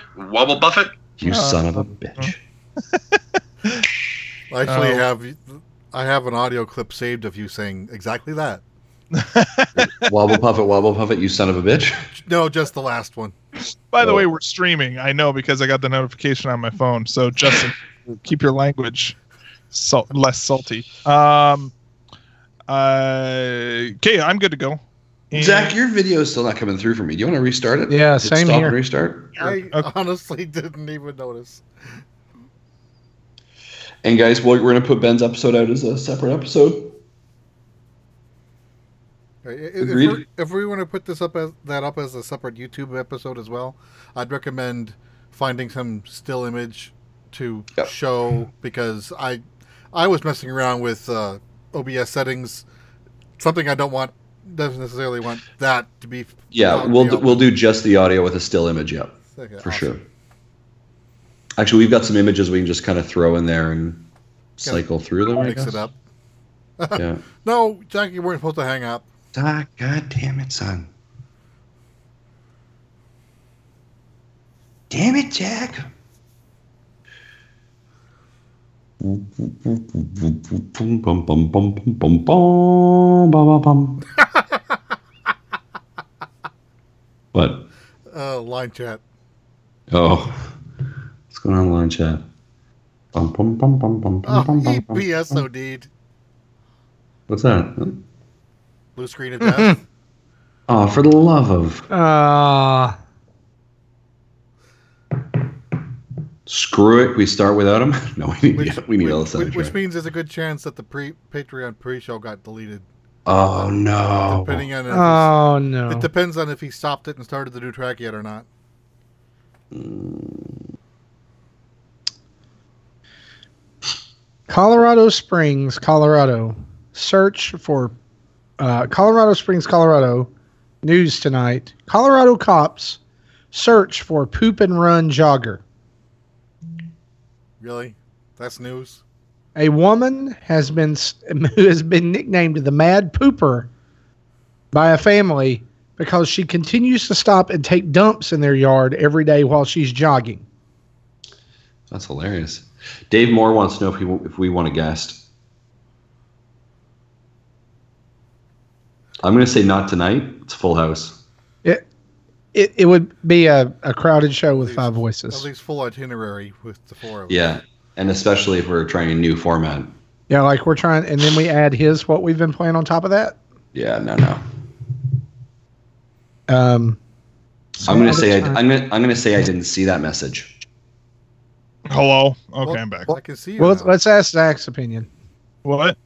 Buffett? Wobble Buffett? You son of a bitch. Actually, I have an audio clip saved of you saying exactly that. Wobble Puffet, you son of a bitch. No, just the last one. By the way, we're streaming. I know because I got the notification on my phone. So, Justin, keep your language less salty. Okay, I'm good to go. Zach, your video is still not coming through for me. Do you want to restart it? Yeah, same stop here. And restart? I honestly didn't even notice. And guys, we're going to put Ben's episode out as a separate episode. If we want to put this up as a separate YouTube episode as well, I'd recommend finding some still image to show, because I was messing around with OBS settings. Something I doesn't necessarily want that to be. Yeah, we'll do just the audio with a still image. Yeah, okay, for sure. Actually, we've got some images we can just kind of throw in there and cycle through them. Mix it up. Yeah. No, Jack, you weren't supposed to hang up. God damn it, son. Damn it, Jack. What? Line chat. Oh. What's going on in line chat? BSOD'd. What's that? Blue screen of death. Oh, for the love of... Screw it. We start without him? No, we need all the Which means there's a good chance that the Patreon pre-show got deleted. Oh, no. Depending on no. It depends on if he stopped it and started the new track yet or not. Colorado Springs, Colorado. Search for Colorado Springs, Colorado. News tonight. Colorado cops search for poop and run jogger. Really? That's news? A woman who has been nicknamed the Mad Pooper by a family because she continues to stop and take dumps in their yard every day while she's jogging. That's hilarious. Dave Moore wants to know if we want a guest. I'm going to say not tonight. It's a full house. It would be a crowded show with five voices. At least full itinerary with the four of us. Yeah, and especially if we're trying a new format. Yeah, like we're trying, and then we add what we've been playing on top of that. Yeah, no. So I'm going to say I'm going to say I didn't see that message. Hello. Okay, I'm back. I can see you. Well, let's ask Zach's opinion. What?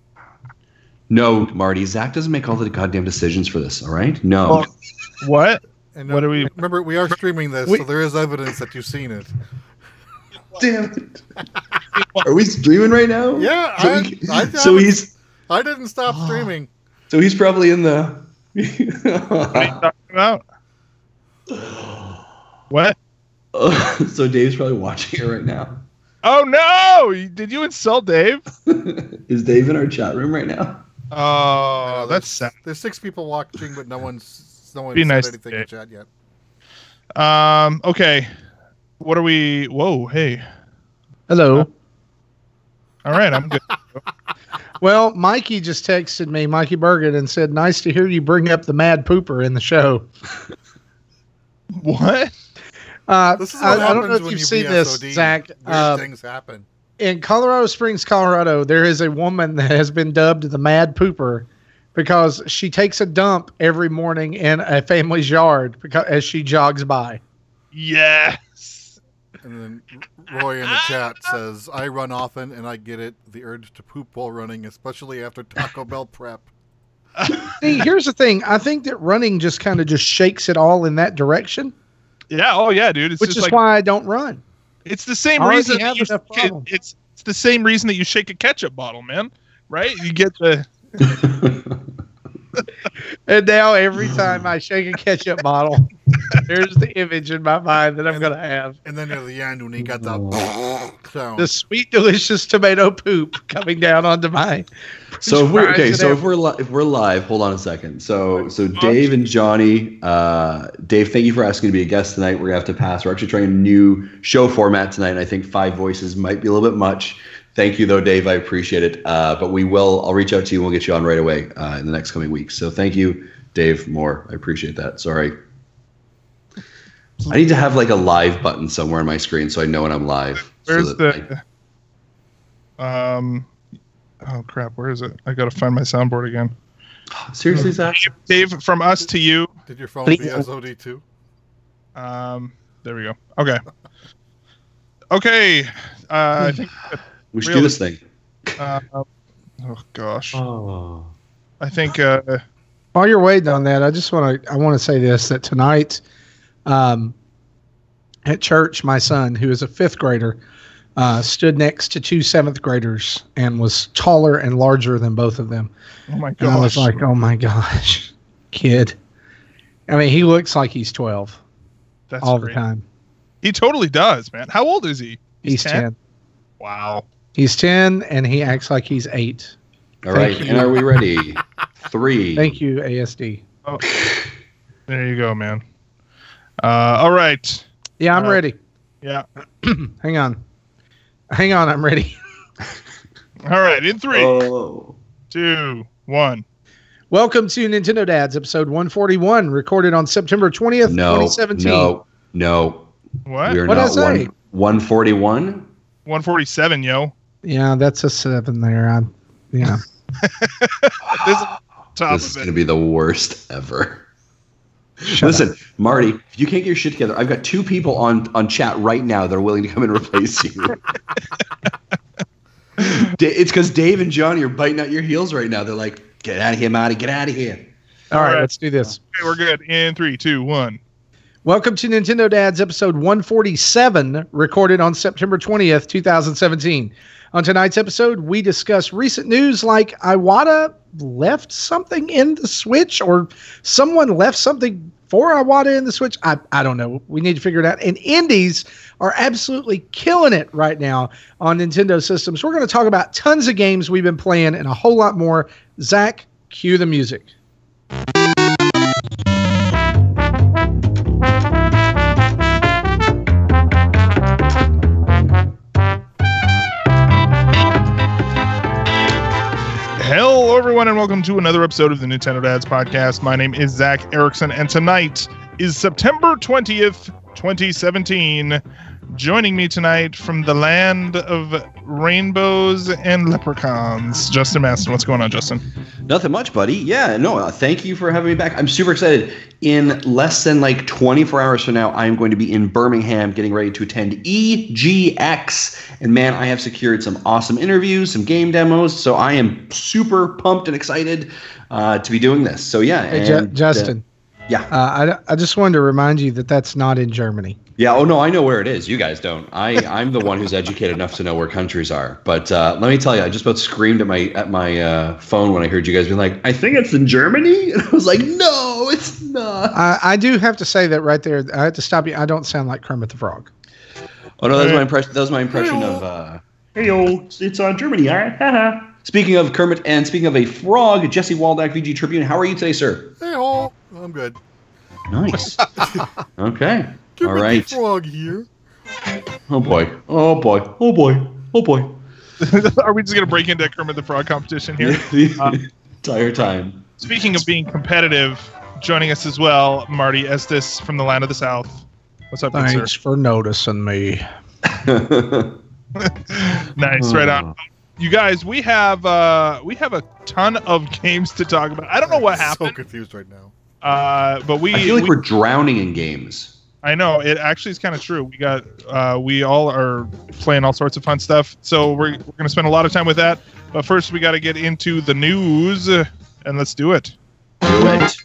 No, Marty. Zach doesn't make all the goddamn decisions for this. All right? No. Well, what? And what do we? Remember, we are streaming this, so there is evidence that you've seen it. Damn it! Are we streaming right now? Yeah. I didn't stop streaming. So he's probably in the. What are you talking about? What? So Dave's probably watching it right now. Oh no! Did you insult Dave? Is Dave in our chat room right now? Oh, that's sad. There's 6 people watching, but no one said anything in chat yet. Okay. What are we? Whoa! Hey. Hello. All right, I'm good. Well, Mikey just texted me, Mikey Bergen, and said, "Nice to hear you bring up the Mad Pooper in the show." What? This is what I don't know happens if when you've you seen this, BSOD. Zach. Weird things happen. In Colorado Springs, Colorado, there is a woman that has been dubbed the Mad Pooper because she takes a dump every morning in a family's yard as she jogs by. Yes. And then Roy in the chat says, "I run often, and I get it. The urge to poop while running, especially after Taco Bell prep." See, here's the thing. I think that running just kind of just shakes it all in that direction. Yeah. Oh, yeah, dude. It's which just is like, why I don't run. It's the same I already reason. have enough problems. It's the same reason that you shake a ketchup bottle, man. Right? You get the. And now every time I shake a ketchup bottle, there's the image in my mind that I'm going to have. And then at the end when he got the sound. The sweet, delicious tomato poop coming down onto my. So if we're live, hold on a second. So Dave and Johnny, Dave, thank you for asking to be a guest tonight. We're gonna have to pass. We're actually trying a new show format tonight, and I think 5 voices might be a little bit much. Thank you though, Dave. I appreciate it. But I'll reach out to you and we'll get you on right away in the next coming weeks. So thank you, Dave Moore. I appreciate that. Sorry. I need to have like a live button somewhere on my screen so I know when I'm live. Where's oh crap, where is it? I gotta find my soundboard again. Seriously, Zach? Dave, from us to you. Did your phone be SOD too? There we go. Okay. I think we should do this thing. Oh gosh. Oh. I think While you're waiting on that, I want to say this, that tonight at church, my son, who is a 5th grader, stood next to 2 7th graders and was taller and larger than both of them. Oh my gosh. And I was like, oh my gosh, kid. I mean, he looks like he's 12. That's all great. the time. He totally does, man. How old is he? He's 10. Wow. He's 10 and he acts like he's 8. All right, and are we ready? 3. Thank you, ASD. Oh, there you go, man. All right. Yeah, I'm ready. Yeah. Hang on, I'm ready. All right, in 3, 2, 1. Welcome to Nintendo Dads, episode 141, recorded on September 20th, 2017. No. What? We are What'd not I say? 141. 147, yo. Yeah, that's a 7 there. Yeah. This is going to be the worst ever. Listen, Marty, if you can't get your shit together, I've got 2 people on chat right now that are willing to come and replace you. It's because Dave and Johnny are biting at your heels right now. They're like, get out of here, Marty, get out of here. All right, let's do this. Okay, we're good. In 3, 2, 1. Welcome to Nintendo Dads, episode 147, recorded on September 20th, 2017. On tonight's episode, we discuss recent news like Iwata left something in the Switch, or someone left something for Iwata in the Switch. I don't know. We need to figure it out. And indies are absolutely killing it right now on Nintendo systems. We're going to talk about tons of games we've been playing and a whole lot more. Zach, cue the music. Hello, everyone, and welcome to another episode of the Nintendo Dads Podcast. My name is Zach Erickson, and tonight is September 20th, 2017. Joining me tonight from the land of rainbows and leprechauns, Justin Maston. What's going on, Justin? Nothing much, buddy. Yeah, no, thank you for having me back. I'm super excited. In less than like 24 hours from now, I'm going to be in Birmingham getting ready to attend EGX. And man, I have secured some awesome interviews, some game demos. So I am super pumped and excited to be doing this. So yeah. Hey, Justin. Yeah. I just wanted to remind you that that's not in Germany. Yeah. Oh, no, I know where it is. You guys don't. I'm the one who's educated enough to know where countries are. But let me tell you, I just about screamed at my phone when I heard you guys being like, I think it's in Germany. And I was like, no, it's not. I do have to say that right there. I have to stop you. I don't sound like Kermit the Frog. Oh, no, that was my impression. That was my impression of, it's Germany. Speaking of Kermit and speaking of a frog, Jesse Waldack, VG Tribune, how are you today, sir? Hey-o. I'm good. Nice. Okay. All Kermit right. the Frog here. Oh boy. Oh boy. Oh boy. Oh boy. Are we just going to break into Kermit the Frog competition here? The entire time. Speaking of being competitive, joining us as well, Marty Estes from the land of the South. What's up, good sir? Thanks for noticing me. Nice, right on. You guys, we have a ton of games to talk about. I don't know what happened. So confused right now. But I feel like we're drowning in games. I know, it actually is kind of true. We all are playing all sorts of fun stuff. So we're going to spend a lot of time with that. But first, we got to get into the news, and let's do it. Do it.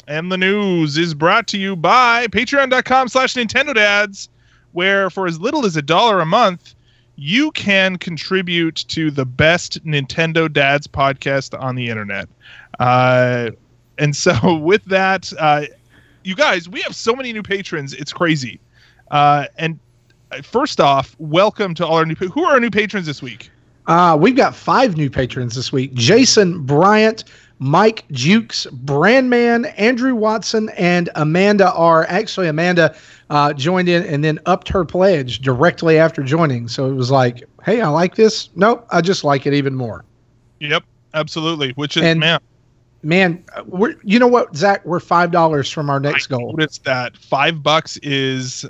And the news is brought to you by patreon.com/Nintendo Dads, where for as little as $1 a month, you can contribute to the best Nintendo Dads podcast on the internet. And so with that, you guys, we have so many new patrons. It's crazy. And first off, welcome to all our who are our new patrons this week? We've got 5 new patrons this week. Jason Bryant, Mike Jukes, Brandman, Andrew Watson, and Amanda R. Actually, Amanda joined in and then upped her pledge directly after joining. So it was like, hey, I like this. Nope, I just like it even more. Yep, absolutely. Which is, man, you know what, Zach? We're $5 from our next goal. It's that $5 is,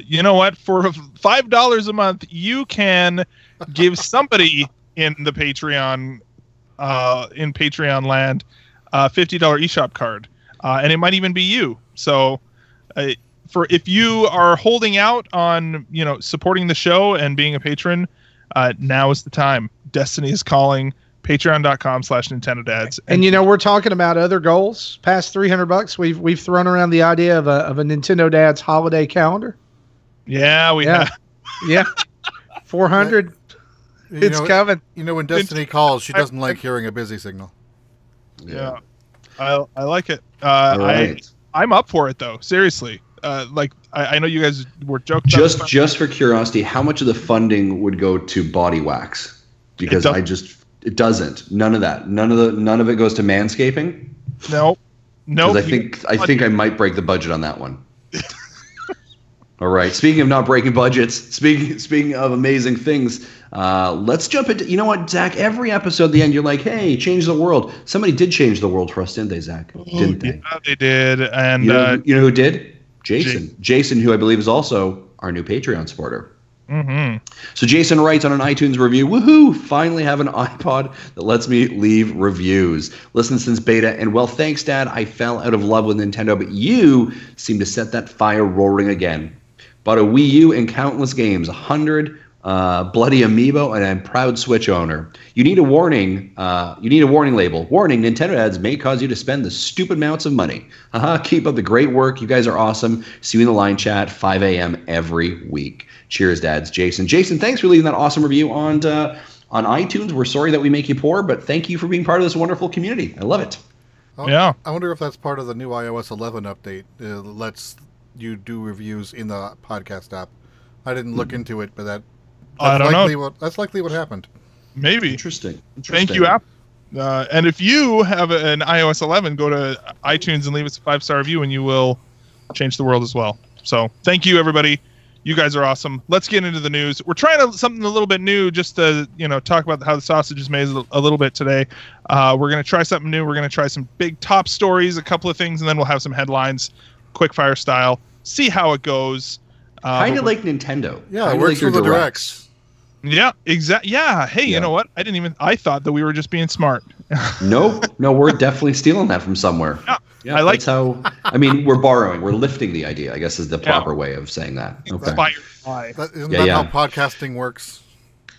you know what? For $5 a month, you can give somebody in the Patreon, in Patreon land, $50 eShop card, and it might even be you. So, for if you are holding out on, supporting the show and being a patron, now is the time. Destiny is calling. Patreon.com/Nintendo Dads. And we're talking about other goals past $300. We've thrown around the idea of a Nintendo Dads holiday calendar. Yeah, we have. Yeah. 400. It's coming. When Destiny calls, she doesn't like hearing a busy signal. Yeah. I like it. Right. I'm up for it though. Seriously. I know you guys were joking. Just for curiosity, how much of the funding would go to body wax? Because it doesn't. None of that. None of it goes to manscaping. No. I think I might break the budget on that one. All right. Speaking of not breaking budgets, speaking of amazing things, let's jump into. You know what, Zach? Every episode, at the end, you're like, "Hey, change the world." Somebody did change the world for us, didn't they, Zach? Didn't they? Yeah, they did. And you know who did? Jason. Jason, who I believe is also our new Patreon supporter. Mm-hmm. So Jason writes on an iTunes review, woohoo, finally have an iPod that lets me leave reviews. Listen since beta, and well, thanks, Dad. I fell out of love with Nintendo, but you seem to set that fire roaring again. Bought a Wii U and countless games, 100 bloody Amiibo, and I'm a proud Switch owner. You need a warning. You need a warning label. Warning: Nintendo ads may cause you to spend the stupid amounts of money. Keep up the great work. You guys are awesome. See you in the line chat, 5 a.m. every week. Cheers, Dads. Jason, thanks for leaving that awesome review on iTunes. We're sorry that we make you poor, but thank you for being part of this wonderful community. I love it. Yeah. I wonder if that's part of the new iOS 11 update. It lets you do reviews in the podcast app. I didn't look into it, but that's likely what happened. Maybe. Interesting. Thank you, app. And if you have an iOS 11, go to iTunes and leave us a 5-star review, and you will change the world as well. So thank you, everybody. You guys are awesome. Let's get into the news. We're trying something a little bit new, just to talk about how the sausage is made a little bit today. We're going to try something new. We're going to try some big top stories, a couple of things, and then we'll have some headlines, quick fire style. See how it goes. Kind of like Nintendo. Yeah, it works for the directs. Yeah, exactly. Yeah. Hey, you know what? I thought that we were just being smart. No, we're definitely stealing that from somewhere. Yeah, that's how. We're borrowing. We're lifting the idea, I guess, is the proper way of saying that. Okay. Isn't that how podcasting works?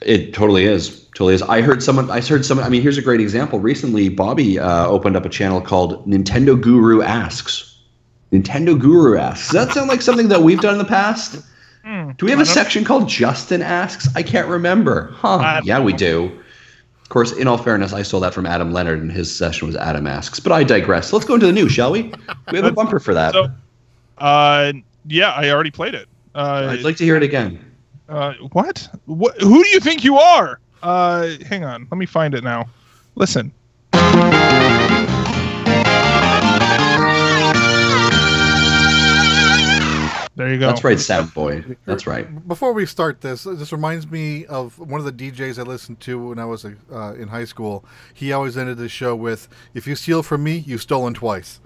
It totally is. I heard someone. Here's a great example. Recently, Bobby opened up a channel called Nintendo Guru Asks. Nintendo Guru Asks. Does that sound like something that we've done in the past? Do we have a section called Justin Asks? I can't remember. Yeah, we do. Of course, in all fairness, I stole that from Adam Leonard, and his session was Adam Asks. But I digress. Let's go into the news, shall we? We have a bumper for that. So, yeah, I already played it. I'd like to hear it again. What? Who do you think you are? Hang on. Let me find it now. Listen. There you go. That's right, Sound Boy. That's right. Before we start this reminds me of one of the DJs I listened to when I was in high school. He always ended the show with, "If you steal from me, you've stolen twice."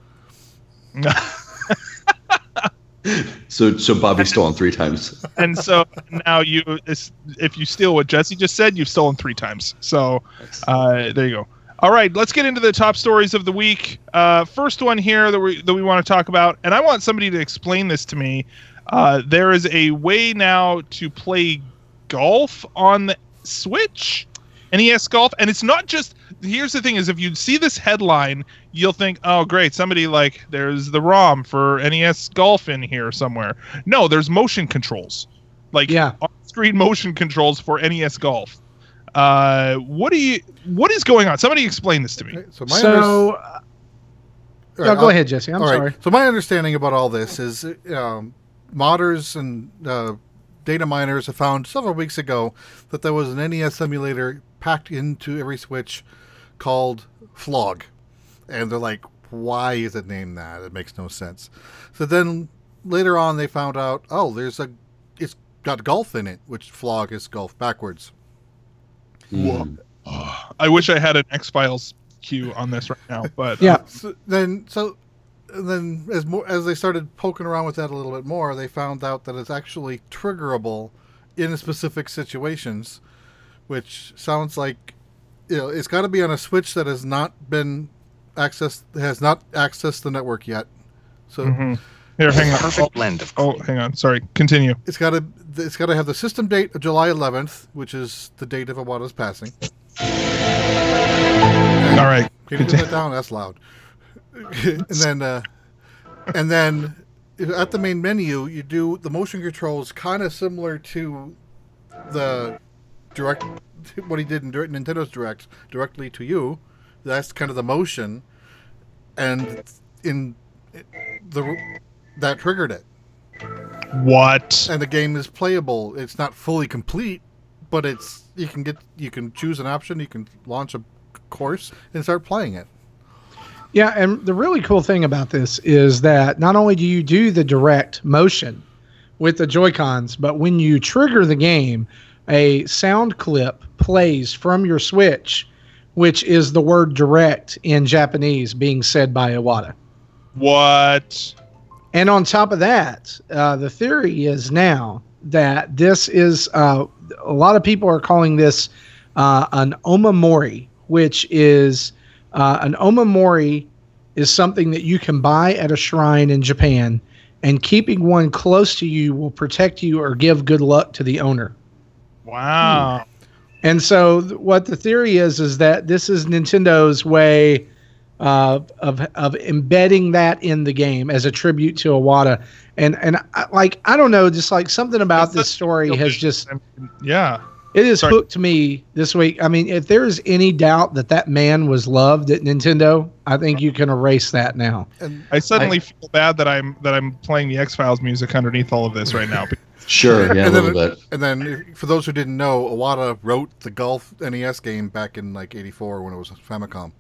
So Bobby's stolen 3 times. And so now if you steal what Jesse just said, you've stolen 3 times. So there you go. All right, let's get into the top stories of the week. First one here that we want to talk about, and I want somebody to explain this to me. There is a way now to play golf on the Switch, NES Golf, and it's not just. Here's the thing: is if you see this headline, you'll think, "Oh, great! Somebody there's the ROM for NES Golf in here somewhere." No, there's motion controls. On screen motion controls for NES Golf. What is going on? Somebody explain this to me. Go ahead, Jesse. I'm sorry. So my understanding about all this is modders and data miners have found several weeks ago that there was an NES emulator packed into every Switch called Flog. And they're like, why is it named that? It makes no sense. So then later on they found out, it's got golf in it, which Flog is golf backwards. I wish I had an X-Files cue on this right now, but yeah. Then as they started poking around with that a little bit more, they found out that it's actually triggerable in specific situations, which sounds like it's got to be on a Switch that has not accessed the network yet. So here, hang on. Perfect blend of hang on. Sorry. Continue. It's got to have the system date of July 11th, which is the date of Iwata's passing. All right. Can you turn that down? That's loud. and then at the main menu, you do the motion controls kind of similar to the direct, what he did in Nintendo's Direct, directly to you. That's kind of the motion, and that triggered it. What? And the game is playable. It's not fully complete, but you can choose an option. You can launch a course and start playing it. Yeah, and the really cool thing about this is that not only do you do the direct motion with the Joy-Cons, but when you trigger the game, a sound clip plays from your Switch, which is the word direct in Japanese being said by Iwata. What? And on top of that, the theory is now that this is, a lot of people are calling this an omamori, which is an omamori is something that you can buy at a shrine in Japan, and keeping one close to you will protect you or give good luck to the owner. Wow. And so what the theory is that this is Nintendo's way of embedding that in the game as a tribute to Iwata. And I don't know, just like something about this story has just, it has hooked me this week. I mean, if there's any doubt that man was loved at Nintendo, I think you can erase that now. And I suddenly feel bad that I'm playing the X-Files music underneath all of this right now. Sure, yeah, a little bit. And then, for those who didn't know, Iwata wrote the Golf NES game back in like '84 when it was Famicom.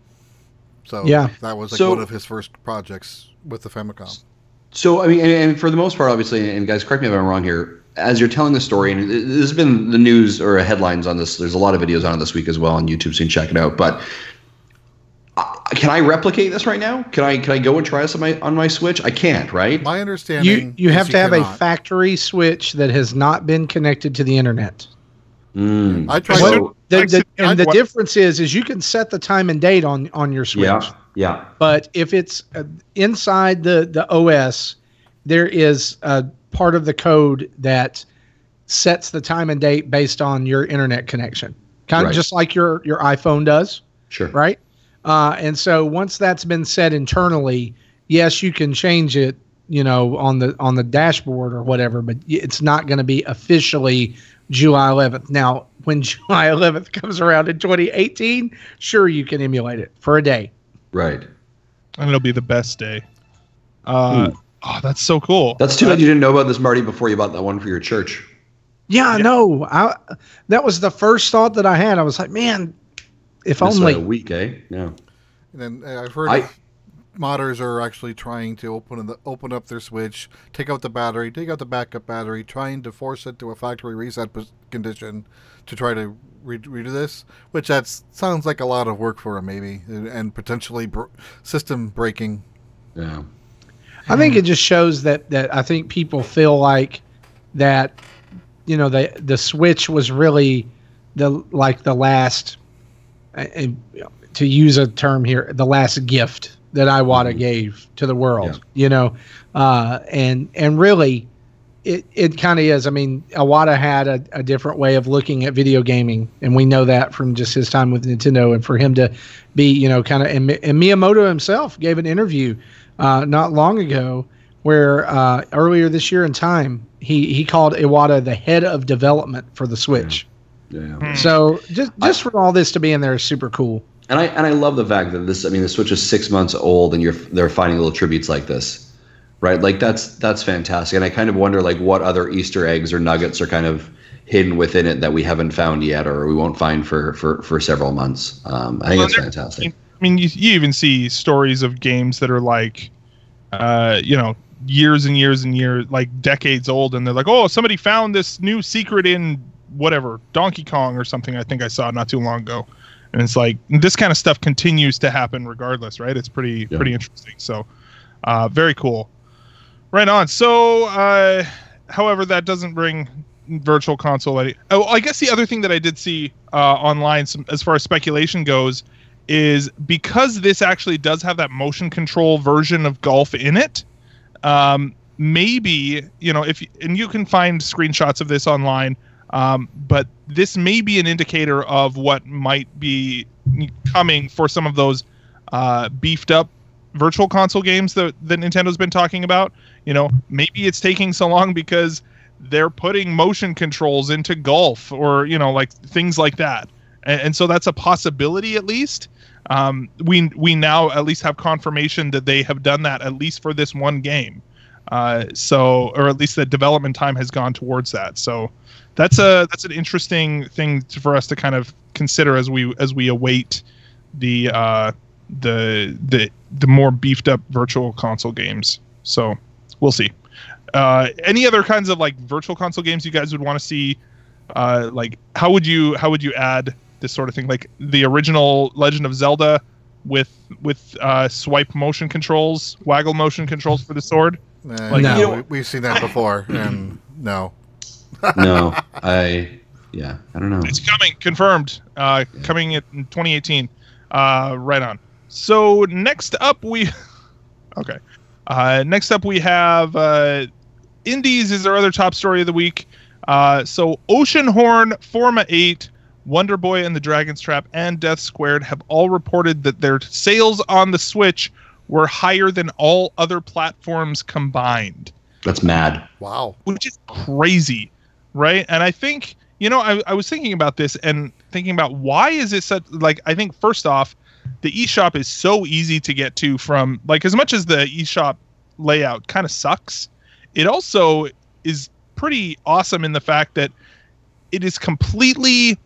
So that was like one of his first projects with the Famicom. So I mean, and for the most part, obviously, and guys, correct me if I'm wrong here. As you're telling the story, and this has been the news or headlines on this. There's a lot of videos on it this week as well on YouTube, so you can check it out. But can I replicate this right now? Can I go and try this on my Switch? I can't, right? My understanding, you have to have a factory Switch that has not been connected to the internet. I tried. The difference is you can set the time and date on your Switch. Yeah. But if it's inside the OS, there is a part of the code that sets the time and date based on your internet connection, kind of just like your iPhone does. Sure. Right. And so once that's been set internally, yes, you can change it, on the dashboard or whatever, but it's not going to be officially July 11th. Now, when July 11th comes around in 2018, sure, you can emulate it for a day. Right. And it'll be the best day. Oh, that's so cool. That's too bad you didn't know about this, Marty, before you bought that one for your church. Yeah. No. That was the first thought that I had. I was like, man, if only a week, eh? Yeah. And then I've heard modders are actually trying to open up their Switch, take out the battery, take out the backup battery, trying to force it to a factory reset condition to try to redo this, which sounds like a lot of work for them, maybe, and potentially system breaking. Yeah. I think it just shows that I think people feel like that, the Switch was really the last, to use a term here, the last gift that Iwata gave to the world, and really it kind of is. I mean, Iwata had a different way of looking at video gaming, and we know that from just his time with Nintendo, and for him to be, kind of, and Miyamoto himself gave an interview not long ago where earlier this year in time, he called Iwata the head of development for the Switch. Yeah. So just for all this to be in there is super cool. And I love the fact that the Switch is 6 months old and they're finding little tributes like this, right? Like that's fantastic. And I kind of wonder like what other Easter eggs or nuggets are kind of hidden within it that we haven't found yet or we won't find for several months. I think it's fantastic. I mean, you even see stories of games that are like, years and years and years, like decades old, and they're like, oh, somebody found this new secret in whatever, Donkey Kong or something. I think I saw not too long ago. And it's like this kind of stuff continues to happen regardless, right? It's pretty interesting. So, very cool. Right on. So, however, that doesn't bring Virtual Console. I guess the other thing that I did see online, as far as speculation goes, is because this actually does have that motion control version of golf in it. Maybe and you can find screenshots of this online. But this may be an indicator of what might be coming for some of those beefed up Virtual Console games that Nintendo's been talking about. Maybe it's taking so long because they're putting motion controls into golf or, like things like that. And so that's a possibility at least. We now at least have confirmation that they have done that at least for this one game. Or at least the development time has gone towards that. So that's an interesting thing for us to kind of consider as we await the more beefed up Virtual Console games. So we'll see. Any other kinds of like Virtual Console games you guys would want to see? Like how would you add this sort of thing, like the original Legend of Zelda with swipe motion controls, waggle motion controls for the sword? No, we've seen that before, and no. No, I don't know. It's coming, confirmed. Coming in 2018. Right on. So next up we have Indies is our other top story of the week. So Oceanhorn, Forma 8, Wonder Boy and the Dragon's Trap, and Death Squared have all reported that their sales on the Switch were higher than all other platforms combined. That's mad. Wow. Which is crazy, right? And I think, I was thinking about this and thinking about why is it such, like, I think first off, the eShop is so easy to get to from, like, as much as the eShop layout kind of sucks, it also is pretty awesome in the fact that it is completely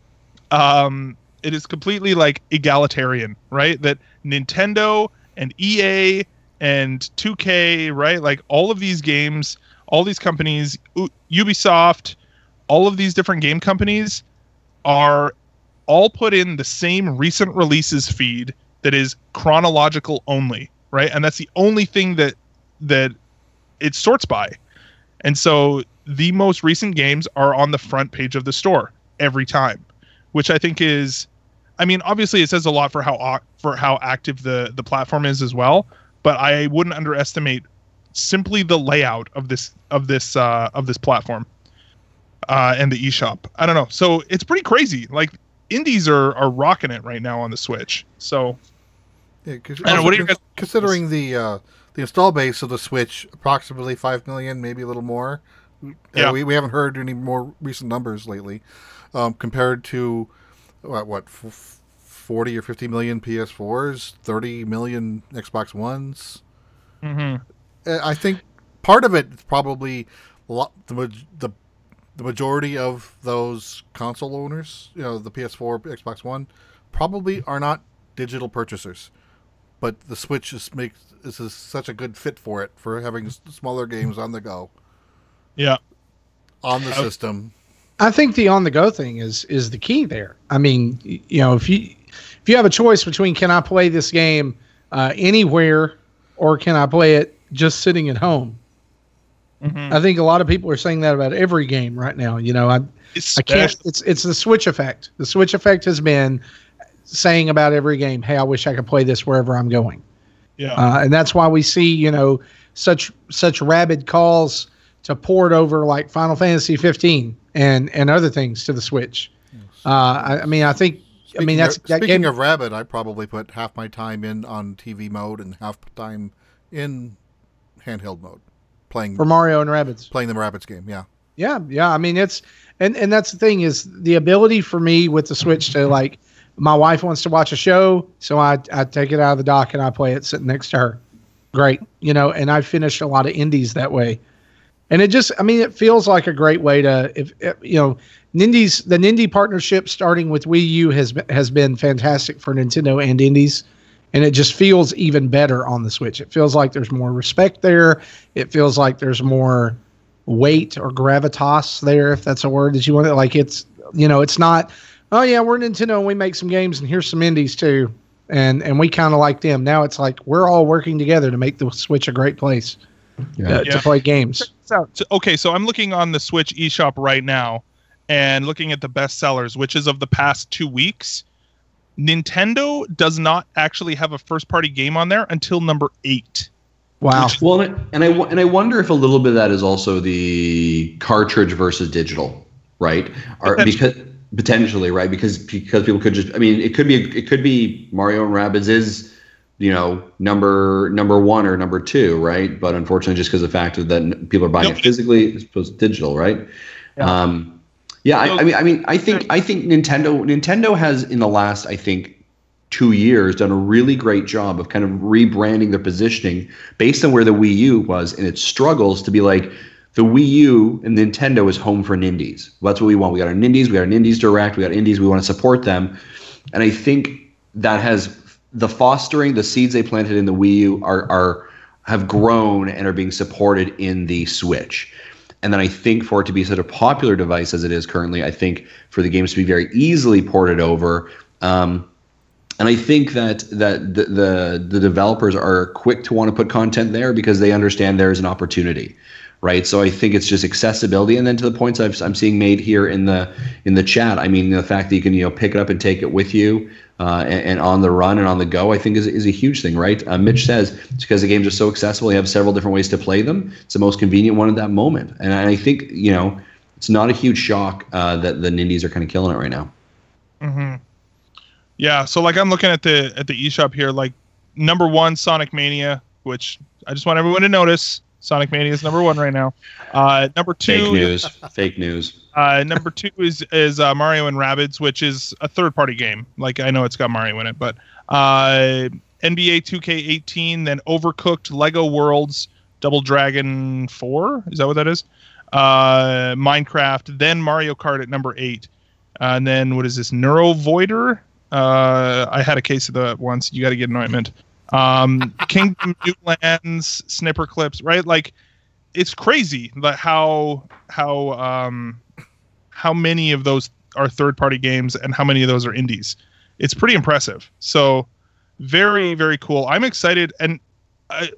like egalitarian, right? That Nintendo and EA and 2K, right? Like all of these games, all these companies, Ubisoft, all of these different game companies are all put in the same recent releases feed that is chronological only, right? And that's the only thing that it sorts by. And so the most recent games are on the front page of the store every time, which I think is, I mean, obviously it says a lot for how active the platform is as well, but I wouldn't underestimate simply the layout of this platform and the eShop. I don't know. So it's pretty crazy. Like indies are rocking it right now on the Switch. So yeah, what are you guys considering the install base of the Switch, approximately 5 million, maybe a little more. Yeah. We haven't heard any more recent numbers lately, compared to what 40 or 50 million PS4s, 30 million Xbox Ones. Mm-hmm. I think part of it is probably the majority of those console owners, the PS4, Xbox One, probably are not digital purchasers. But the Switch is such a good fit for it, for having smaller games on the go. Yeah. On the system. I think the on the go thing is the key there. I mean, if you have a choice between can I play this game anywhere or can I play it just sitting at home? Mm-hmm. I think a lot of people are saying that about every game right now. I can't. It's the Switch effect. The Switch effect has been saying about every game, hey, I wish I could play this wherever I'm going. Yeah. And that's why we see, such rabid calls to port over like Final Fantasy 15 and other things to the Switch. Speaking of rabid, I probably put half my time in on TV mode and half time in handheld mode. playing for Mario and Rabbids. Playing the Rabbids game, yeah. Yeah. I mean, it's and that's the thing is the ability for me with the Switch to like, my wife wants to watch a show, so I take it out of the dock and I play it sitting next to her. Great, and I finished a lot of indies that way. And it just, I mean, it feels like a great way to, the Nindy partnership starting with Wii U has been fantastic for Nintendo and indies. And it just feels even better on the Switch. It feels like there's more respect there. It feels like there's more weight or gravitas there, if that's a word that you want to, like it's, it's not, oh yeah, we're Nintendo and we make some games and here's some indies too. And we kind of like them. Now it's like, we're all working together to make the Switch a great place to play games. So I'm looking on the Switch eShop right now and looking at the best sellers, which is of the past 2 weeks. Nintendo does not actually have a first-party game on there until number 8. Wow. Well, and I wonder if a little bit of that is also the cartridge versus digital, right? Potentially, right? Because people could just, I mean, it could be Mario and Rabbids is, number 1 or number 2, right? But unfortunately, just because of the fact that people are buying it physically as opposed to digital, right? Yeah. I think Nintendo has in the last, I think, 2 years done a really great job of kind of rebranding their positioning based on where the Wii U was and its struggles to be like, the Wii U and Nintendo is home for Nindies. Well, that's what we want. We got our Nindies, we got our Nindies Direct, we got Indies, we want to support them. And I think that has the fostering, the seeds they planted in the Wii U have grown and are being supported in the Switch. And then I think for it to be such a popular device as it is currently, I think for the games to be very easily ported over, and I think that the developers are quick to want to put content there because they understand there is an opportunity, right? So I think it's just accessibility, and then to the points I'm seeing made here in the chat. I mean, the fact that you can pick it up and take it with you and on the run and on the go, I think is a huge thing, right? Mitch says it's because the games are so accessible. You have several different ways to play them. It's the most convenient one at that moment, and I think it's not a huge shock that the Nindies are kind of killing it right now. Mm-hmm. Yeah, so like I'm looking at the eShop here, like number 1 Sonic Mania, which I just want everyone to notice. Sonic Mania is number 1 right now. Number 2, fake news. Number 2 is Mario and Rabbids, which is a third-party game. Like I know it's got Mario in it, but NBA 2K18, then Overcooked, Lego Worlds, Double Dragon 4. Is that what that is? Minecraft, then Mario Kart at number 8, and then what is this? Neurovoider. I had a case of that once. You got to get an ointment. Kingdom New Lands, Snipper Clips, right? Like, it's crazy like how many of those are third-party games and how many of those are indies. It's pretty impressive. So, very, very cool. I'm excited. And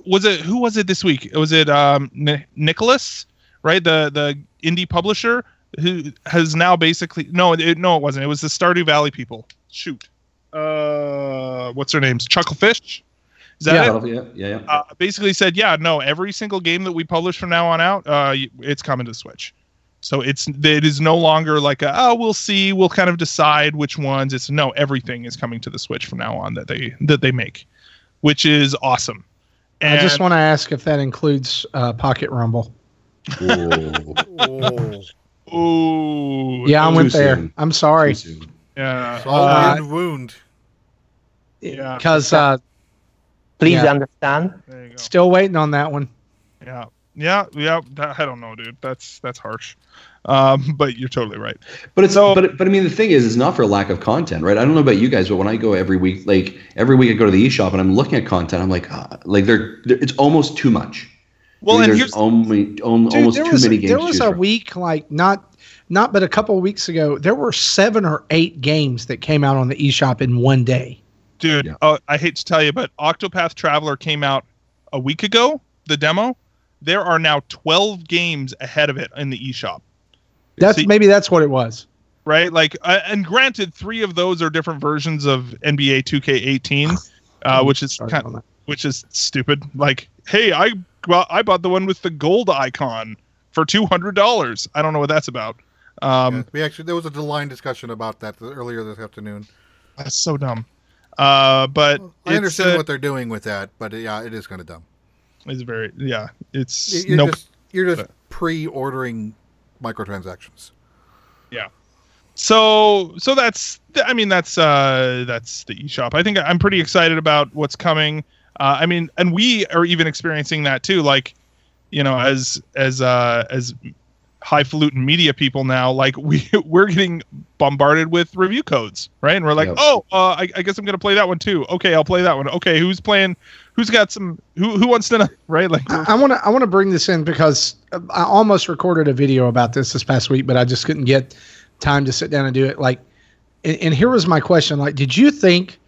who was it this week? Was it Nicholas, right? The indie publisher who has now basically no, it wasn't. It was the Stardew Valley people. Shoot. What's their names? Chucklefish? Is that it? Yeah. Basically said, every single game that we publish from now on out, it's coming to Switch. So it is no longer like we'll see, we'll kind of decide which ones. It's everything is coming to the Switch from now on that they make, which is awesome. And I just want to ask if that includes Pocket Rumble. Ooh. Yeah, I went there. Soon. I'm sorry. Yeah. Wound. Yeah. Because please understand. Still waiting on that one. Yeah. I don't know, dude. That's harsh. But you're totally right. But I mean, the thing is, it's not for lack of content, right? I don't know about you guys, but when I go every week I go to the eShop and I'm looking at content, I'm like it's almost too much. Well, and there's almost too many games. There was a week, like not, but a couple of weeks ago, there were 7 or 8 games that came out on the eShop in one day. Dude, I hate to tell you, but Octopath Traveler came out a week ago, the demo. There are now 12 games ahead of it in the eShop. Maybe that's what it was. Right? Like, and granted, 3 of those are different versions of NBA 2K18, which is stupid. Like, hey, I bought the one with the gold icon for $200. I don't know what that's about. There was a line discussion about that earlier this afternoon. That's so dumb. But I understand what they're doing with that, but it is kind of dumb. It's very It's you're just pre-ordering microtransactions. Yeah. So that's the eShop. I think I'm pretty excited about what's coming. And we are even experiencing that too. Like, as highfalutin media people now, like we're getting bombarded with review codes, right? And we're like, I guess I'm gonna play that one too. Okay, I'll play that one. Okay, who's playing? Who's got some? Who wants to know? Right? Like, I want to bring this in because I almost recorded a video about this past week, but I just couldn't get time to sit down and do it. Like, and here was my question: like, did you think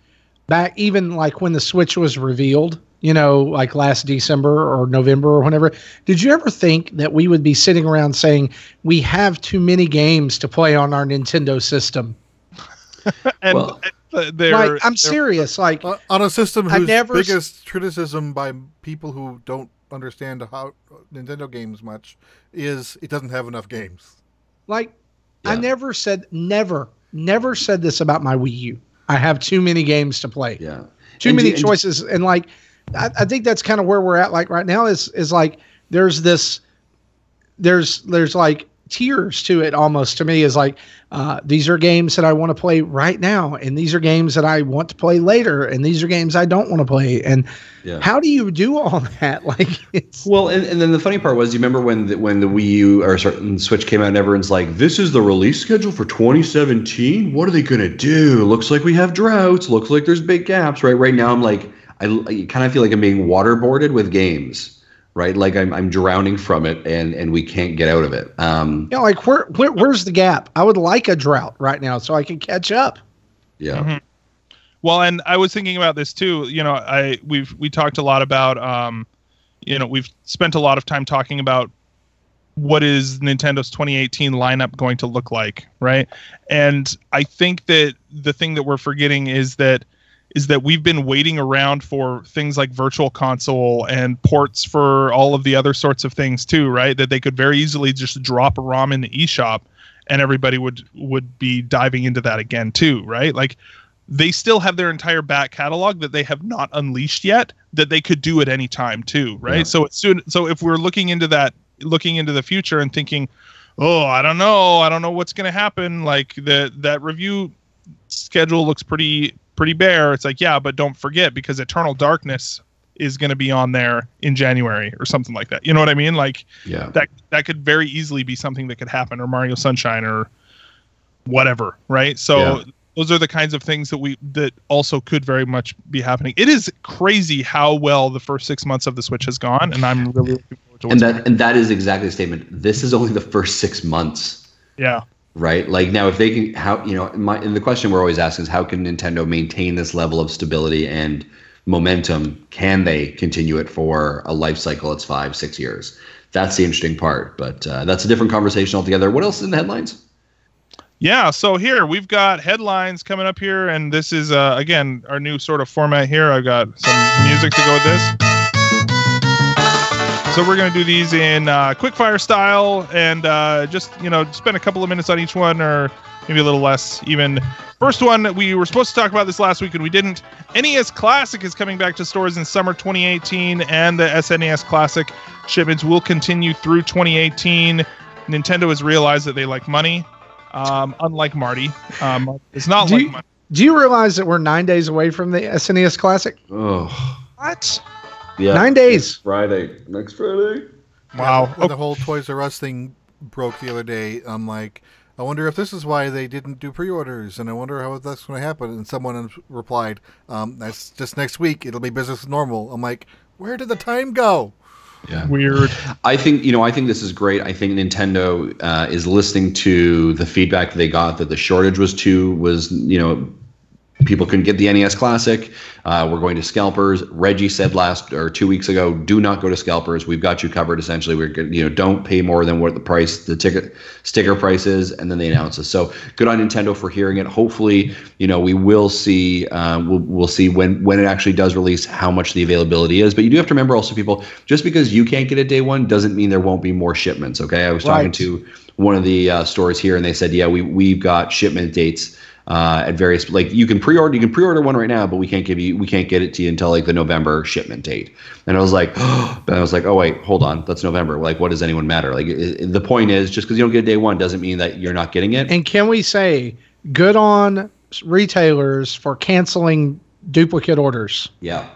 back even like when the Switch was revealed? Like last December or November or whenever, did you ever think that we would be sitting around saying we have too many games to play on our Nintendo system? I'm serious. Like on a system whose biggest criticism by people who don't understand how Nintendo games much is it doesn't have enough games. Like I never said this about my Wii U. I have too many games to play. Yeah. Too many choices. And like, I think that's kind of where we're at. Like right now is like, there's like tiers to it almost to me is like, these are games that I want to play right now. And these are games that I want to play later. And these are games I don't want to play. And how do you do all that? Like it's and then the funny part was, you remember when the Wii U or Switch came out and everyone's like, this is the release schedule for 2017. What are they going to do? Looks like we have droughts. Looks like there's big gaps. Right now, I'm like, I kind of feel like I'm being waterboarded with games, right? Like I'm drowning from it and we can't get out of it. Like where's the gap? I would like a drought right now so I can catch up. Yeah. Mm-hmm. Well, and I was thinking about this too. We talked a lot about, we've spent a lot of time talking about what is Nintendo's 2018 lineup going to look like, right? And I think that the thing that we're forgetting is that we've been waiting around for things like Virtual Console and ports for all of the other sorts of things too, right? That they could very easily just drop a ROM in the eShop and everybody would be diving into that again too, right? Like they still have their entire back catalog that they have not unleashed yet that they could do at any time too, right? Yeah. So if we're looking into the future and thinking, oh, I don't know what's going to happen. Like that review schedule looks pretty bare. It's like, yeah, but don't forget because Eternal Darkness is going to be on there in January or something like that. You know what I mean? Like that could very easily be something that could happen, or Mario Sunshine or whatever. Right. So those are the kinds of things that also could very much be happening. It is crazy how well the first 6 months of the Switch has gone. And I'm really looking forward to what's and that is exactly the statement. This is only the first 6 months. Yeah. Right. Like now, if they can, and the question we're always asking is how can Nintendo maintain this level of stability and momentum? Can they continue it for a life cycle? It's 5-6 years. That's the interesting part. But that's a different conversation altogether. What else is in the headlines? Yeah. So here we've got headlines coming up here. And this is, again, our new sort of format here. I've got some music to go with this. So we're going to do these in quickfire style and just, spend a couple of minutes on each one or maybe a little less even. First one, we were supposed to talk about this last week and we didn't. NES Classic is coming back to stores in summer 2018 and the SNES Classic shipments will continue through 2018. Nintendo has realized that they like money, unlike Marty. It's not like money. Do you realize that we're 9 days away from the SNES Classic? Oh. What? Yeah, 9 days. Next Friday. Wow. When the whole Toys R Us thing broke the other day, I'm like, I wonder if this is why they didn't do pre-orders, and I wonder how that's going to happen. And someone replied, that's just next week. It'll be business as normal. I'm like, where did the time go? Yeah. Weird. I think this is great. I think Nintendo is listening to the feedback they got that the shortage was people couldn't get the NES Classic. We're going to scalpers. Reggie said 2 weeks ago, do not go to scalpers. We've got you covered. Essentially, we're don't pay more than what the sticker price is. And then they announce this. So good on Nintendo for hearing it. Hopefully, we will see. We'll see when it actually does release how much the availability is. But you do have to remember also, people, just because you can't get it day one doesn't mean there won't be more shipments. Okay, I was talking to one of the stores here, and they said, yeah, we've got shipment dates at various, like you can pre-order one right now, but we can't get it to you until like the November shipment date. And I was like, oh wait, hold on, that's November. Like, what does anyone matter? Like, the point is, just because you don't get it day one doesn't mean that you're not getting it. And can we say good on retailers for canceling duplicate orders? Yeah.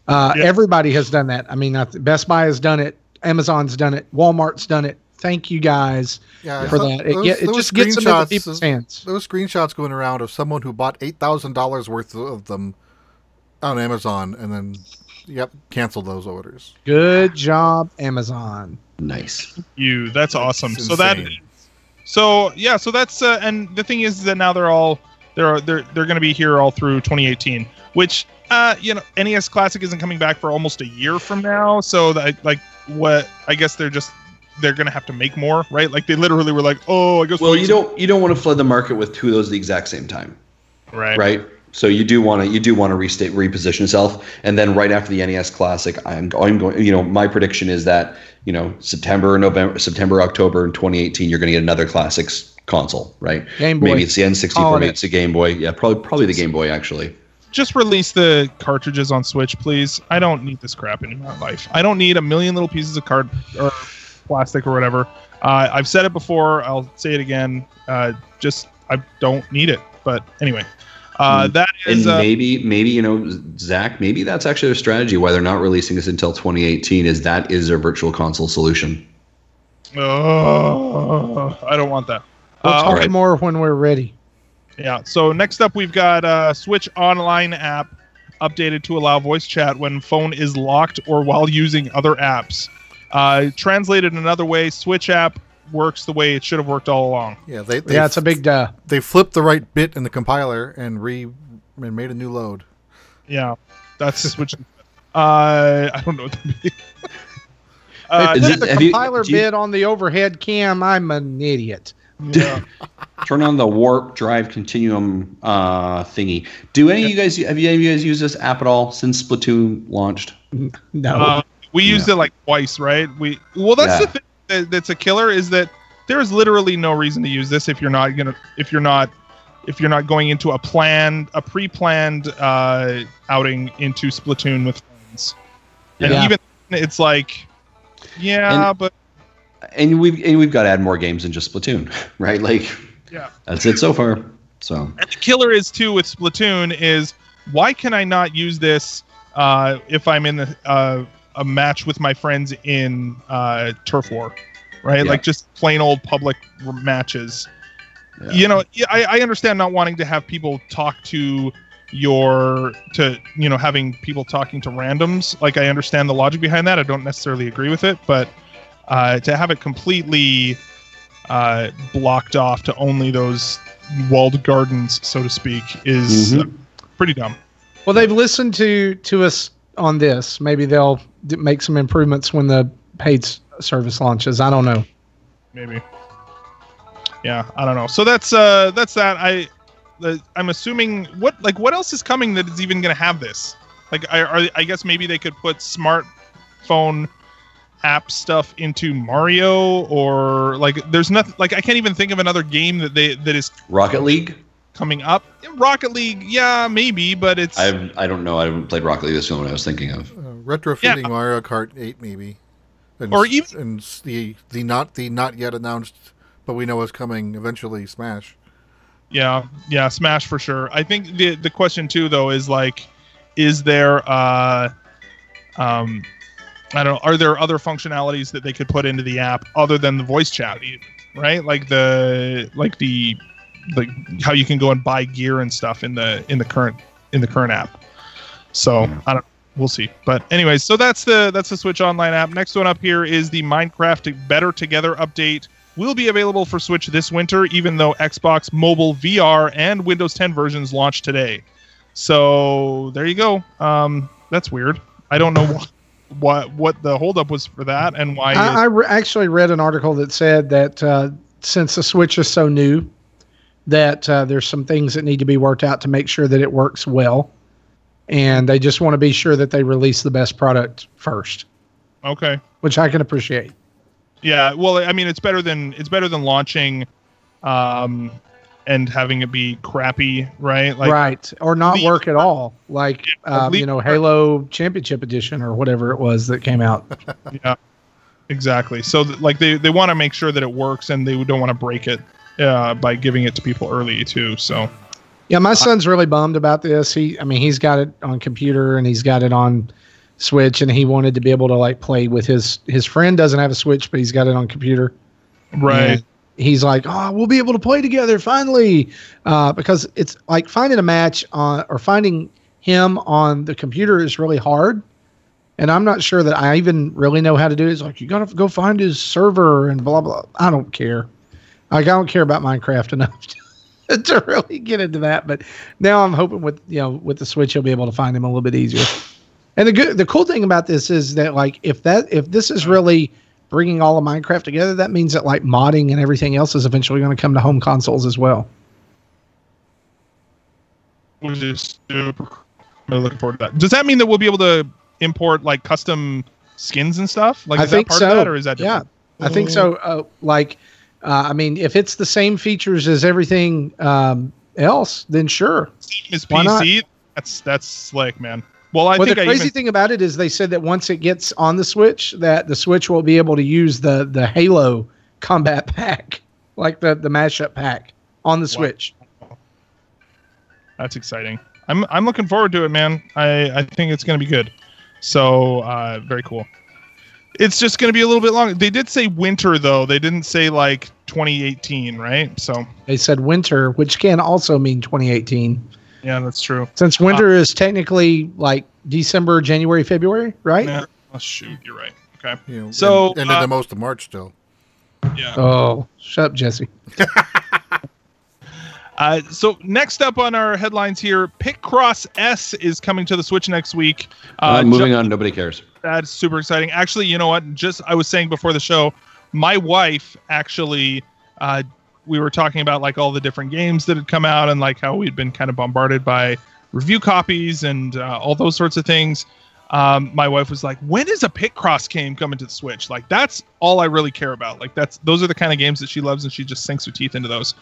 Everybody has done that. I mean, Best Buy has done it. Amazon's done it. Walmart's done it. Thank you guys for that. It just gets them into people's hands. There were screenshots going around of someone who bought $8,000 worth of them on Amazon and then, canceled those orders. Good job, Amazon. Nice. That's awesome. It's so that's and the thing is that now they're going to be here all through 2018, which NES Classic isn't coming back for almost a year from now. So I guess they're going to have to make more, right? Like they literally were like, oh, I guess. Well, you don't want to flood the market with two of those at the exact same time, right? So you do want to reposition yourself, and then right after the NES Classic, I'm going. My prediction is that September, October in 2018, you're going to get another Classics console, right? Game Boy. Maybe it's the N64, maybe it's a Game Boy. Yeah, probably the Game Boy actually. Just release the cartridges on Switch, please. I don't need this crap in my life. I don't need a million little pieces of card or plastic or whatever. I've said it before. I'll say it again. I don't need it. But anyway, that is. And maybe Zach, maybe that's actually a strategy why they're not releasing this until 2018. Is a virtual console solution? Oh, I don't want that. We'll talk more when we're ready. Yeah. So next up, we've got Switch Online app updated to allow voice chat when phone is locked or while using other apps. Translated another way, Switch app works the way it should have worked all along. Yeah, it's a big duh. They flipped the right bit in the compiler and made a new load. Yeah, that's Switch. I don't know what that means. They put the compiler bit on the overhead cam. I'm an idiot. Yeah. Turn on the warp drive continuum thingy. Do any of you guys used this app at all since Splatoon launched? No. We used it like twice, right? That's the thing that's a killer is that there is literally no reason to use this if you're not going into a pre-planned outing into Splatoon with friends. And even it's like, but. And we've got to add more games than just Splatoon, right? Like, that's it so far. So. And the killer is too with Splatoon is why can I not use this if I'm in a match with my friends in Turf War, right? Like just plain old public matches. Yeah. I understand not wanting to have people talk to having people talking to randoms. Like I understand the logic behind that. I don't necessarily agree with it, but to have it completely blocked off to only those walled gardens, so to speak, is pretty dumb. Well, they've listened to us on this. Maybe they'll make some improvements when the paid service launches. I don't know. Maybe. Yeah, I don't know. So that's that. I'm assuming what else is coming that is even going to have this? Like, I guess maybe they could put smartphone app stuff into Mario, or like there's nothing. Like I can't even think of another game that is Rocket League coming up. Rocket League, yeah, maybe, but it's. I don't know. I haven't played Rocket League. That's the one I was thinking of. Retrofitting Mario Kart 8, maybe, or even and the not yet announced, but we know is coming eventually. Smash. Yeah, Smash for sure. I think the question too though is like, is there I don't know, are there other functionalities that they could put into the app other than the voice chat, right? Like how you can go and buy gear and stuff in the current app. So I don't. We'll see. But anyways, so that's the Switch Online app. Next one up here is the Minecraft Better Together update. Will be available for Switch this winter, even though Xbox Mobile VR and Windows 10 versions launched today. So there you go. That's weird. I don't know what the holdup was for that and why. I actually read an article that said that since the Switch is so new, that there's some things that need to be worked out to make sure that it works well, and they just want to be sure that they release the best product first. Okay, which I can appreciate. Yeah, well, I mean, it's better than launching and having it be crappy, right? Right, or not work at all, like Halo Championship Edition or whatever it was that came out. Yeah, exactly. So they want to make sure that it works, and they don't want to break it by giving it to people early too. So yeah, my son's really bummed about this. He's got it on computer and he's got it on Switch, and he wanted to be able to play with his friend. Doesn't have a Switch, but he's got it on computer. Right. And he's like, oh, we'll be able to play together finally, because it's like finding a match or finding him on the computer is really hard, and I'm not sure that I even really know how to do it. It's like, you gotta go find his server and blah blah. I don't care. I don't care about Minecraft enough to really get into that. But now I'm hoping with the Switch he'll be able to find him a little bit easier. And the cool thing about this is that if this is really bringing all of Minecraft together, that means that modding and everything else is eventually going to come to home consoles as well. Which is super. I'm looking forward to that. Does that mean that we'll be able to import custom skins and stuff? I think that part so. of that, or is that different? Yeah, I think so. If it's the same features as everything else, then sure. Same as PC. That's slick, man. Well, the crazy thing about it is they said that once it gets on the Switch, that the Switch will be able to use the Halo combat pack, the mashup pack on the Switch. That's exciting. I'm looking forward to it, man. I think it's going to be good. So very cool. It's just going to be a little bit long. They did say winter though. They didn't say 2018, right? So they said winter, which can also mean 2018. Yeah, that's true. Since winter is technically December, January, February, right? Yeah. Oh, shoot, you're right. Okay. And into the most of March still. Yeah. Oh, shut up, Jesse. So next up on our headlines here, Picross S is coming to the Switch next week. Moving on, nobody cares. That's super exciting. Actually, you know what? I was saying before the show, my wife actually. We were talking about all the different games that had come out and how we'd been kind of bombarded by review copies and all those sorts of things. My wife was like, when is a Picross game coming to the Switch? That's all I really care about. Those are the kind of games that she loves, and she just sinks her teeth into those.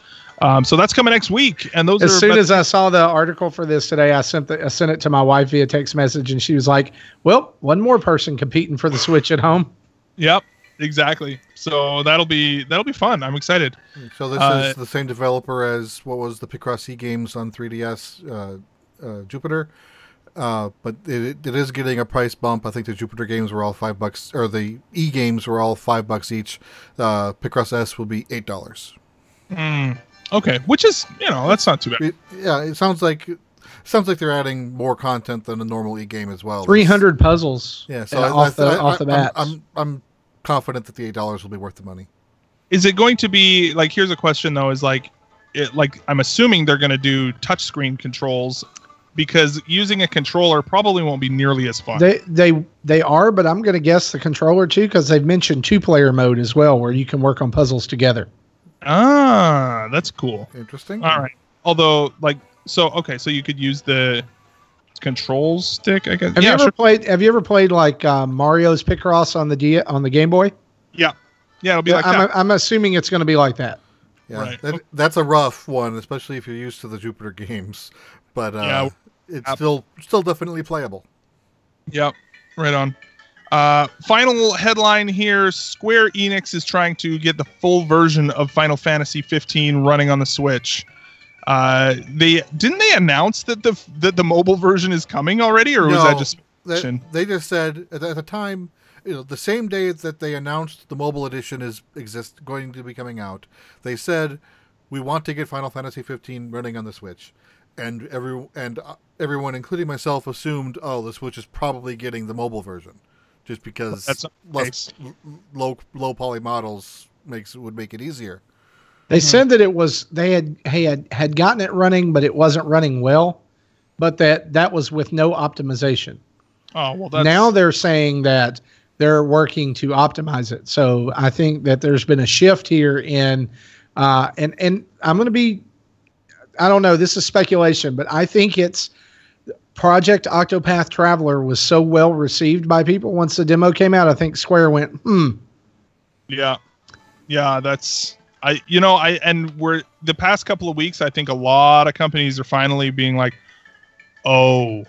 So that's coming next week. And those as soon as I saw the article for this today, I sent it to my wife via text message, and she was like, well, one more person competing for the Switch at home. Yep. Exactly. So that'll be fun. I'm excited. So this is the same developer as what was the Picross E games on 3DS, Jupiter, but it is getting a price bump. I think the Jupiter games were all $5, or the E games were all $5 each. Picross S will be $8. Okay, which is that's not too bad. It sounds like they're adding more content than a normal E game as well. 300 puzzles. Yeah. So off the bat, I'm confident that the $8 will be worth the money. Is it going to be here's a question though, is I'm assuming they're going to do touchscreen controls, because using a controller probably won't be nearly as fun. They are, but I'm going to guess the controller too, because they've mentioned 2-player mode as well, where you can work on puzzles together. Ah, that's cool. Interesting. All right. Although so you could use the control stick, I guess. Have you ever played Mario's Picross on the Game Boy? Yeah, it'll be that. I'm assuming it's going to be like that. Yeah, right. That's a rough one, especially if you're used to the Jupiter games. But it's still definitely playable. Yep, right on. Final headline here: Square Enix is trying to get the full version of Final Fantasy 15 running on the Switch. They announce that the mobile version is coming already, or was that just they just said at the time, the same day that they announced the mobile edition is going to be coming out, they said we want to get Final Fantasy 15 running on the Switch, and everyone, including myself, assumed the Switch is probably getting the mobile version, just because less low poly models would make it easier. They said that it was they had gotten it running, but it wasn't running well, but that was with no optimization. Oh well, now they're saying that they're working to optimize it. So I think that there's been a shift here in, and I'm going to be, I don't know, this is speculation, but I think it's Project Octopath Traveler was so well received by people once the demo came out. I think Square went, Yeah, that's. we're the past couple of weeks, I think a lot of companies are finally being like, oh,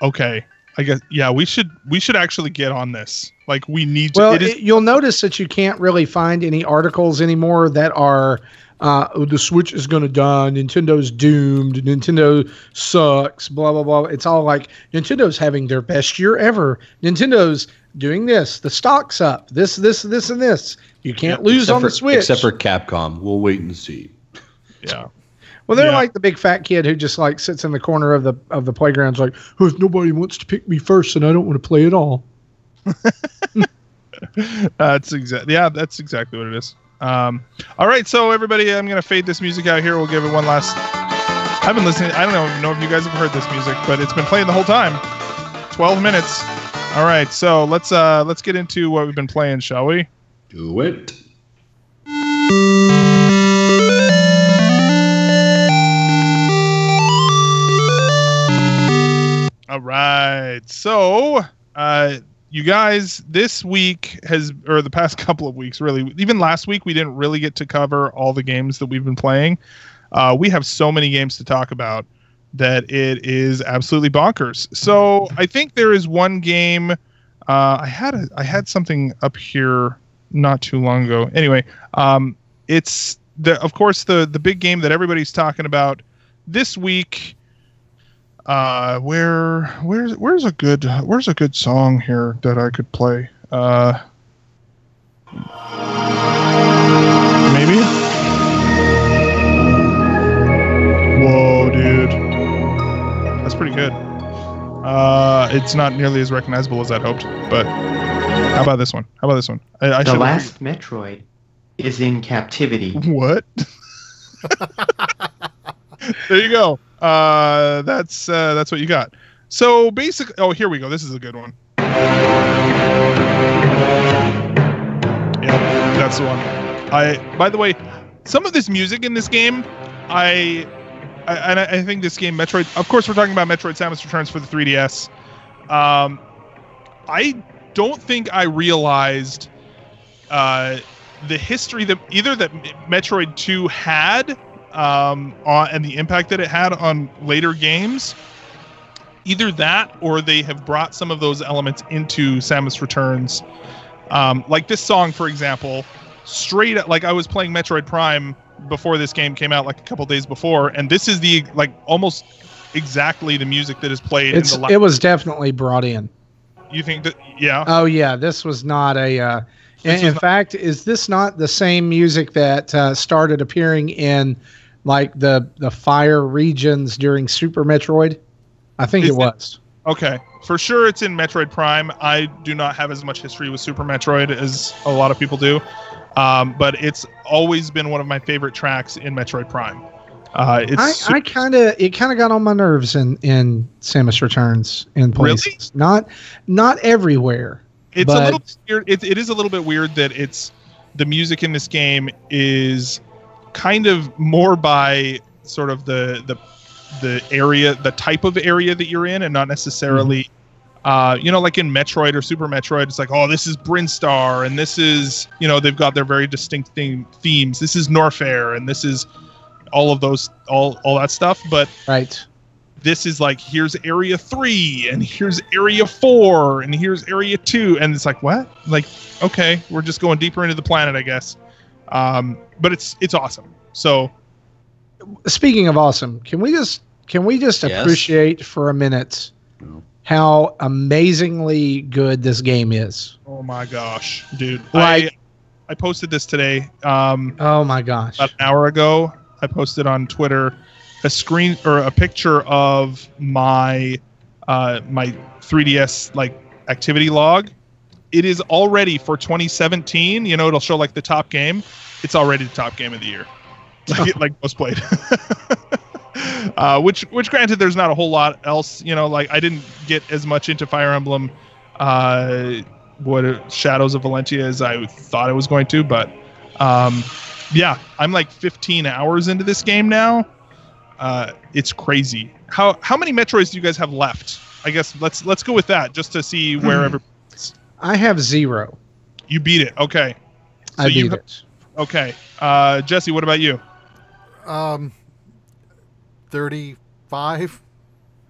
okay, I guess, yeah, we should actually get on this. Like, we need to. Well, you'll notice that you can't really find any articles anymore that are, the Switch is going to die, Nintendo's doomed, Nintendo sucks, blah, blah, blah. It's all like, Nintendo's having their best year ever. Nintendo's doing this. The stock's up. This, and this. You can't lose on the Switch. Except for Capcom. We'll wait and see. Yeah. Well, they're like the big fat kid who just like sits in the corner of the playground, like, oh, if nobody wants to pick me first, and I don't want to play at all. That's exactly what it is. All right, so everybody, I'm gonna fade this music out here. We'll give it one last. I've been listening. I don't know if you guys have heard this music, but it's been playing the whole time. 12 minutes. All right, so let's get into what we've been playing, shall we? Do it. All right. So, you guys, this week or the past couple of weeks, really, even last week, we didn't really get to cover all the games that we've been playing. We have so many games to talk about that it is absolutely bonkers. So, I think there is one game. I had something up here not too long ago. Anyway, it's of course the big game that everybody's talking about this week. Where's a good song here that I could play? Maybe. Whoa, dude, that's pretty good. It's not nearly as recognizable as I'd hoped, but how about this one? The last Metroid is in captivity. What? There you go. That's what you got. So basically, oh, here we go. This is a good one. Yeah, that's the one. By the way, some of this music in this game, I think this game, Metroid. Of course, we're talking about Metroid: Samus Returns for the 3DS. I don't think I realized the history that Metroid 2 had. And the impact that it had on later games. Either that, or they have brought some of those elements into Samus Returns. Like this song, for example, straight up, like I was playing Metroid Prime before this game came out, like a couple days before, and this is the almost exactly the music that is played. It was definitely brought in. You think that? Yeah. Oh yeah, this was not a. In fact, is this not the same music that started appearing in like the fire regions during Super Metroid? I think it was. Okay. For sure it's in Metroid Prime. I do not have as much history with Super Metroid as a lot of people do. But it's always been one of my favorite tracks in Metroid Prime. It kind of got on my nerves in Samus Returns in places. Really? Not everywhere. It's a little weird. It is a little bit weird that the music in this game is kind of more by sort of the area, the type of area that you're in, and not necessarily, like in Metroid or Super Metroid, it's like, oh, this is Brinstar, and this is, they've got their very distinct themes. This is Norfair, and this is all of those, all that stuff. But right. This is like, here's Area 3, and here's Area 4, and here's Area 2, and it's like, what? Like, okay, we're just going deeper into the planet, I guess. But it's awesome. So, speaking of awesome, can we just yes. appreciate for a minute how amazingly good this game is? Oh my gosh, dude! Like, I posted this today. Oh my gosh! About an hour ago, I posted on Twitter a picture of my my 3DS activity log. It is already for 2017. It'll show like the top game. It's already the top game of the year, like most played. Which granted, there's not a whole lot else. I didn't get as much into Fire Emblem, Shadows of Valentia as I thought I was going to. But yeah, I'm like 15 hours into this game now. It's crazy. How many Metroids do you guys have left? I guess let's go with that just to see where everybody's. I have 0. You beat it. Okay. So I beat it. Okay. Jesse, what about you? 35.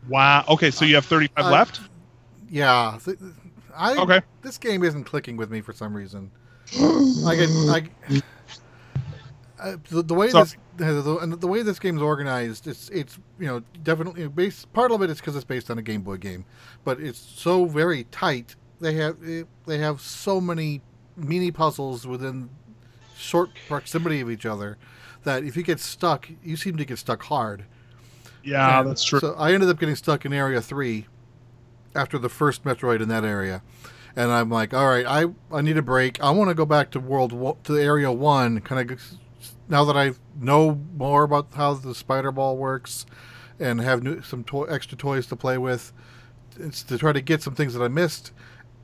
Wow. Okay, so you have 35 left? Yeah. Okay. This game isn't clicking with me for some reason. The way this game's organized, it's definitely part of it is because it's based on a Game Boy game, but it's so very tight. They have so many mini puzzles within short proximity of each other that if you get stuck, you seem to get stuck hard. Yeah, that's true. So I ended up getting stuck in Area 3 after the first Metroid in that area. And I'm like, all right, I need a break. I want to go back to Area 1, kind of now that I know more about how the Spider Ball works and have some extra toys to play with. It's to try to get some things that I missed.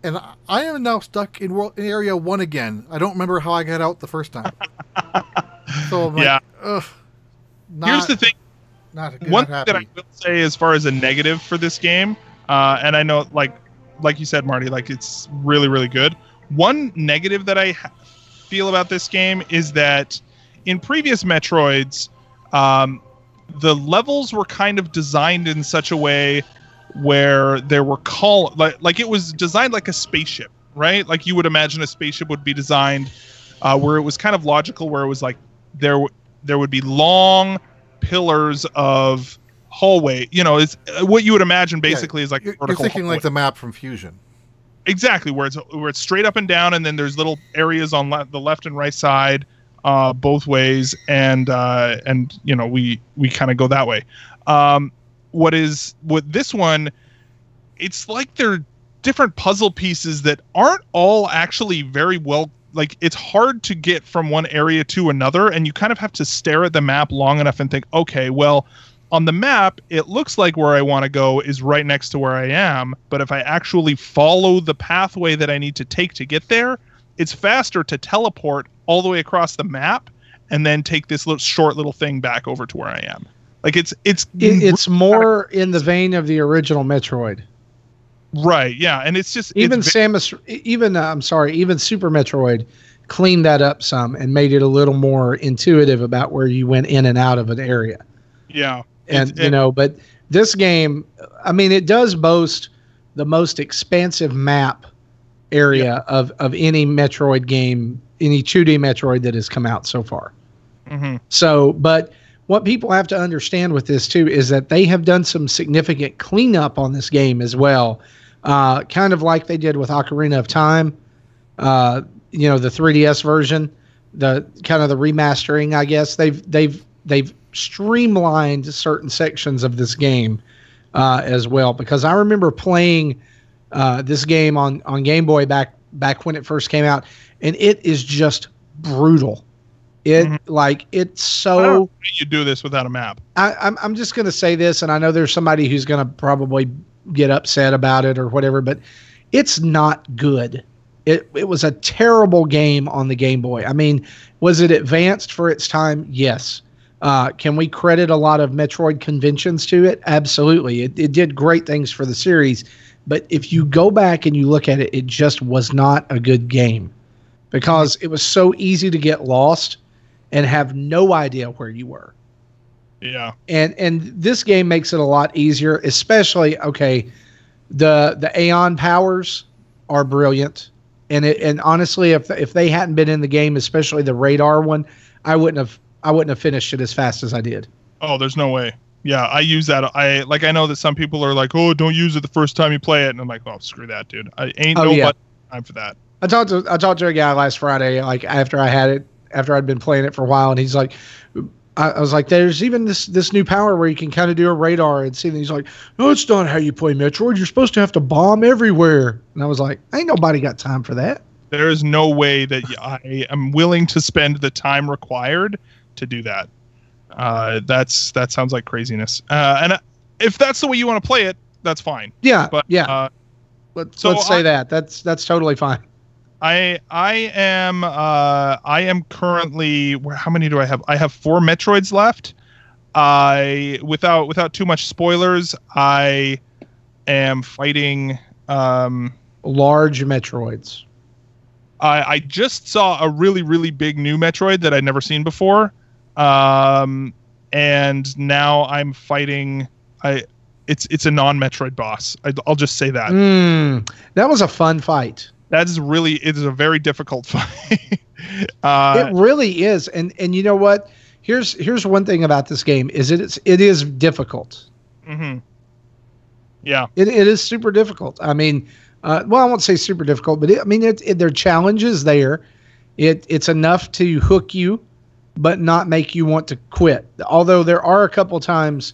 And I am now stuck in Area 1 again. I don't remember how I got out the first time. So I'm like, ugh. Here's the thing. One thing that I will say as far as a negative for this game, and I know, like you said, Marty, like it's really, really good. One negative that I feel about this game is that in previous Metroids, the levels were kind of designed in such a way where there were like it was designed like a spaceship, right? Like you would imagine a spaceship would be designed where it was kind of logical, where it was like there would be long pillars of hallway. It's what you would imagine basically is like you're thinking hallway. Like the map from Fusion. Exactly, where it's straight up and down, and then there's little areas on the left and right side, both ways, and we kind of go that way. With this one, it's like they're different puzzle pieces that aren't all actually very well. Like it's hard to get from one area to another, and you kind of have to stare at the map long enough and think, okay, well, on the map, it looks like where I want to go is right next to where I am. But if I actually follow the pathway that I need to take to get there, it's faster to teleport all the way across the map and then take this short little thing back over to where I am. Like it's more in the vein of the original Metroid. Right. Yeah. And it's just even Super Metroid cleaned that up some and made it a little more intuitive about where you went in and out of an area. Yeah. And but this game, I mean, it does boast the most expansive map area of any Metroid game, any 2D Metroid that has come out so far. Mm-hmm. So, but what people have to understand with this too is that they have done some significant cleanup on this game as well, kind of like they did with Ocarina of Time. The 3DS version, the kind of the remastering, I guess they've streamlined certain sections of this game as well, because I remember playing this game on Game Boy back when it first came out, and it is just brutal. It's so. I don't know how you do this without a map. I'm just going to say this, and I know there's somebody who's going to probably get upset about it or whatever, but it's not good. It was a terrible game on the Game Boy. I mean, was it advanced for its time? Yes. Can we credit a lot of Metroid conventions to it? Absolutely. It did great things for the series, but if you go back and you look at it, it just was not a good game because it was so easy to get lost and have no idea where you were. Yeah. And this game makes it a lot easier, especially, the Aeon powers are brilliant. And honestly, if they hadn't been in the game, especially the radar one, I wouldn't have finished it as fast as I did. Oh, there's no way. Yeah, I use that. I know that some people are like, "Oh, don't use it the first time you play it," and I'm like, "Oh, screw that, dude. I ain't time for that." I talked to a guy last Friday, like after I'd been playing it for a while, and he's like, I was like, "There's even this new power where you can kind of do a radar and see." And he's like, "No, it's not how you play Metroid. You're supposed to have to bomb everywhere." And I was like, "Ain't nobody got time for that." There is no way that I am willing to spend the time required to do that. That sounds like craziness. And if that's the way you want to play it, that's fine. Yeah, but yeah. Let's say that's totally fine. I am currently, how many do I have? I have 4 Metroids left. Without too much spoilers, I am fighting large Metroids. I just saw a really, really big new Metroid that I'd never seen before. And now I'm fighting. It's a non-Metroid boss. I'll just say that. That was a fun fight. It is a very difficult fight. It really is. And you know what? Here's one thing about this game is it is difficult. Mm-hmm. Yeah. It is super difficult. I mean, I won't say super difficult, but there are challenges there. It's enough to hook you, but not make you want to quit. Although there are a couple times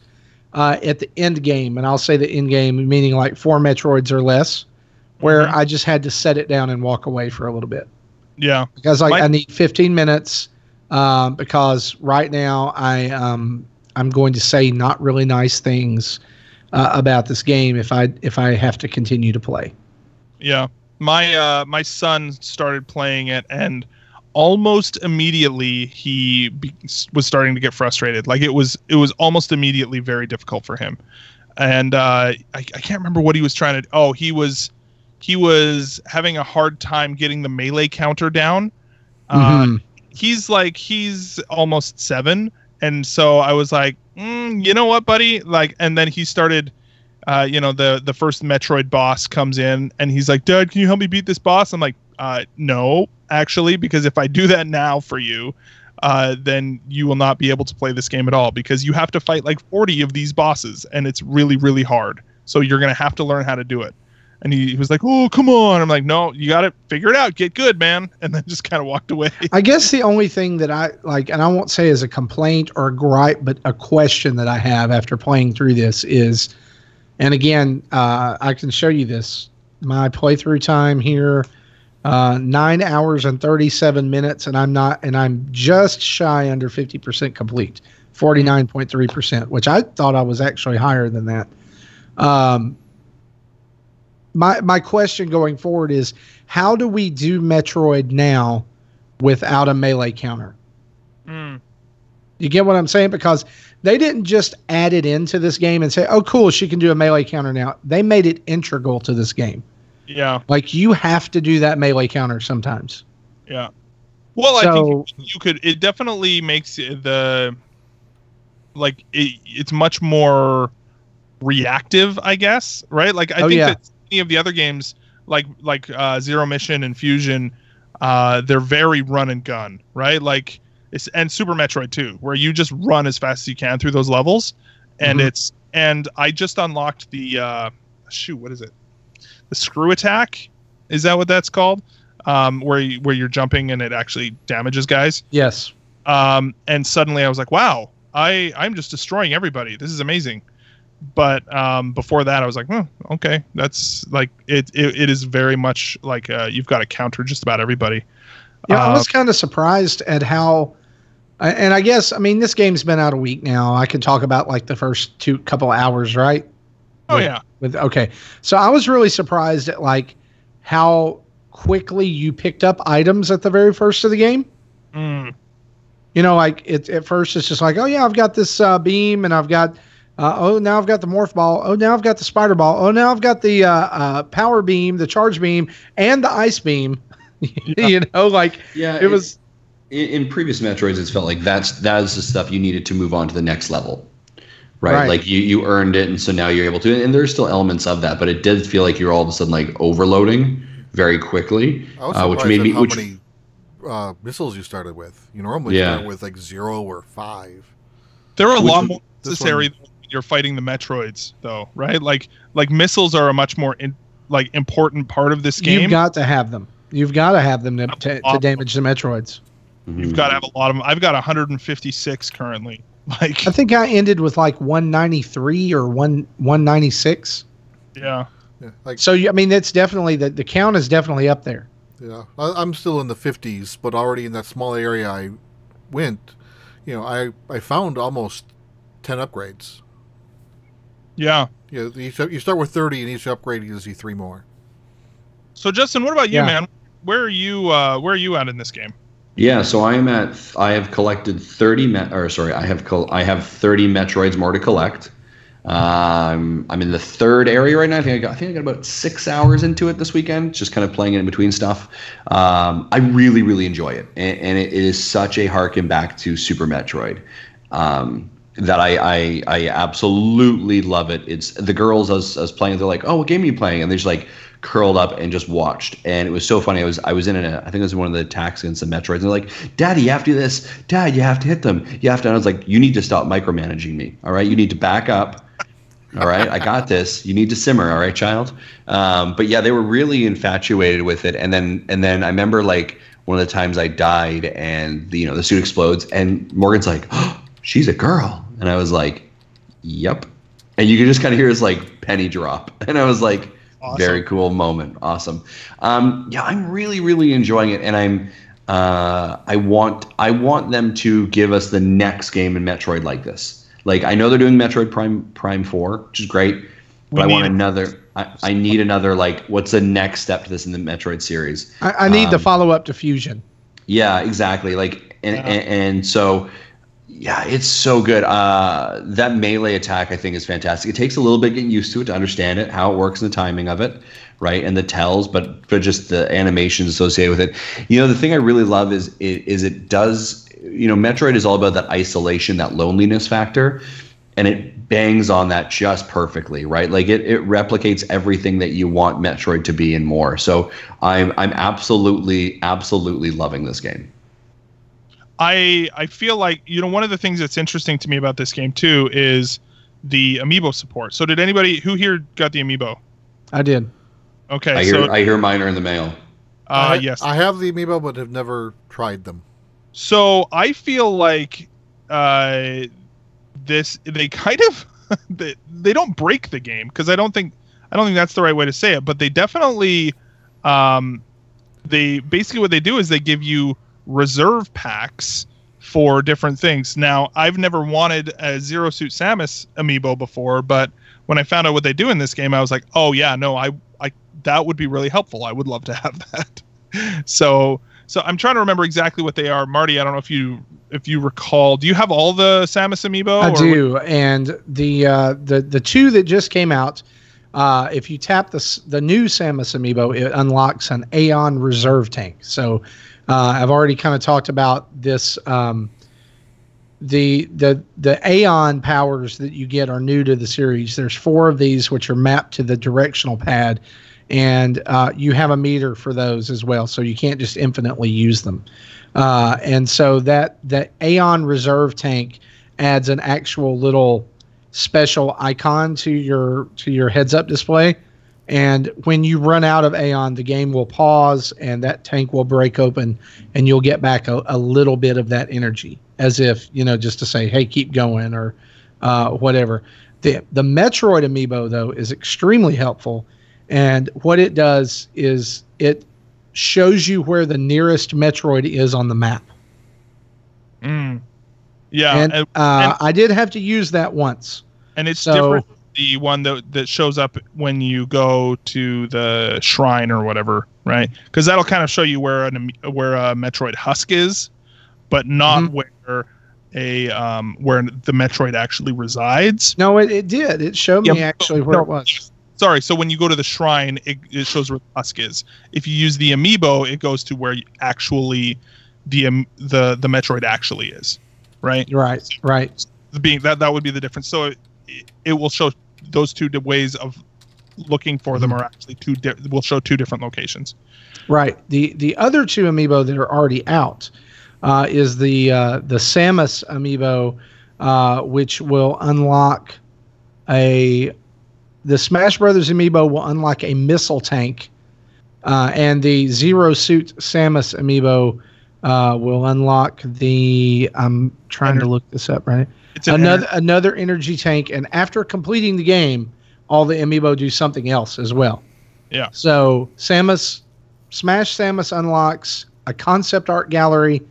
at the end game, and I'll say the end game, meaning like 4 Metroids or less, where I just had to set it down and walk away for a little bit. Yeah. Because I need 15 minutes because right now I'm going to say not really nice things about this game if I have to continue to play. Yeah. My son started playing it, and almost immediately he was starting to get frustrated. Like it was almost immediately very difficult for him. And I can't remember what he was trying to. Oh, he was having a hard time getting the melee counter down. He's almost 7, and so I was like, you know what, buddy? Like, and then he started. The first Metroid boss comes in, and he's like, Dad, can you help me beat this boss? I'm like, no, actually, because if I do that now for you, then you will not be able to play this game at all, because you have to fight like 40 of these bosses, and it's really, really hard. So you're going to have to learn how to do it. And he was like, oh, come on. I'm like, no, you got to figure it out. Get good, man. And then just kind of walked away. I guess the only thing that I like, and I won't say as a complaint or a gripe, but a question that I have after playing through this is, and again, I can show you this. My playthrough time here, 9 hours and 37 minutes, and I'm just shy under 50% complete, 49.3%, which I thought I was actually higher than that. My question going forward is, how do we do Metroid now without a melee counter? You get what I'm saying? Because they didn't just add it into this game and say, oh, cool, she can do a melee counter now. They made it integral to this game. Yeah. Like, you have to do that melee counter sometimes. Yeah. Well, I think you could. It definitely makes it's much more reactive, I guess, right? Like, I think that any of the other games, like Zero Mission and Fusion, they're very run and gun, right? Like, and Super Metroid 2, where you just run as fast as you can through those levels, and and I just unlocked the what is it? The screw attack? Is that what that's called? Where you're jumping and it actually damages guys. Yes. And suddenly I was like, wow, I'm just destroying everybody. This is amazing. But before that, I was like, okay, that's like it is very much like you've got to counter just about everybody. Yeah, I was kind of surprised at how, and I guess, I mean, this game's been out a week now. I could talk about like the first couple hours, right? Okay. So I was really surprised at like how quickly you picked up items at the very first of the game. You know, like at first it's just like, oh yeah, I've got this beam, and I've got, now I've got the morph ball. Oh, now I've got the spider ball. Oh, now I've got the power beam, the charge beam, and the ice beam. You know, like it was. In previous Metroids, it's felt like that is the stuff you needed to move on to the next level, right? Like you earned it, and so now you're able to. And there's still elements of that, but it did feel like you're all of a sudden like overloading very quickly, which made me. How many missiles you started with? You normally start with like 0 or 5. There are a lot more necessary when you're fighting the Metroids, though, right? Like missiles are a much more important part of this game. You've got to have them. You've got to have them to damage the Metroids. You've got to have a lot of them. I've got 156 currently. Like, I think I ended with like 193 or 196. Yeah. Like, so I mean, that's definitely the count is definitely up there. Yeah, I'm still in the 50s, but already in that small area I went, you know, I found almost 10 upgrades. Yeah. Yeah, you start with 30, and each upgrade gives you 3 more. So Justin, what about you, man? Where are you at in this game? Yeah, so I have collected 30 I have 30 Metroids more to collect. I'm in the third area right now. I think I got about 6 hours into it this weekend, just kind of playing it in between stuff. I really, really enjoy it, and it is such a harken back to Super Metroid. That I absolutely love it. It's the girls I was playing. They're like, "Oh, what game are you playing?" And they're just like curled up and just watched. And it was so funny. I was in I think it was one of the attacks against the Metroids. And they're like, "Daddy, you have to do this. Dad, you have to hit them. You have to." And I was like, "You need to stop micromanaging me. All right, you need to back up. All right, I got this. You need to simmer. All right, child." But yeah, they were really infatuated with it. And then I remember like one of the times I died and the suit explodes and Morgan's like, "Oh, she's a girl." And I was like, "Yep." And you could just kind of hear his like penny drop. And I was like, awesome. Very cool moment. Awesome. Yeah, I'm really, really enjoying it. And I want them to give us the next game in Metroid like this. Like, I know they're doing Metroid Prime 4, which is great. But I want another. I need another, like, what's the next step to this in the Metroid series? I need the follow-up to Fusion. Yeah, exactly. Like, and so... Yeah, it's so good. That melee attack, I think, is fantastic. It takes a little bit getting used to it to understand it, how it works and the timing of it, right? And the tells, but just the animations associated with it. The thing I really love is it does, Metroid is all about that isolation, that loneliness factor, and it bangs on that just perfectly, right? Like it replicates everything that you want Metroid to be and more. So I'm absolutely, absolutely loving this game. I feel like, one of the things that's interesting to me about this game too is the Amiibo support. So did anybody who here got the Amiibo? I did. Okay. I hear mine are in the mail. Yes. I have the Amiibo, but have never tried them. So I feel like they kind of they don't break the game, because I don't think that's the right way to say it, but they definitely they basically what they do is they give you reserve packs for different things. Now, I've never wanted a Zero Suit Samus Amiibo before, but when I found out what they do in this game, I was like, oh yeah, no, I that would be really helpful. I would love to have that. So I'm trying to remember exactly what they are. Marty, I don't know if you recall. Do you have all the Samus Amiibo? I do, and the two that just came out, if you tap the new Samus Amiibo, it unlocks an Aeon Reserve Tank. So I've already kind of talked about this. The Aeon powers that you get are new to the series. There's 4 of these which are mapped to the directional pad, and you have a meter for those as well, so you can't just infinitely use them. And so that Aeon Reserve Tank adds an actual little special icon to your heads-up display. And when you run out of Aeon, the game will pause and that tank will break open, and you'll get back a little bit of that energy, as if, just to say, hey, keep going, or whatever. The Metroid Amiibo, though, is extremely helpful. And what it does is it shows you where the nearest Metroid is on the map. Yeah. And I did have to use that once. And it's different. The one that shows up when you go to the shrine or whatever, right? Because that'll kind of show you where a Metroid husk is, but not where where the Metroid actually resides. No, it did. It showed me actually where it was. Sorry. So when you go to the shrine, it shows where the husk is. If you use the Amiibo, it goes to where actually the Metroid actually is, right? Right. Being that would be the difference. So it will show those two ways of looking for them are actually will show 2 different locations. Right. The other 2 Amiibo that are already out is the Samus Amiibo, which will unlock the Smash Brothers Amiibo will unlock a missile tank, and the Zero Suit Samus Amiibo will unlock I'm trying to look this up right now. It's another energy tank, and after completing the game, all the Amiibo do something else as well. Yeah. So Smash Samus unlocks a concept art gallery.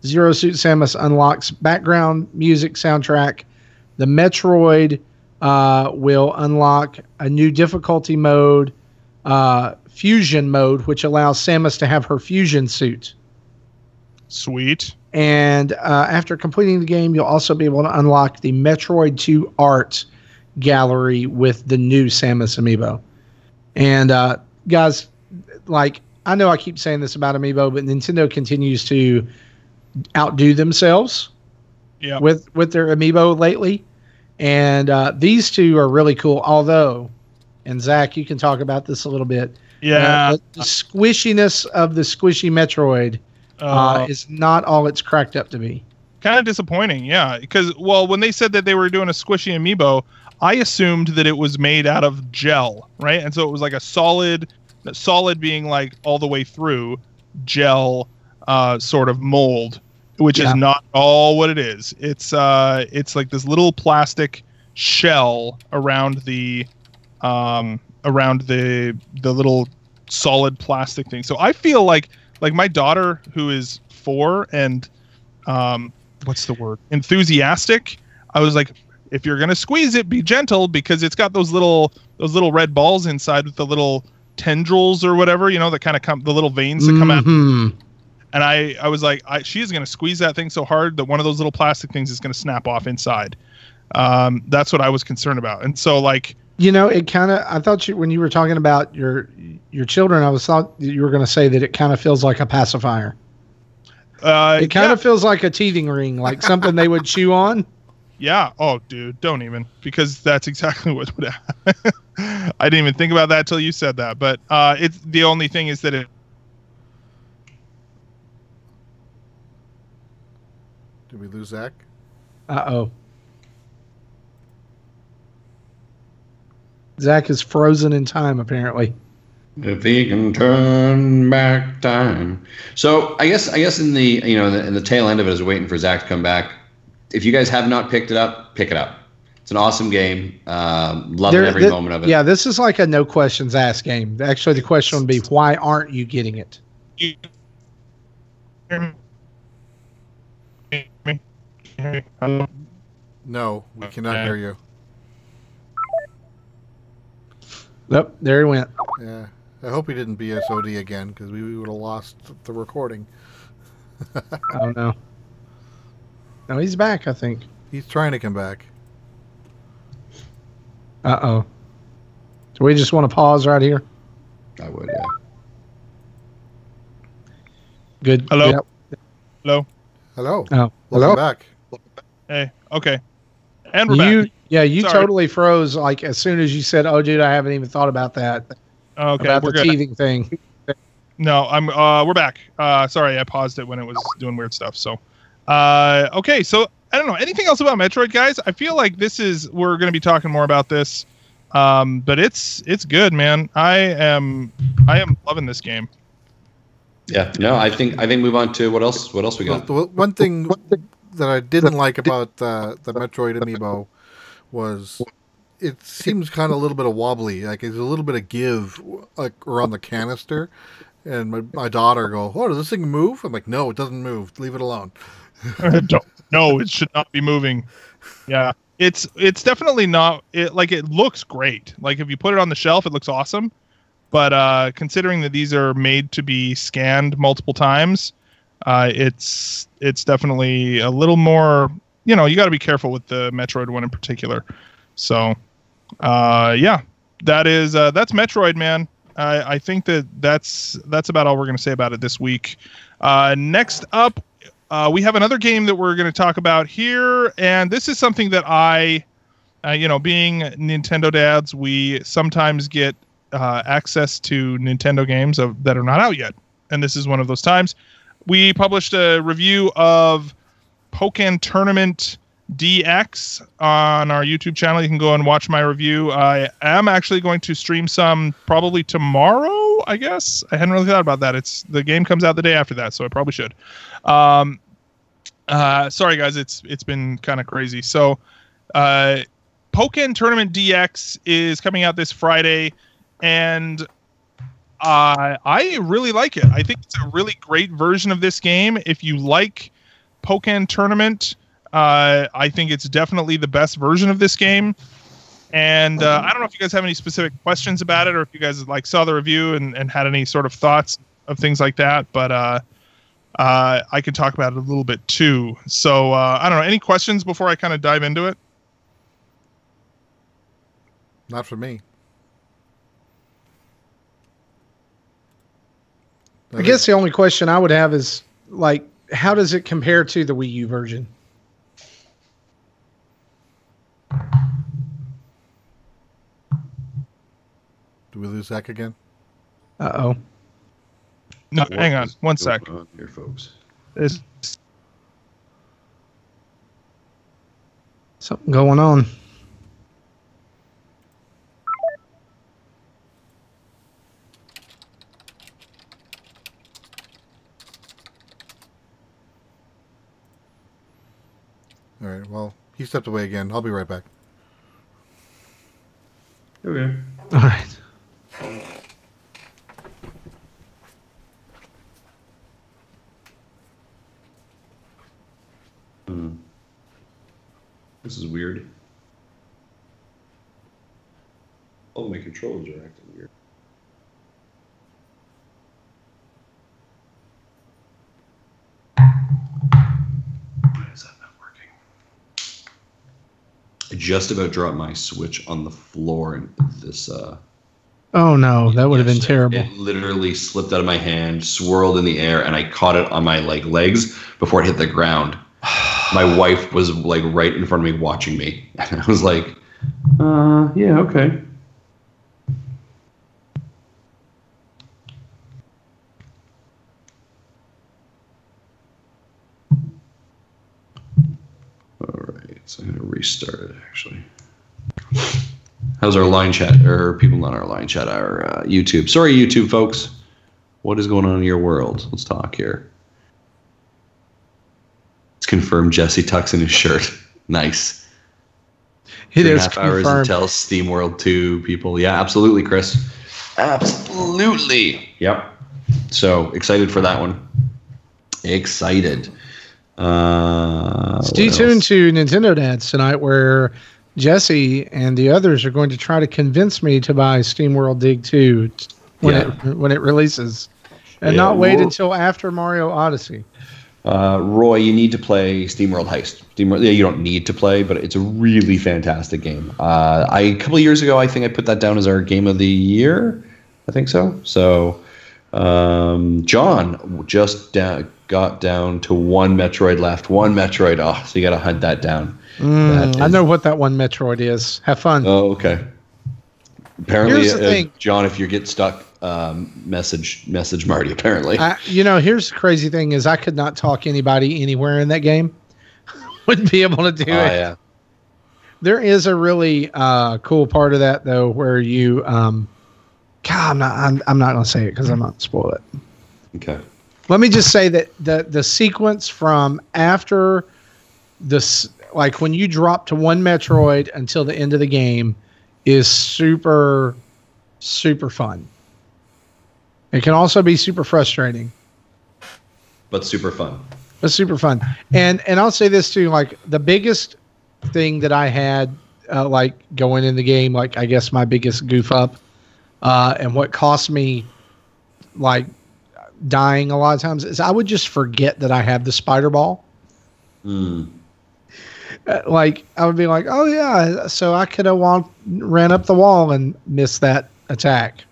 Zero Suit Samus unlocks background music soundtrack. The Metroid will unlock a new difficulty mode, fusion mode, which allows Samus to have her fusion suit. Sweet. And after completing the game, you'll also be able to unlock the Metroid 2 art gallery with the new Samus Amiibo. And guys, like, I know I keep saying this about Amiibo, but Nintendo continues to outdo themselves with their Amiibo lately. And these two are really cool. Although, and Zach, you can talk about this a little bit. Yeah. The squishiness of the squishy Metroid is not all it's cracked up to be. Kind of disappointing, yeah. Because, well, when they said that they were doing a squishy Amiibo, I assumed that it was made out of gel, right? And so it was like a solid being like all the way through gel sort of mold, which is not all what it is. It's like this little plastic shell around the little solid plastic thing. So I feel like my daughter, who is 4 and what's the word? Enthusiastic. I was like, if you're gonna squeeze it, be gentle, because it's got those little red balls inside with the little tendrils or whatever, that kind of come, the little veins that come out. And I was like, she's gonna squeeze that thing so hard that one of those little plastic things is gonna snap off inside. That's what I was concerned about. And so like, it kind of, I thought when you were talking about your children, I thought you were going to say that it kind of feels like a pacifier. It kind of feels like a teething ring, like something they would chew on. Yeah. Oh, dude, don't even, because that's exactly what would happen. I didn't even think about that till you said that. But it's the only thing is that it. Did we lose Zach? Uh-oh. Zach is frozen in time, apparently. If he can turn back time. So I guess in the in the tail end of it, is waiting for Zach to come back. If you guys have not picked it up, pick it up. It's an awesome game. Loving every moment of it. Yeah, this is like a no questions asked game. Actually, the question would be, why aren't you getting it? No, we cannot hear you. Nope, there he went. Yeah, I hope he didn't BSOD again, because we would have lost the recording. Oh no. No, he's back, I think. He's trying to come back. Uh-oh. Do we just want to pause right here? I would, yeah. Good. Hello? Yep. Hello? Hello. Oh, Welcome back. Hey, okay. And we're back. Yeah, you Sorry. totally froze like as soon as you said, "Oh, dude, I haven't even thought about that." Okay, about we're the good. teething thing. No, we're back. Sorry, I paused it when it was doing weird stuff. So, okay, so I don't know anything else about Metroid, guys. I feel like we're going to be talking more about this, but it's good, man. I am loving this game. Yeah, no, I think move on to what else we got. Well, one thing that I didn't like about the Metroid Amiibo was it seems kind of a little bit of wobbly, like there's a little bit of give like around the canister, and my daughter go, "Oh, does this thing move?" I'm like, "No, it doesn't move. Leave it alone." No, it should not be moving. Yeah, it's definitely not. It looks great. Like if you put it on the shelf, it looks awesome. But considering that these are made to be scanned multiple times, it's definitely a little more. You got to be careful with the Metroid one in particular. So, yeah, that's Metroid, man. I think that's about all we're going to say about it this week. Next up, we have another game that we're going to talk about here, and this is something that being Nintendo dads, we sometimes get access to Nintendo games that are not out yet, and this is one of those times. We published a review of Pokken Tournament DX on our YouTube channel. You can go and watch my review. I am actually going to stream some probably tomorrow, I guess. I hadn't really thought about that. The game comes out the day after that, so I probably should. Sorry guys, it's been kind of crazy. So Pokken Tournament DX is coming out this Friday, and I really like it. I think it's a really great version of this game. If you like Pokken Tournament, I think it's definitely the best version of this game. And I don't know if you guys have any specific questions about it, or if you guys saw the review and had any sort of thoughts of things like that. But I can talk about it a little bit too. So I don't know. Any questions before I kind of dive into it? Not for me. I guess the only question I would have is, like, how does it compare to the Wii U version? Do we lose Zach again? Uh-oh. No, hang on. One sec. Here, folks. There's Something going on. All right. Well, he stepped away again. I'll be right back. Okay. All right. This is weird. Oh, my controllers are acting weird. Why is that not working? I just about dropped my Switch on the floor and this Oh no, that would have been terrible. It literally slipped out of my hand, swirled in the air, and I caught it on my legs before it hit the ground. My wife was like right in front of me watching me. And I was like, yeah, okay. All right, so I'm going to restart it actually. How's our line chat, or people not our line chat, our YouTube? Sorry, YouTube folks. What is going on in your world? Let's talk here. It's confirmed Jesse tucks in his shirt. Nice. It is 3.5 hours confirmed. until SteamWorld 2, people. Yeah, absolutely, Chris. Absolutely. Yep. So excited for that one. Excited. Stay tuned to Nintendo Dads tonight, where Jesse and the others are going to try to convince me to buy SteamWorld Dig 2 when it releases, and not wait until after Mario Odyssey. Roy, you need to play SteamWorld Heist. You don't need to play, but it's a really fantastic game. A couple of years ago, I think I put that down as our game of the year. I think so. So, John just got down to one Metroid left. One Metroid. Oh, so you got to hunt that down. I know what that one Metroid is. Have fun. Oh, okay. Apparently, Here's the thing. John, if you get stuck, message Marty. Apparently, here's the crazy thing is I could not talk anybody anywhere in that game. Wouldn't be able to do it. Yeah. There is a really cool part of that though, where you I'm not going to say it because I'm not going to spoil it. Okay. Let me just say that the sequence from after this, like when you drop to one Metroid until the end of the game, is super, super fun. It can also be super frustrating, but super fun. But super fun. And I'll say this too, like the biggest thing that I had, like going in the game, like I guess my biggest goof up, and what cost me, like dying a lot of times, is I would just forget that I have the spider ball. Like I would be like, oh yeah, so I could have ran up the wall and missed that attack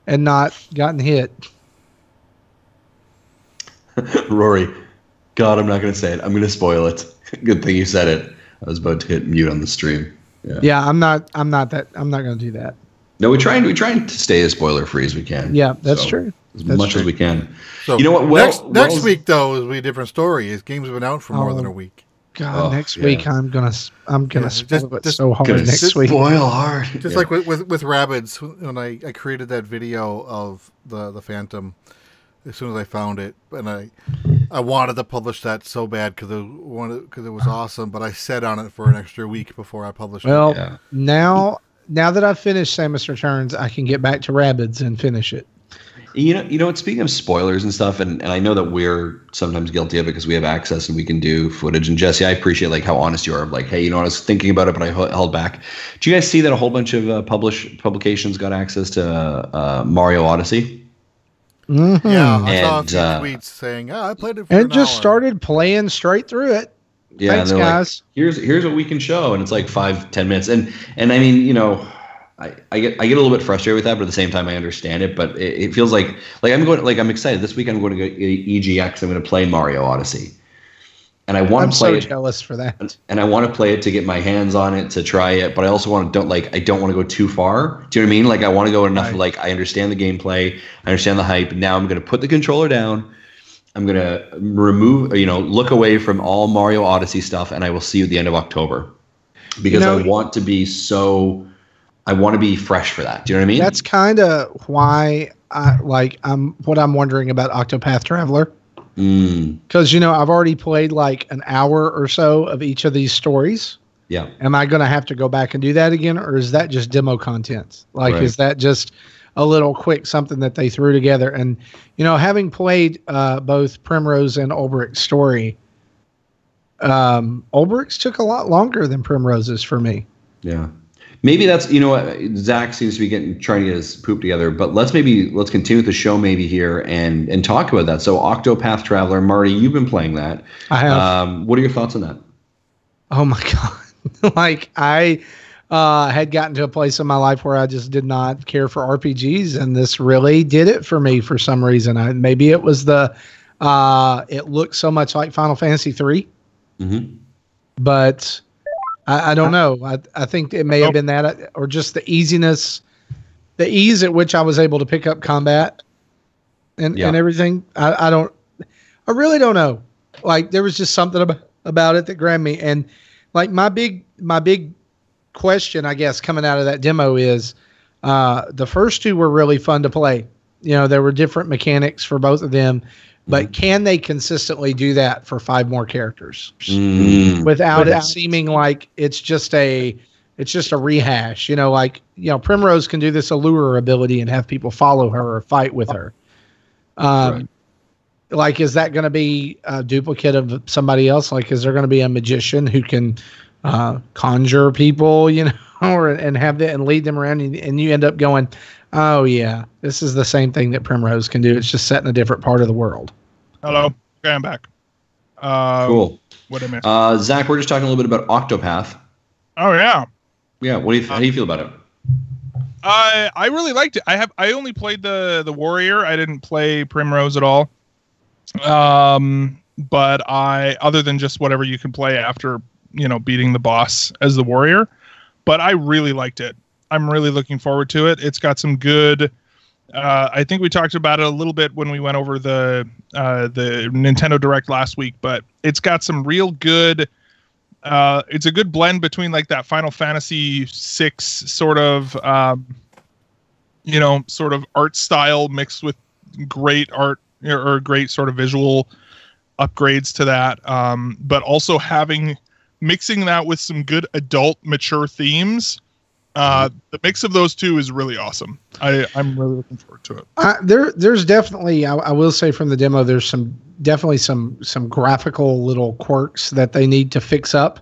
and not gotten hit. Rory, God, I'm not going to say it. I'm going to spoil it. Good thing you said it. I was about to hit mute on the stream. Yeah, I'm not going to do that. No, we try and stay as spoiler free as we can. Yeah, that's true. As much as we can. So you know what? Next week though will be a different story. His game's been out for more than a week. God, next week I'm gonna spoil it so hard next week. Spoil hard. Just like with Rabbids, when I created that video of the Phantom, as soon as I found it, and I wanted to publish that so bad because it was awesome, but I sat on it for an extra week before I published it. Well, now that I've finished Samus Returns, I can get back to Rabbids and finish it. You know what? Speaking of spoilers and stuff, and I know that we're sometimes guilty of it because we have access and we can do footage. And Jesse, I appreciate like how honest you are. Like, hey, I was thinking about it, but I held back. Do you guys see that a whole bunch of publications got access to Mario Odyssey? Mm-hmm. Yeah, I saw a few tweets saying, I played it for and just started playing straight through it. Yeah, thanks, and guys. Like, here's what we can show, and it's like 5-10 minutes. And I mean, I get a little bit frustrated with that, but at the same time I understand it. But it feels like I'm excited. This week I'm going to go EGX. I'm going to play Mario Odyssey, and I want to play it. I'm so jealous for that. And I want to play it to get my hands on it, to try it. But I also I don't want to go too far. Do you know what I mean? Like I want to go enough. Right. Like I understand the gameplay, I understand the hype. Now I'm going to put the controller down. I'm going to look away from all Mario Odyssey stuff, and I will see you at the end of October, because I want to be fresh for that. Do you know what I mean? That's kind of why I'm wondering about Octopath Traveler. Because I've already played like an hour or so of each of these stories. Yeah. Am I going to have to go back and do that again, or is that just demo content? Like, is that just a little quick something that they threw together? And having played both Primrose and Ulbricht's story, Ulbricht's took a lot longer than Primrose's for me. Yeah. Maybe that's, Zach seems to be trying to get his poop together, but let's continue with the show maybe here and talk about that. So Octopath Traveler, Marty, you've been playing that. I have. What are your thoughts on that? Oh my God. Like I had gotten to a place in my life where I just did not care for RPGs, and this really did it for me for some reason. Maybe it was it looked so much like Final Fantasy III, but I don't know. I think it may have been that, or just the ease at which I was able to pick up combat and everything. I really don't know. Like there was just something about it that grabbed me. And like my big question, I guess, coming out of that demo is the first two were really fun to play. There were different mechanics for both of them. But can they consistently do that for 5 more characters without it seeming like it's just a rehash? Primrose can do this allure ability and have people follow her or fight with her. Right. Like, is that going to be a duplicate of somebody else? Like, is there going to be a magician who can conjure people, and have that and lead them around, and you end up going, oh yeah, this is the same thing that Primrose can do. It's just set in a different part of the world. Hello, okay, I'm back. Cool. What did I miss? Zach, we're just talking a little bit about Octopath. Oh yeah. Yeah. How do you feel about it? I really liked it. I only played the Warrior. I didn't play Primrose at all. But other than just whatever you can play after beating the boss as the Warrior, but I really liked it. I'm really looking forward to it. It's got some good. I think we talked about it a little bit when we went over the Nintendo Direct last week, but it's got some real good. It's a good blend between like that Final Fantasy VI sort of, sort of art style mixed with great art or great sort of visual upgrades to that, but also mixing that with some good adult mature themes. The mix of those two is really awesome. I'm really looking forward to it. There's definitely, I will say from the demo, there's definitely some graphical little quirks that they need to fix up,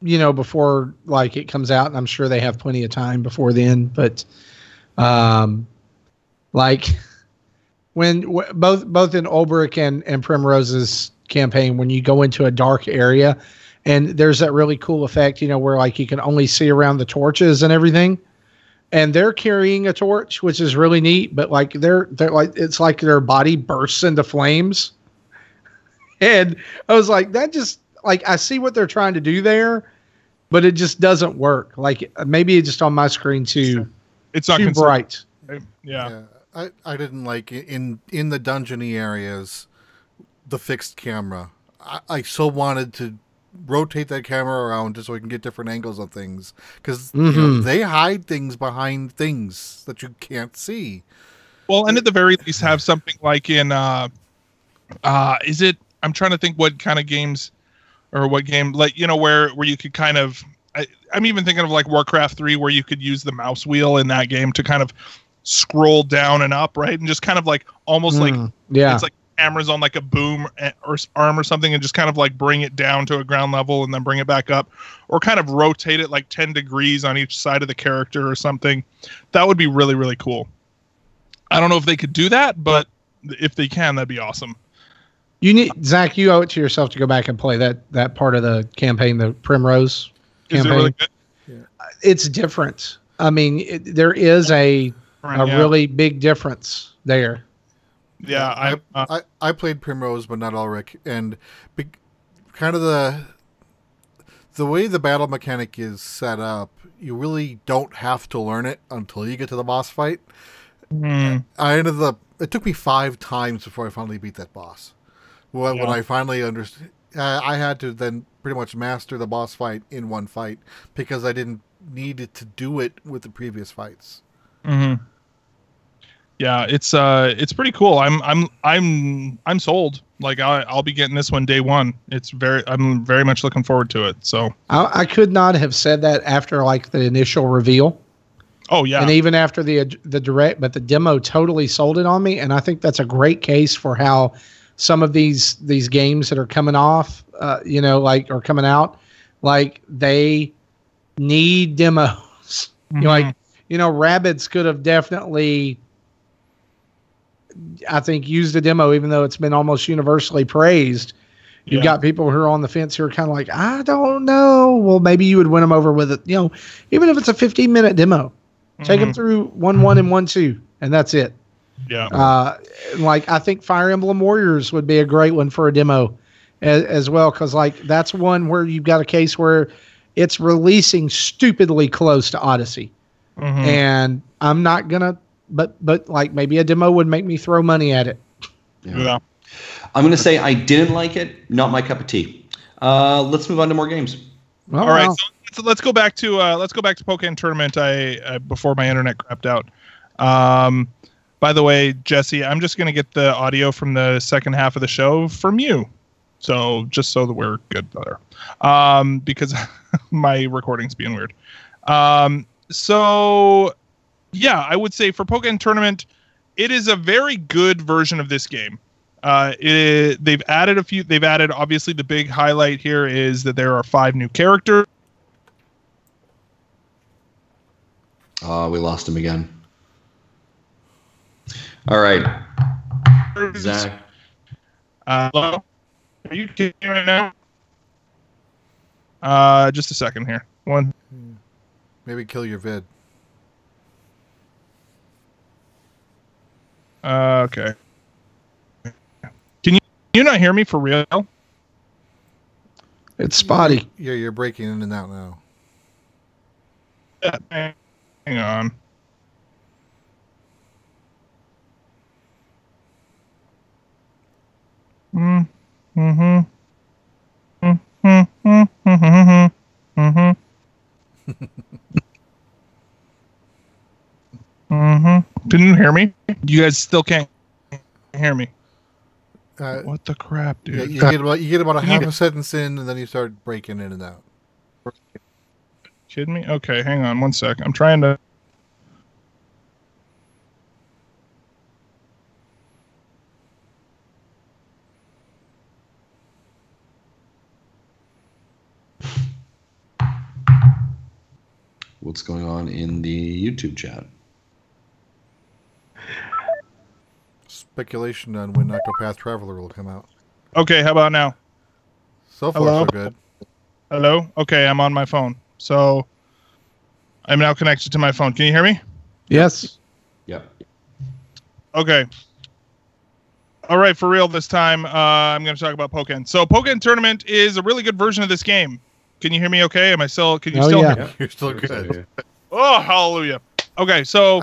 before like it comes out, and I'm sure they have plenty of time before then. But, like when both in Ulbrich and Primrose's campaign, when you go into a dark area, and there's that really cool effect, where like you can only see around the torches and everything, and they're carrying a torch, which is really neat. But like they're like, it's like their body bursts into flames, and I was like, that just like, I see what they're trying to do there, but it just doesn't work. Like maybe it's just on my screen it's not too bright. Yeah. I didn't like in the dungeony areas the fixed camera. I so wanted to rotate that camera around just so we can get different angles of things, because they hide things behind things that you can't see. Well, and at the very least have something like in is it, I'm trying to think what kind of games or what game, like where you could kind of, I'm even thinking of like Warcraft 3, where you could use the mouse wheel in that game to kind of scroll down and up, right, and just kind of like almost like it's like cameras on like a boom or arm or something, and just kind of like bring it down to a ground level and then bring it back up, or kind of rotate it like 10 degrees on each side of the character or something. That would be really, really cool. I don't know if they could do that, but if they can, that'd be awesome. Zach, you owe it to yourself to go back and play that part of the campaign, the Primrose campaign. Is it really good? it's different. I mean, there is a really big difference there. Yeah, I played Primrose, but not Ulrich, and kind of the way the battle mechanic is set up, you really don't have to learn it until you get to the boss fight. It took me 5 times before I finally beat that boss. When I finally understood, I had to then pretty much master the boss fight in one fight because I didn't need it to do it with the previous fights. Mm-hmm. Yeah, it's pretty cool. I'm sold. Like I'll be getting this one day one. I'm very much looking forward to it. So I could not have said that after like the initial reveal. Oh yeah, and even after the direct, but the demo totally sold it on me, and I think that's a great case for how some of these games that are coming off, or coming out, like they need demos. Mm-hmm. Rabbids could have definitely, I think, used a demo, even though it's been almost universally praised. You've got people who are on the fence who are kind of like, I don't know. Well, maybe you would win them over with it. Even if it's a 15-minute demo. Take them through 1-1 and 1-2, and that's it. Yeah. I think Fire Emblem Warriors would be a great one for a demo as well, because that's one where you've got a case where it's releasing stupidly close to Odyssey, and I'm not gonna, but maybe a demo would make me throw money at it. Yeah. I'm gonna say I didn't like it. Not my cup of tea. Let's move on to more games. All right. So let's go back to Pokken Tournament. Before my internet crapped out. By the way, Jesse, I'm just gonna get the audio from the second half of the show from you. So just so that we're good there. Because my recording's being weird. So yeah, I would say for Pokken Tournament, it is a very good version of this game. They've added obviously the big highlight here is that there are 5 new characters. We lost him again. All right. Zach. Hello? Are you kidding me right now? Just a second here. One. Maybe kill your vid. Okay. Can you not hear me for real? It's spotty. Yeah, you're breaking in and out now. Hang on. Can you hear me? You guys still can't hear me. What the crap, dude? Yeah, you get about a half a sentence in, and then you start breaking in and out. Kidding me? Okay, hang on 1 sec. I'm trying to. What's going on in the YouTube chat? Speculation on when Octopath Traveler will come out. Okay, how about now? So far, so good. Hello? Okay, I'm on my phone. So I'm now connected to my phone. Can you hear me? Yes. Yep. Okay. All right, for real this time, I'm going to talk about Pokken. So Pokken Tournament is a really good version of this game. Can you hear me okay? Can you still hear me? You're still good. Oh, hallelujah. Okay, so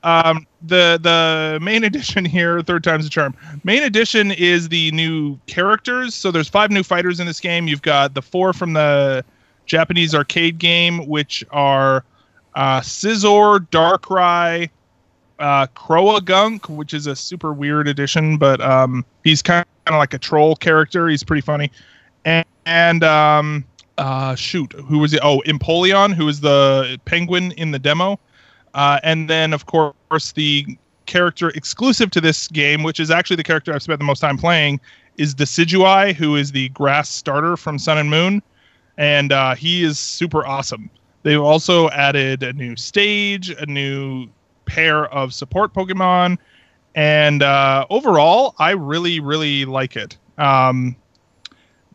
the main edition here, third time's the charm. Main edition is the new characters. So there's 5 new fighters in this game. You've got the 4 from the Japanese arcade game, which are Scizor, Darkrai, Croagunk, which is a super weird addition, but he's kind of like a troll character. He's pretty funny. And who was it? Oh, Empoleon, who is the penguin in the demo. And then, of course, the character exclusive to this game, which is actually the character I've spent the most time playing, is Decidueye, who is the grass starter from Sun and Moon. And he is super awesome. They've also added a new stage, a new pair of support Pokemon. And overall, I really, really like it.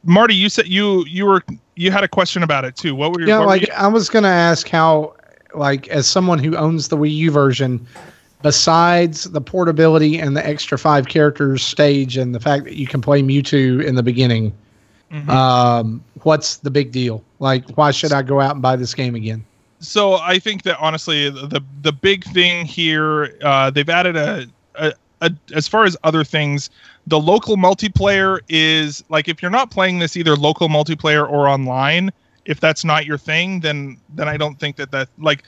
Marty, you said you were you had a question about it too. What were your? Yeah, what were I was gonna ask how, as someone who owns the Wii U version, besides the portability and the extra 5 characters stage and the fact that you can play Mewtwo in the beginning, what's the big deal? Like, why should I go out and buy this game again? So I think that honestly, the big thing here, they've added as far as other things, the local multiplayer is like, if you're not playing this either local multiplayer or online, if that's not your thing, then I don't think that like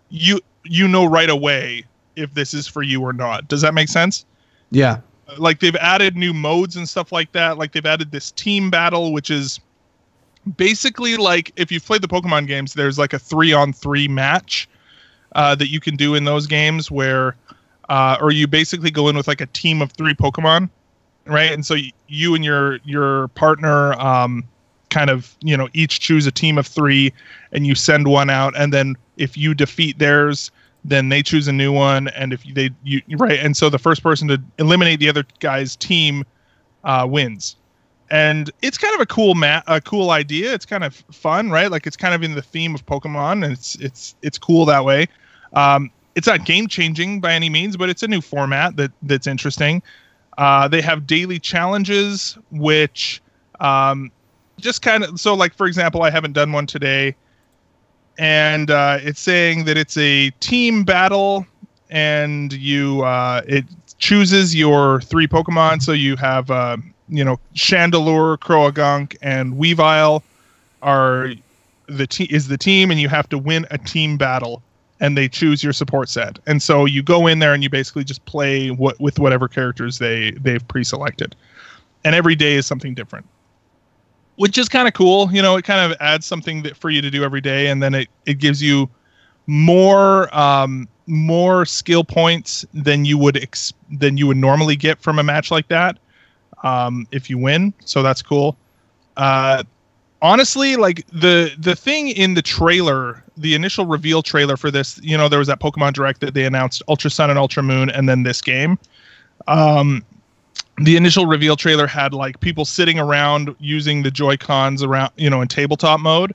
you know right away if this is for you or not. Does that make sense? Yeah. Like, they've added new modes and stuff like that. Like, they've added this team battle, which is basically like, if you've played the Pokemon games, there's like a 3-on-3 match that you can do in those games where, or you basically go in with like a team of 3 Pokemon, right? And so you and your partner kind of, each choose a team of 3, and you send one out, and then if you defeat theirs, then they choose a new one, and if right, and so the first person to eliminate the other guy's team wins. And it's kind of a cool idea. It's kind of fun, right? Like, it's kind of in the theme of Pokemon, and it's cool that way. It's not game changing by any means, but it's a new format that's interesting. They have daily challenges, which just kind of, so like, for example, I haven't done one today, and it's saying that it's a team battle, and it chooses your 3 Pokemon. So you have Chandelure, Croagunk, and Weavile is the team, and you have to win a team battle, and they choose your support set. And so you go in there and you basically just play with whatever characters they've pre-selected. And every day is something different, which is kind of cool. It kind of adds something for you to do every day, and then it gives you more skill points than you would normally get from a match like that. If you win, so that's cool. Honestly, like, the thing in the trailer, the initial reveal trailer for this, there was that Pokemon Direct that they announced Ultra Sun and Ultra Moon, and then this game. The initial reveal trailer had like people sitting around using the Joy-Cons around, in tabletop mode.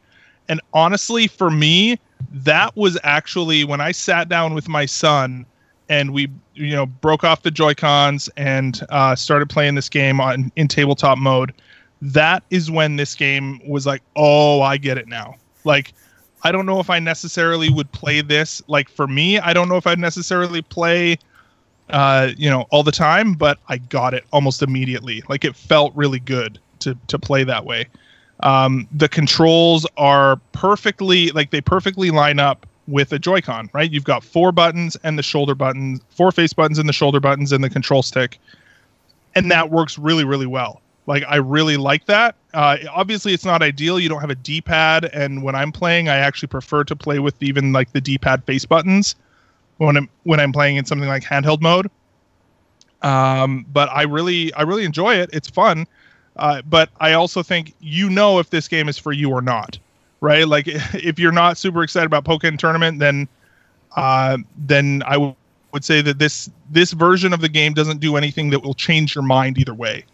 And honestly, for me, that was actually when I sat down with my son and we, broke off the Joy-Cons and started playing this game in tabletop mode. That is when this game was like, oh, I get it now. Like, I don't know if I necessarily would play this. Like, for me, I don't know if I'd necessarily play, all the time, but I got it almost immediately. Like, it felt really good to play that way. The controls are they perfectly line up with a Joy-Con, right? You've got 4 buttons and the shoulder buttons, 4 face buttons and the shoulder buttons and the control stick. And that works really, really well. Like, I really like that. Obviously, it's not ideal. You don't have a D-pad, and when I'm playing, I actually prefer to play with even like the D-pad face buttons when I'm playing in something like handheld mode. But I really enjoy it. It's fun. But I also think if this game is for you or not, right? Like, if you're not super excited about Pokken Tournament, then I would say that this version of the game doesn't do anything that will change your mind either way.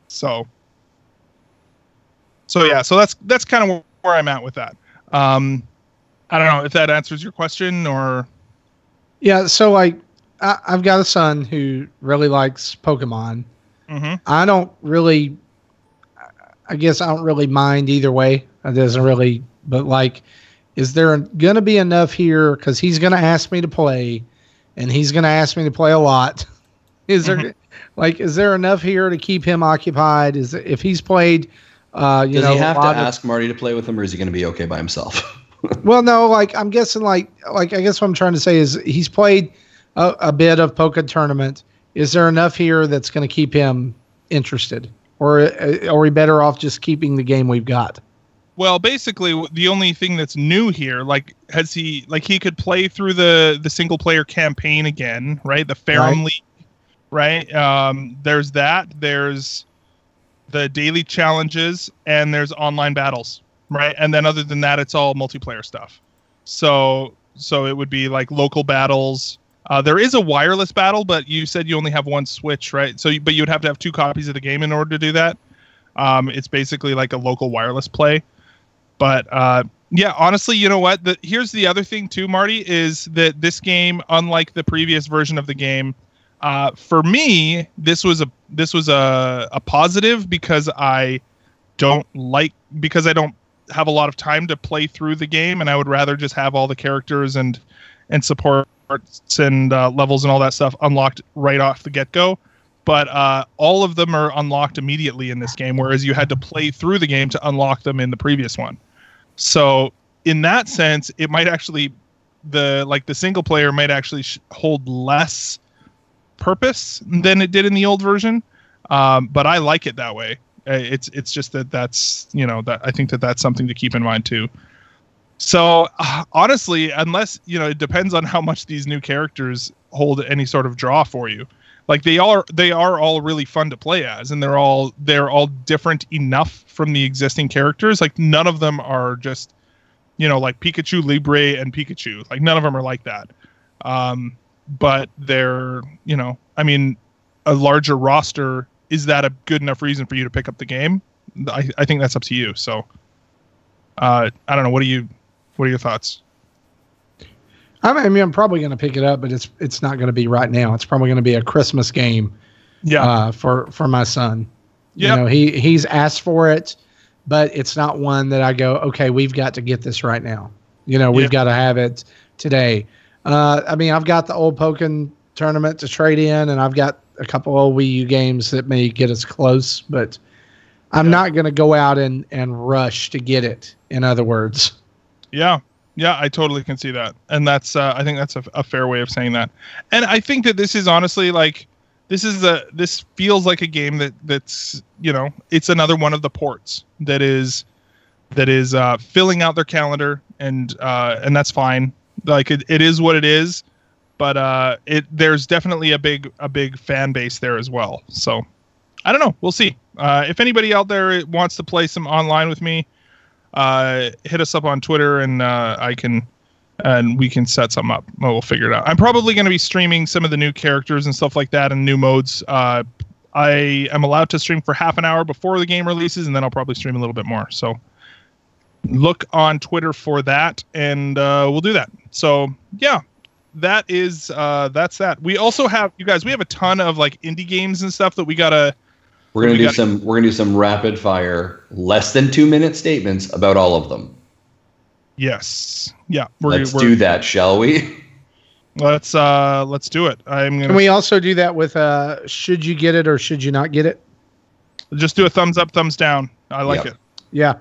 So yeah, so that's kind of where I'm at with that. I don't know if that answers your question or. Yeah, so I've got a son who really likes Pokemon. Mm-hmm. I guess I don't really mind either way. It doesn't really, but like, is there going to be enough here? Because he's going to ask me to play, and he's going to ask me to play a lot. Is there enough here to keep him occupied? If he's played, does he have to ask Marty to play with him, or is he going to be okay by himself? Well, no, I'm guessing I guess what I'm trying to say is he's played a bit of Pokken Tournament. Is there enough here that's going to keep him interested, or are we better off just keeping the game we've got? Well, basically, the only thing that's new here, he could play through the single player campaign again, right? The Ferrum League, right? There's that. There's the daily challenges, and there's online battles, right? And then other than that, it's all multiplayer stuff. So it would be like local battles. There is a wireless battle, but you said you only have one Switch, right? But you would have to have 2 copies of the game in order to do that. It's basically like a local wireless play. But yeah, honestly, you know what? Here's the other thing too, Marty, is that this game, unlike the previous version of the game, for me, this was a positive because I don't have a lot of time to play through the game, and I would rather just have all the characters and supports and levels and all that stuff unlocked right off the get-go. But all of them are unlocked immediately in this game, whereas you had to play through the game to unlock them in the previous one. So in that sense, it might actually the single player might actually hold less purpose than it did in the old version. But I like it that way. It's just that's that I think that's something to keep in mind too. So honestly, unless it depends on how much these new characters hold any sort of draw for you. Like they are all really fun to play as, and they're all different enough from the existing characters. Like none of them are just like Pikachu, Libre, and Pikachu. Like none of them are like that. But they're I mean, a larger roster, is that a good enough reason for you to pick up the game? I think that's up to you. So I don't know. What are your thoughts? I mean, I'm probably going to pick it up, but it's not going to be right now. It's probably going to be a Christmas game. Yeah. For my son. Yeah. He's asked for it, but it's not one that I go, okay, we've got to get this right now. We've got to have it today. I mean, I've got the old Pokken Tournament to trade in, and I've got a couple old Wii U games that may get us close, but I'm not going to go out and rush to get it. In other words. Yeah. Yeah, I totally can see that. And that's I think that's a fair way of saying that. And I think that this is honestly this feels like a game that's it's another one of the ports that is filling out their calendar, and that's fine. Like it is what it is, but there's definitely a big fan base there as well. So I don't know, we'll see. If anybody out there wants to play some online with me, hit us up on Twitter, and we can set something up. We'll figure it out. I'm probably going to be streaming some of the new characters and stuff like that and new modes. I am allowed to stream for half an hour before the game releases, and then I'll probably stream a little bit more. So look on Twitter for that, and we'll do that. So yeah, that's that. We also have, you guys, we have a ton of like indie games and stuff that we gotta. We're gonna do some rapid fire, less than 2-minute statements about all of them. Yes. Yeah. Let's do that, shall we? Let's do it. Can we also do that with should you get it or should you not get it? Just do a thumbs up, thumbs down. I like it. Yeah.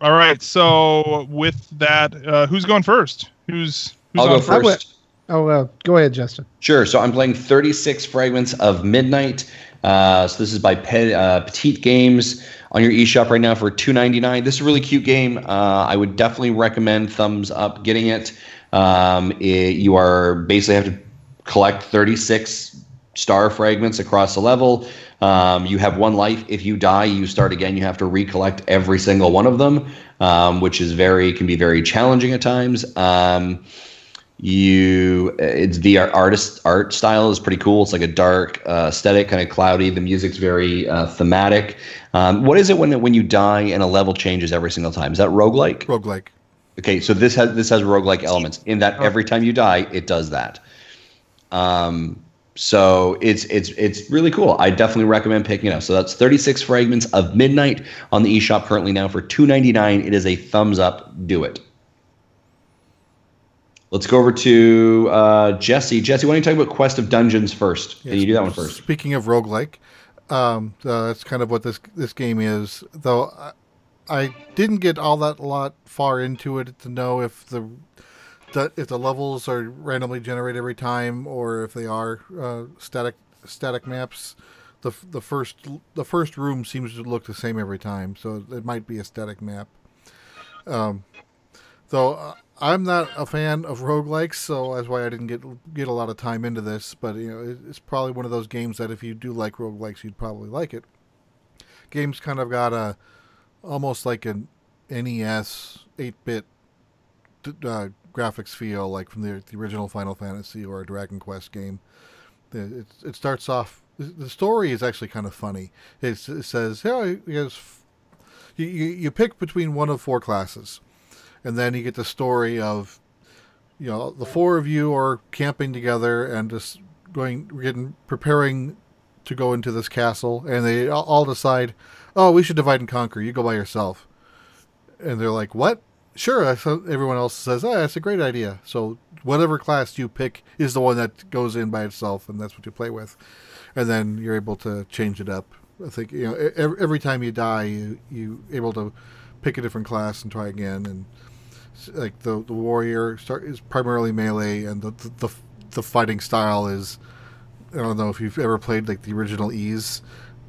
All right. So with that, who's going first? I'll go first. Go ahead, Justin. Sure. So I'm playing 36 Fragments of Midnight. So this is by Petite Games on your eShop right now for $2.99. This is a really cute game. I would definitely recommend thumbs up getting it. You are basically have to collect 36 star fragments across the level. You have one life. If you die, you start again. You have to recollect every single one of them, which is can be very challenging at times. It's the art style is pretty cool. It's like a dark aesthetic, kind of cloudy. The music's very thematic. What is it when you die and a level changes every single time? Is that roguelike? Roguelike. Okay, so this has roguelike elements in that every time you die, it does that. So it's really cool. I definitely recommend picking it up. So that's 36 Fragments of Midnight on the eShop currently now for $2.99. It is a thumbs up. Do it. Let's go over to Jesse. Jesse, why don't you talk about Quest of Dungeons first? Yes, can you do that one first? Speaking of roguelike, that's kind of what this game is. Though I didn't get all that lot far into it to know if the levels are randomly generated every time or if they are static maps. The first room seems to look the same every time, so it might be a static map. Though I'm not a fan of roguelikes, so that's why I didn't get a lot of time into this. But it's probably one of those games that if you do like roguelikes, you'd probably like it. Game's kind of got almost like an NES 8-bit graphics feel, like from the original Final Fantasy or a Dragon Quest game. It starts off. The story is actually kind of funny. It says, you pick between one of 4 classes, and then you get the story of, the 4 of you are camping together and just preparing to go into this castle, and they all decide, oh, we should divide and conquer. You go by yourself. And they're like, what? Sure. So everyone else says, oh, that's a great idea. So whatever class you pick is the one that goes in by itself, and that's what you play with. And then you're able to change it up. I think, every time you die, you able to pick a different class and try again. And like the warrior is primarily melee, and the fighting style is, I don't know if you've ever played like the original Ys,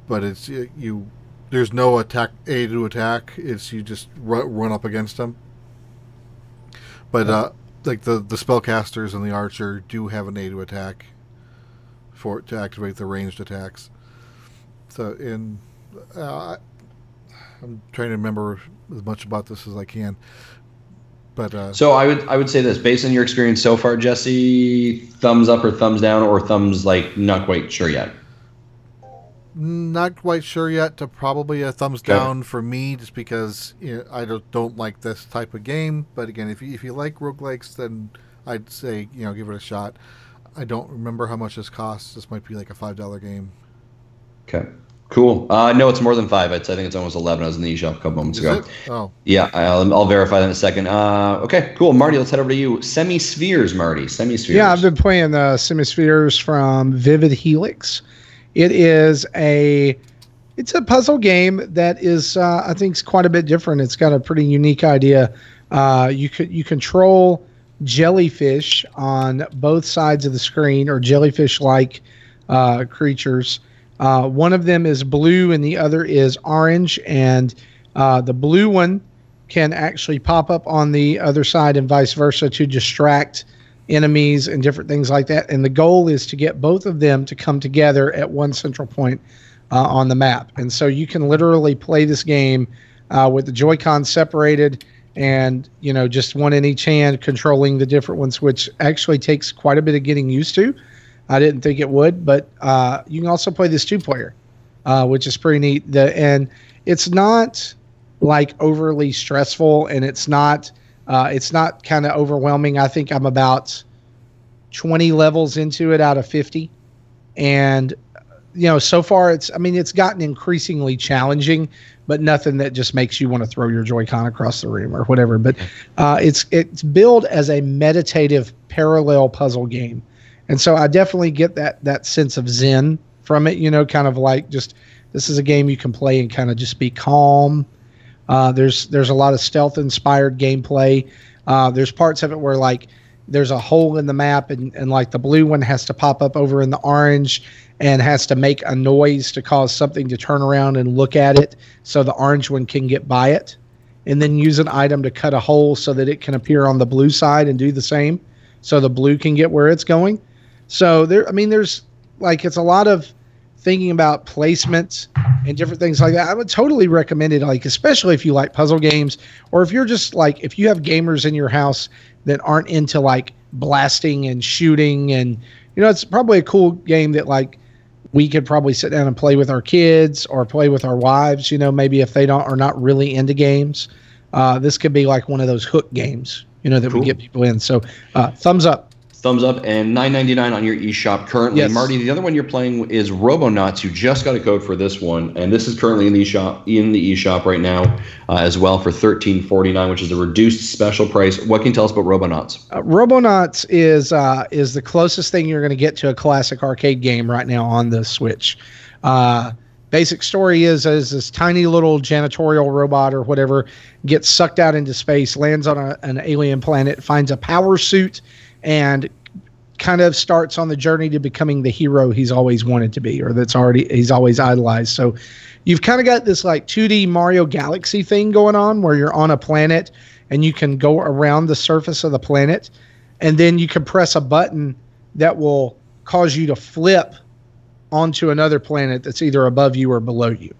but it's there's no attack A to attack. It's you just run up against them. But like the spellcasters and the archer do have an A to attack to activate the ranged attacks. So I'm trying to remember as much about this as I can. But so I would say this, based on your experience so far, Jesse, thumbs up or thumbs down, or thumbs like not quite sure yet? Not quite sure yet. To probably a thumbs down for me, just because I don't like this type of game. But again, if you like roguelikes, then I'd say give it a shot. I don't remember how much this costs. This might be like a $5 game. Okay. Cool. No, it's more than 5. I think it's almost 11. I was in the eShop a couple moments ago. Oh. Yeah, I'll verify that in a second. Okay, cool. Marty, let's head over to you. Semi-spheres, Marty. Semi-spheres. Yeah, I've been playing the Semi-spheres from Vivid Helix. It's a puzzle game that is, I think, is quite a bit different. It's got a pretty unique idea. You control jellyfish on both sides of the screen, or jellyfish-like creatures. One of them is blue and the other is orange, and the blue one can actually pop up on the other side and vice versa to distract enemies and different things like that. And the goal is to get both of them to come together at one central point on the map. And so you can literally play this game with the Joy-Con separated and, just one in each hand controlling the different ones, which actually takes quite a bit of getting used to. I didn't think it would, but you can also play this 2-player, which is pretty neat. And it's not like overly stressful, and it's not kind of overwhelming. I think I'm about 20 levels into it out of 50, and so far it's gotten increasingly challenging, but nothing that just makes you want to throw your Joy-Con across the room or whatever. But it's billed as a meditative parallel puzzle game. And so I definitely get that sense of zen from it, kind of like just this is a game you can play and kind of just be calm. There's a lot of stealth-inspired gameplay. There's parts of it where like there's a hole in the map and like the blue one has to pop up over in the orange and has to make a noise to cause something to turn around and look at it so the orange one can get by it, and then use an item to cut a hole so that it can appear on the blue side and do the same so the blue can get where it's going. So there's like, it's a lot of thinking about placement and different things like that. I would totally recommend it, like, especially if you like puzzle games, or if you're just like, if you have gamers in your house that aren't into like blasting and shooting, and, it's probably a cool game that like we could probably sit down and play with our kids or play with our wives, maybe if they are not really into games. This could be like one of those hook games, that we get people in. So thumbs up. Thumbs up, and $9.99 on your eShop currently. Yes. Marty, the other one you're playing is Robonauts. You just got a code for this one, and this is currently in the eShop right now as well for $13.49, which is a reduced special price. What can you tell us about Robonauts? Robonauts is the closest thing you're going to get to a classic arcade game right now on the Switch. Basic story is this tiny little janitorial robot or whatever gets sucked out into space, lands on an alien planet, finds a power suit, and kind of starts on the journey to becoming the hero he's always wanted to be, or he's always idolized. So you've kind of got this like 2D Mario Galaxy thing going on where you're on a planet and you can go around the surface of the planet, and then you can press a button that will cause you to flip onto another planet that's either above you or below you.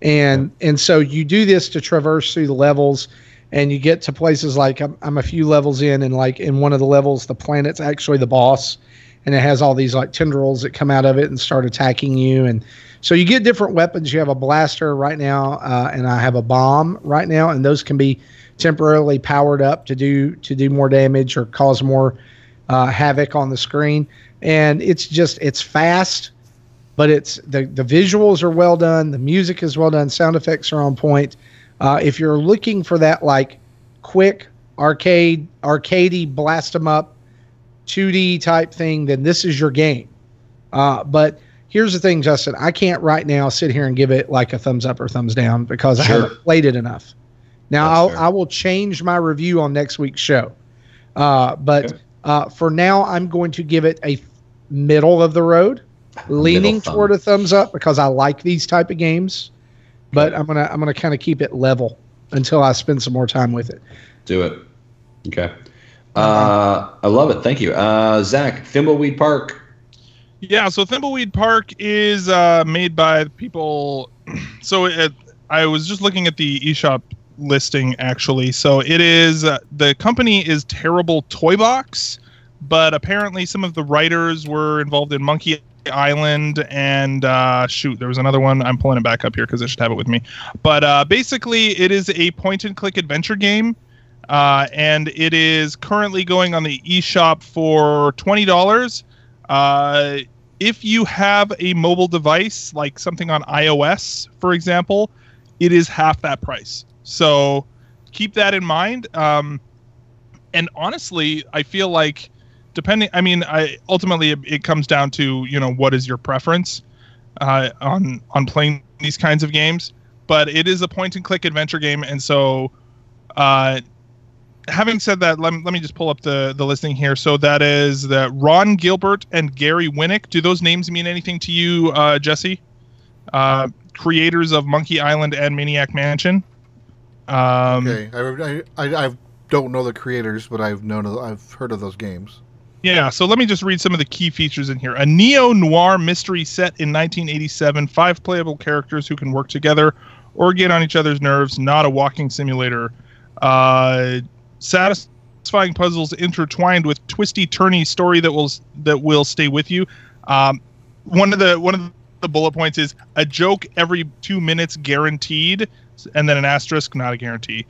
And so you do this to traverse through the levels. And you get to places like I'm a few levels in, and like in one of the levels, the planet's actually the boss, and it has all these like tendrils that come out of it and start attacking you. And so you get different weapons. You have a blaster right now, and I have a bomb right now, and those can be temporarily powered up to do more damage or cause more havoc on the screen. And it's fast, but it's the visuals are well done, the music is well done, sound effects are on point. If you're looking for that like quick arcadey blast 'em up 2D type thing, then this is your game. But here's the thing, Justin, I can't right now sit here and give it like a thumbs up or thumbs down because I haven't played it enough. Now I will change my review on next week's show. But for now, I'm going to give it a middle of the road, leaning toward a thumbs up because I like these type of games. But I'm gonna kind of keep it level until I spend some more time with it. Do it. Okay. I love it. Thank you. Zach, Thimbleweed Park. Yeah, so Thimbleweed Park is made by people. So I was just looking at the eShop listing, actually. So it is the company is Terrible Toy Box, but apparently some of the writers were involved in Monkey Island and there was another one. I'm pulling it back up here because I should have it with me. But basically, it is a point-and-click adventure game. And it is currently going on the eShop for $20. If you have a mobile device, like something on iOS, for example, it is half that price. So keep that in mind. And honestly, I feel like ultimately it comes down to, what is your preference on playing these kinds of games. But it is a point-and-click adventure game, and so having said that, let me just pull up the listing here. So that is Ron Gilbert and Gary Winnick. Do those names mean anything to you, Jesse? Creators of Monkey Island and Maniac Mansion. Okay, I don't know the creators, but I've heard of those games. Yeah, so let me just read some of the key features in here. A neo-noir mystery set in 1987. 5 playable characters who can work together or get on each other's nerves. Not a walking simulator. Satisfying puzzles intertwined with twisty, turny story that will stay with you. One of the bullet points is a joke every 2 minutes guaranteed, and then an asterisk, not a guarantee.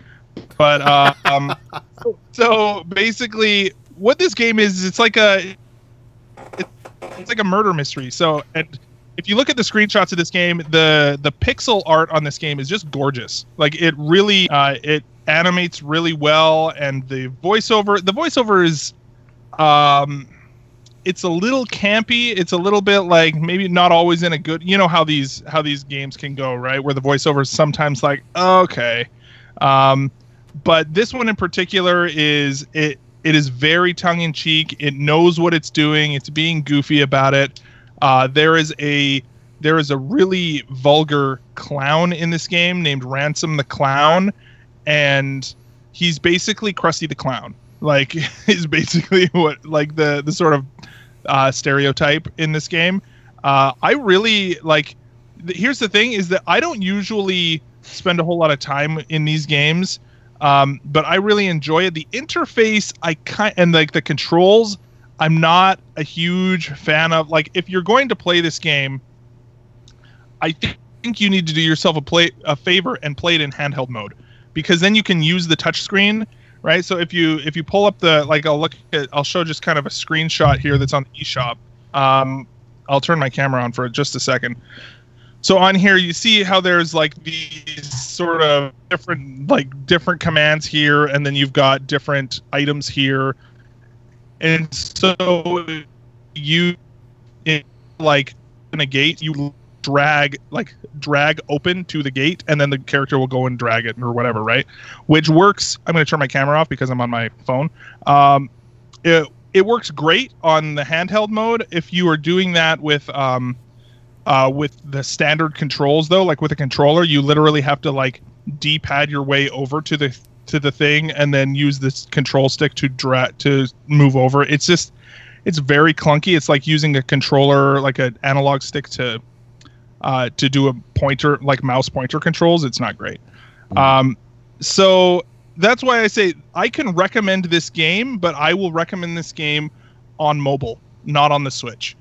But so basically, what this game is, it's like a murder mystery. So, and if you look at the screenshots of this game, the pixel art on this game is just gorgeous. Like it really it animates really well, and the voiceover is it's a little campy. It's a little bit like maybe not always in a good, how these games can go, right? Where the voiceover is sometimes like, okay. But this one in particular is it is very tongue in cheek. It knows what it's doing. It's being goofy about it. There is a really vulgar clown in this game named Ransom the Clown, and he's basically Krusty the Clown. Like, is basically what, like, the sort of stereotype in this game. I really like. Here's the thing: is that I don't usually spend a whole lot of time in these games, but I really enjoy it. The interface, and like the controls, I'm not a huge fan of. Like, if you're going to play this game, I think you need to do yourself a favor and play it in handheld mode, because then you can use the touchscreen, right? So if you pull up I'll show just kind of a screenshot here that's on the eShop. I'll turn my camera on for just a second. So on here, you see how there's like these sort of different commands here, and then you've got different items here. And so in a gate, you drag open to the gate, and then the character will go and drag it or whatever, right? Which works. I'm going to turn my camera off because I'm on my phone. It works great on the handheld mode. If you are doing that with the standard controls, though, like with a controller, you literally have to like D-pad your way over to the thing and then use this control stick to move over. It's very clunky. It's like using a controller, like an analog stick to do a pointer, like mouse pointer controls. It's not great. So that's why I say I can recommend this game, but I will recommend this game on mobile. not on the Switch.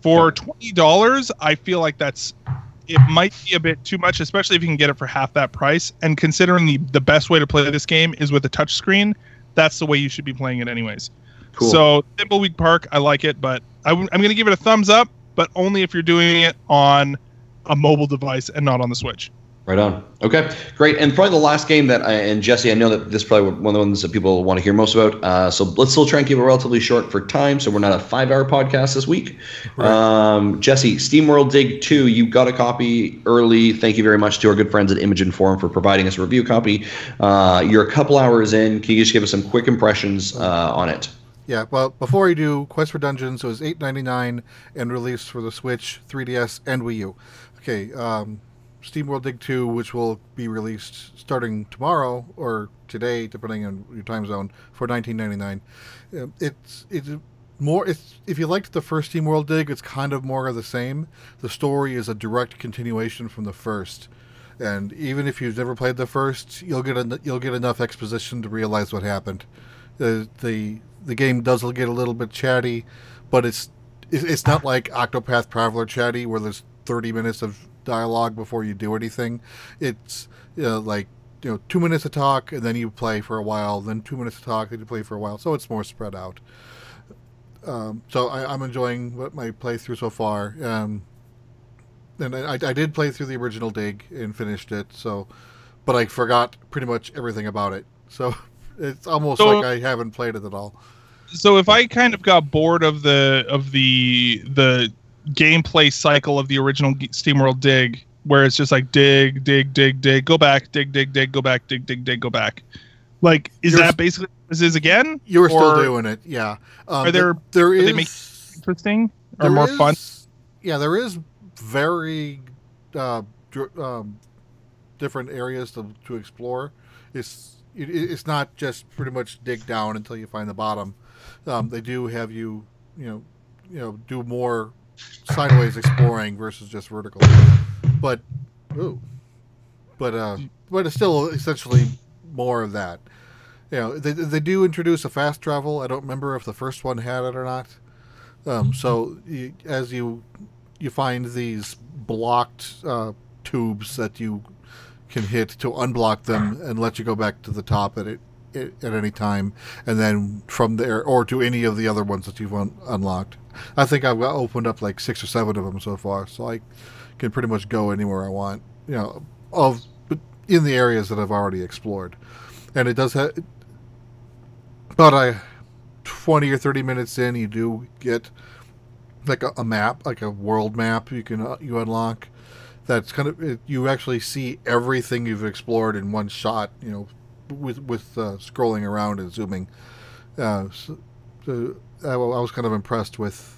For $20, I feel like it might be a bit too much, especially if you can get it for half that price. And considering the best way to play this game is with a touchscreen, that's the way you should be playing it anyways. Cool. So Thimbleweed Park, I like it, but I'm going to give it a thumbs up, but only if you're doing it on a mobile device and not on the Switch. Right on. Okay, great. And probably the last game and Jesse, I know that this is probably one of the ones that people want to hear most about. So let's still try and keep it relatively short for time, so we're not a 5-hour podcast this week. Right. Jesse, SteamWorld Dig 2, you got a copy early. Thank you very much to our good friends at Image and Forum for providing us a review copy. You're a couple hours in. Can you just give us some quick impressions on it? Yeah, well, before you do, Quest for Dungeons was $8.99 and released for the Switch, 3DS, and Wii U. Okay, SteamWorld Dig 2, which will be released starting tomorrow or today, depending on your time zone, for $19.99. It's more. If you liked the first SteamWorld Dig, it's kind of more of the same. The story is a direct continuation from the first, and even if you've never played the first, you'll get enough exposition to realize what happened. The game does get a little bit chatty, but it's not like Octopath Traveler chatty where there's 30 minutes of dialogue before you do anything. It's 2 minutes to talk and then you play for a while, then 2 minutes to talk, then you play for a while. So it's more spread out. So I'm enjoying my playthrough so far. And I did play through the original Dig and finished it. But I forgot pretty much everything about it. So it's almost like I haven't played it at all. So if I kind of got bored of the gameplay cycle of the original SteamWorld Dig, where it's just like dig, go back, dig, go back, dig, go back. Like, that basically what this is again? You're still doing it, yeah. Are they make it interesting or more fun? Yeah, there is very different areas to explore. It's not just pretty much dig down until you find the bottom. They do have you do more sideways exploring versus just vertical, but it's still essentially more of that. They do introduce a fast travel. I don't remember if the first one had it or not. So as you find these blocked tubes that you can hit to unblock them and let you go back to the top at any time, and then from there or to any of the other ones that you've unlocked. I think I've opened up like 6 or 7 of them so far, so I can pretty much go anywhere I want, in the areas that I've already explored. And it does have about 20 or 30 minutes in, you do get like a map, like a world map you unlock. That's kind of, you actually see everything you've explored in one shot, with scrolling around and zooming. So I was kind of impressed with,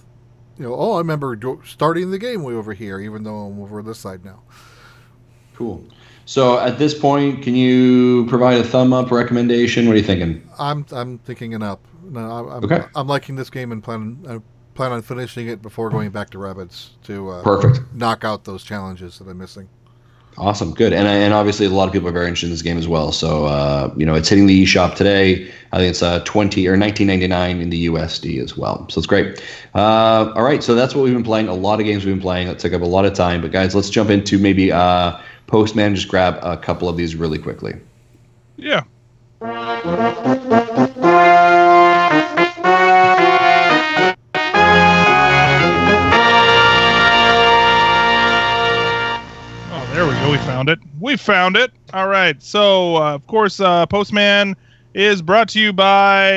I remember starting the game way over here, even though I'm over this side now. Cool. So at this point, can you provide a thumb up recommendation? What are you thinking? I'm thinking an up. No, okay. I'm liking this game and plan on finishing it before going back to Rabbids to perfect knock out those challenges that I'm missing. Awesome, good, and obviously a lot of people are very interested in this game as well. So it's hitting the eShop today. I think it's $19.99 in the USD as well. So it's great. All right, so that's what we've been playing. A lot of games we've been playing. That took up a lot of time. But guys, let's jump into maybe Postman. Just grab a couple of these really quickly. Yeah. We found it. All right. So, of course, Postman is brought to you by...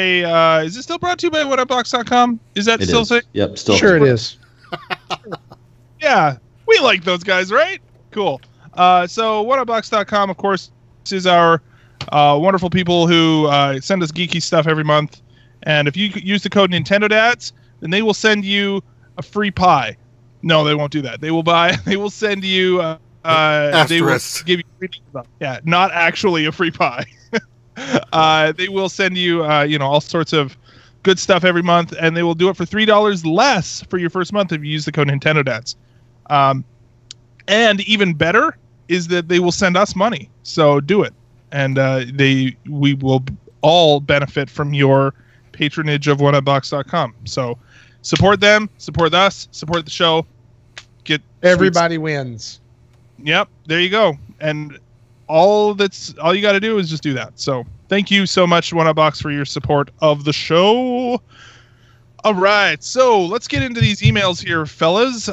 is it still brought to you by whatupbox.com? Is that still safe? Yep, still. Sure it is. Yeah. We like those guys, right? Cool. So, whatupbox.com, of course, is our wonderful people who send us geeky stuff every month. And if you use the code NintendoDads, then they will send you a free pie. No, they won't do that. They will send you... they will give you free stuff. Yeah, not actually a free pie. They will send you, all sorts of good stuff every month, and they will do it for $3 less for your first month if you use the code NintendoDads. And even better is that they will send us money. So do it, and we will all benefit from your patronage of OneUpBox.com. So Support them, support us, support the show. Get Everybody wins. Yep, there you go. And all you got to do is just do that. So thank you so much, One Up Box, for your support of the show. All right, so let's get into these emails here, fellas.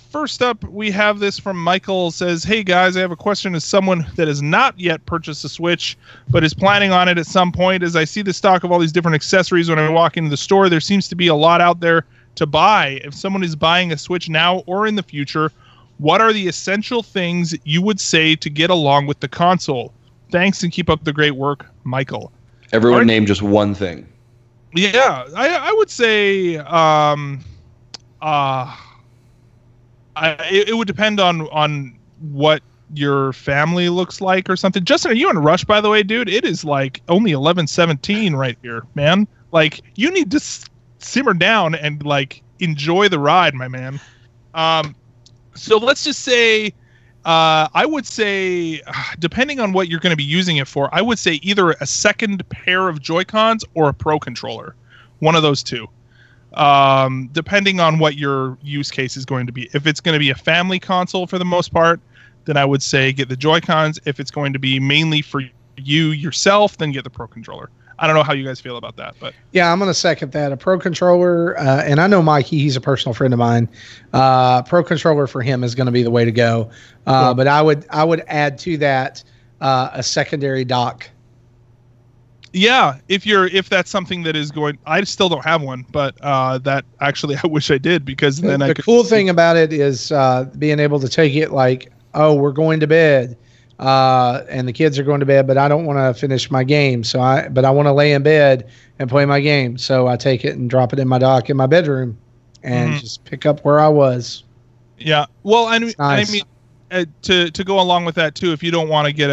First up, we have this from Michael. Says, hey, guys, I have a question as someone that has not yet purchased a Switch, but is planning on it at some point. As I see the stock of all these different accessories when I walk into the store, there seems to be a lot out there to buy. If someone is buying a Switch now or in the future, what are the essential things you would say to get along with the console? Thanks, and keep up the great work, Michael. Everyone name just one thing. Yeah, I would say it would depend on what your family looks like or something. Justin, are you in a rush, by the way, dude? It is like only 11:17 right here, man. Like, you need to simmer down and like enjoy the ride, my man. So let's just say I would say, depending on what you're going to be using it for, I would say either a second pair of Joy-Cons or a Pro Controller. One of those two. Depending on what your use case is going to be. If it's going to be a family console for the most part, then I would say get the Joy-Cons. If it's going to be mainly for you yourself, then get the Pro Controller. I don't know how you guys feel about that, but yeah, I'm going to second that. A Pro Controller, and I know Mikey, he's a personal friend of mine. Pro Controller for him is going to be the way to go. Cool. But I would add to that a secondary dock. Yeah, if that's something that is going, I still don't have one, but that actually I wish I did, because then the cool thing about it is being able to take it like, oh, we're going to bed. And the kids are going to bed, but I don't want to finish my game. But I want to lay in bed and play my game. So I take it and drop it in my dock in my bedroom and just pick up where I was. Yeah. Well, nice. I mean, to go along with that too, if you don't want to get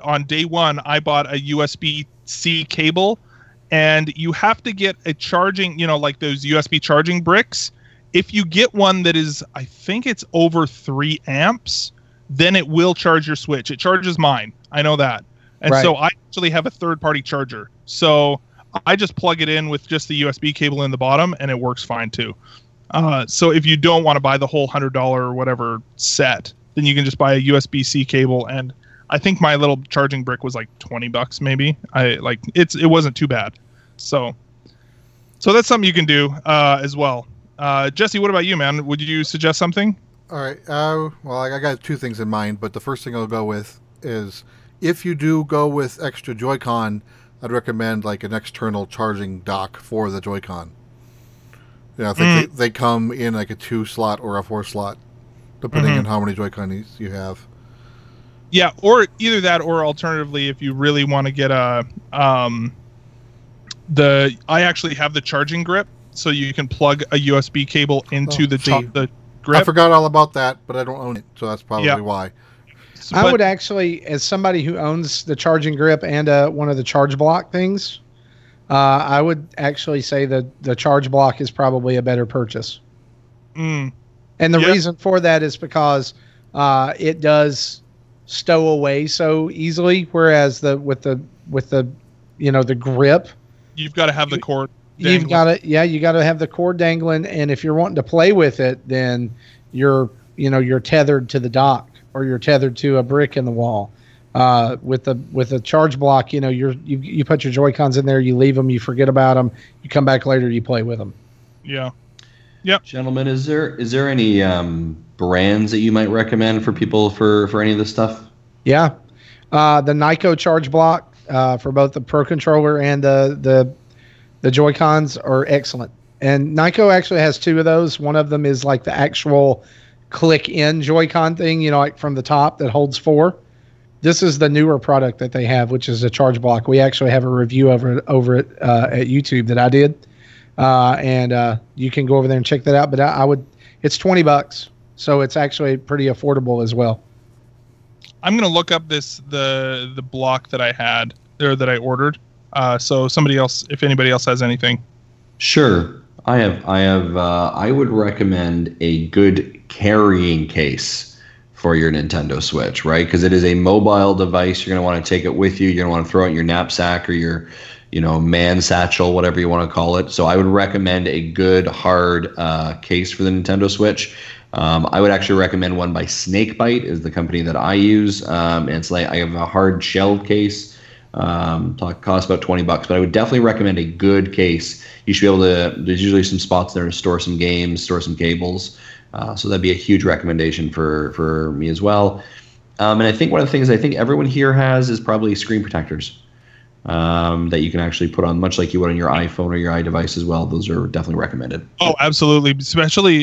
on day one, I bought a USB-C cable, and you have to get a charging, like those USB charging bricks. If you get one that is, I think it's over 3 amps, then it will charge your Switch. It charges mine. I know that. And right. So I actually have a third-party charger. So I just plug it in with just the USB cable in the bottom, and it works fine too. So if you don't want to buy the whole $100 or whatever set, then you can just buy a USB-C cable. And I think my little charging brick was like $20 maybe. It wasn't too bad. So that's something you can do as well. Jesse, what about you, man? Would you suggest something? All right. Well, I got two things in mind, but the first thing I'll go with is if you do go with extra Joy-Con, I'd recommend like an external charging dock for the Joy-Con. Yeah, I think they come in like a 2-slot or a 4-slot, depending on how many Joy-Con you have. Yeah, or either that, or alternatively, if you really want to get I actually have the charging grip, so you can plug a USB cable into the grip. I forgot all about that, but I don't own it, so that's probably why. I would actually, as somebody who owns the charging grip and one of the charge block things, I would actually say that the charge block is probably a better purchase. And the reason for that is because it does stow away so easily, whereas with the the grip, you've got to have the cord. You got to have the cord dangling, and if you're wanting to play with it, then you're tethered to the dock, or you're tethered to a brick in the wall. With a charge block, you put your Joy-Cons in there, you leave them, you forget about them, you come back later, you play with them. Yeah. Yep. Gentlemen, is there any brands that you might recommend for people for any of this stuff? Yeah. The Nyko charge block for both the Pro Controller and the Joy-Cons are excellent. And Nyko actually has 2 of those. One of them is like the actual click-in Joy-Con thing, like from the top that holds 4. This is the newer product that they have, which is a charge block. We actually have a review over it at YouTube that I did. And you can go over there and check that out. But it's $20, so it's actually pretty affordable as well. I'm going to look up the block that I had or that I ordered. So somebody else, if anybody else has anything. Sure. I would recommend a good carrying case for your Nintendo Switch, right? Because it is a mobile device. You're going to want to take it with you. You're going to want to throw it in your knapsack or your man satchel, whatever you want to call it. So I would recommend a good hard case for the Nintendo Switch. I would actually recommend one by Snakebite, is the company that I use. And it's like I have a hard shelled case. Costs about $20, but I would definitely recommend a good case. You should be able to. There's usually some spots there to store some games, store some cables. So that'd be a huge recommendation for me as well. And I think one of the things I think everyone here has is probably screen protectors that you can actually put on, much like you would on your iPhone or your iDevice as well. Those are definitely recommended. Oh, absolutely,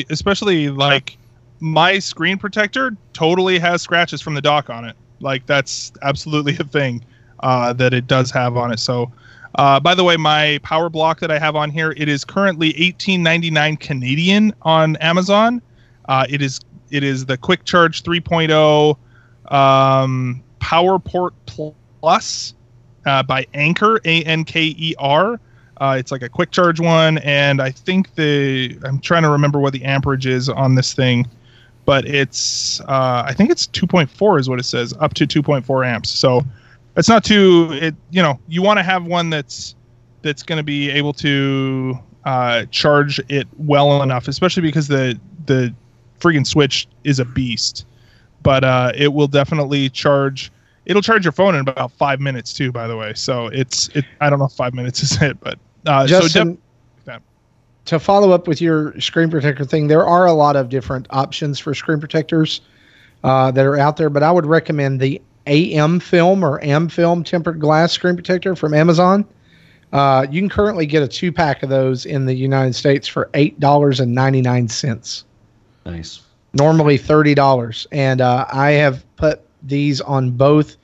especially like my screen protector totally has scratches from the dock on it. Like that's absolutely a thing that it does have on it. So, by the way, my power block that I have on here, it is currently $18.99 Canadian on Amazon. It is the Quick Charge 3.0 Power Port Plus by Anker, Anker. It's like a quick charge one, and I think I'm trying to remember what the amperage is on this thing, but it's I think it's 2.4 is what it says, up to 2.4 amps. So it's not too you want to have one that's going to be able to charge it well enough, especially because the freaking Switch is a beast. But it will definitely charge. It'll charge your phone in about 5 minutes too, by the way. So I don't know if 5 minutes is it, but Justin, to follow up with your screen protector thing, there are a lot of different options for screen protectors that are out there, but I would recommend the AM Film or AM Film tempered glass screen protector from Amazon. You can currently get a 2-pack of those in the United States for $8.99. Nice. Normally $30. And I have put these on both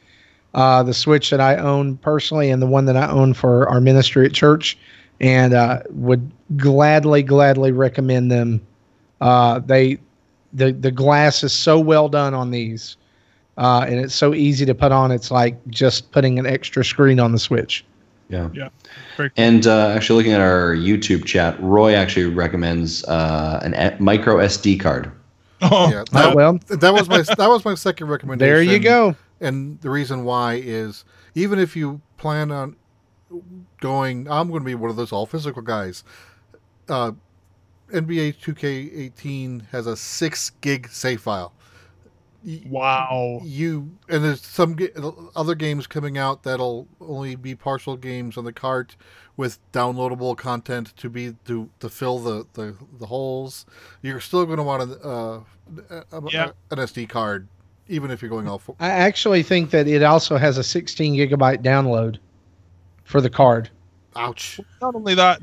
the Switch that I own personally and the one that I own for our ministry at church, and would gladly recommend them. The glass is so well done on these, and it's so easy to put on. It's like just putting an extra screen on the Switch. Yeah. And actually, looking at our YouTube chat, Roy actually recommends a micro SD card. Oh, yeah, that was my second recommendation. There you go. And the reason why is, even if you plan on going, I'm going to be one of those all physical guys. NBA 2K18 has a 6 gig save file. Wow. And there's some other games coming out that'll only be partial games on the cart with downloadable content to fill the holes. You're still going to want an SD card, even if you're going all. I actually think that it also has a 16 gigabyte download for the card. Ouch. Not only that,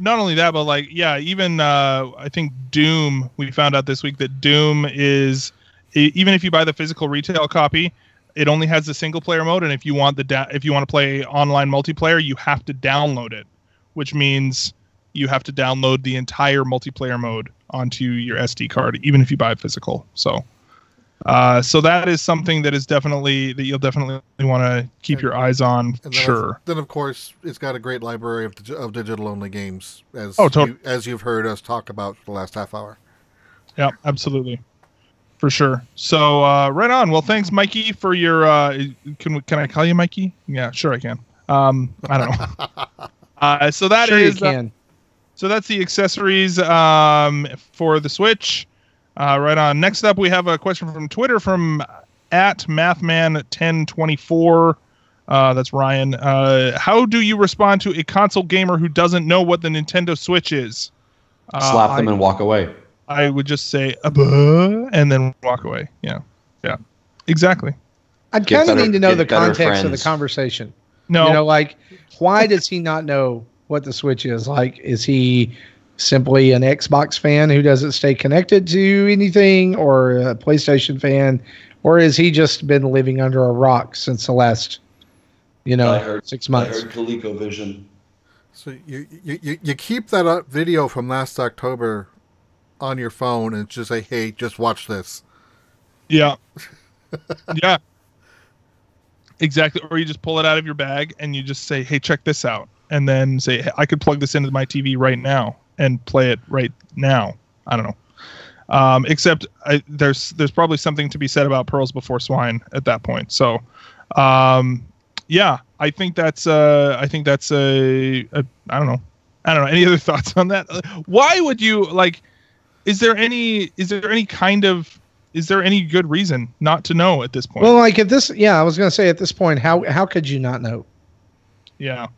but like, even I think Doom. We found out this week that Doom is, even if you buy the physical retail copy, it only has the single player mode, and if you want to play online multiplayer, you have to download it, which means you have to download the entire multiplayer mode onto your SD card, even if you buy it physical. So that is something that you'll definitely want to keep your eyes on. Sure. Then of course it's got a great library of digital only games, as you've heard us talk about for the last half hour. Yeah, absolutely. For sure. So right on. Well, thanks, Mikey, for your. Can I call you Mikey? Yeah, sure I can. I don't know. So that sure is. You can. So that's the accessories for the Switch. Right on. Next up, we have a question from Twitter from @Mathman1024. That's Ryan. How do you respond to a console gamer who doesn't know what the Nintendo Switch is? Slap them and walk away. I would just say and then walk away. Yeah, exactly. I'd kind of need to know the context of the conversation. No, like, why does he not know what the Switch is? Like, is he simply an Xbox fan who doesn't stay connected to anything, or a PlayStation fan, or has he just been living under a rock since the last, 6 months? I heard ColecoVision. So you keep that video from last October on your phone and just say, hey, just watch this. Yeah. Yeah. Exactly. Or you just pull it out of your bag and you just say, hey, check this out. And then say, hey, I could plug this into my TV right now and play it right now. I don't know. Except there's probably something to be said about pearls before swine at that point. So Yeah, I think that's I don't know. Any other thoughts on that? Why would you like? Is there any good reason not to know at this point? Well, like at this, I was going to say at this point, how could you not know? Yeah.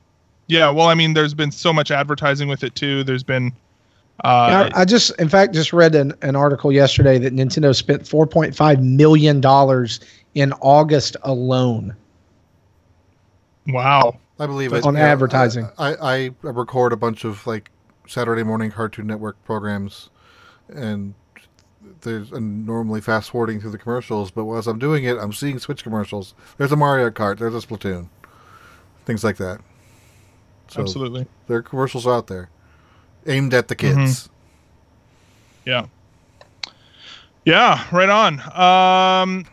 Well, I mean, there's been so much advertising with it too. There's been. I just read an article yesterday that Nintendo spent $4.5 million in August alone. Wow. I believe it. On advertising. I record a bunch of like Saturday morning Cartoon Network programs, and there's normally fast forwarding through the commercials, but as I'm doing it, I'm seeing Switch commercials. There's a Mario Kart, there's a Splatoon, things like that. So absolutely. There are commercials out there aimed at the kids. Mm-hmm. Yeah, right on.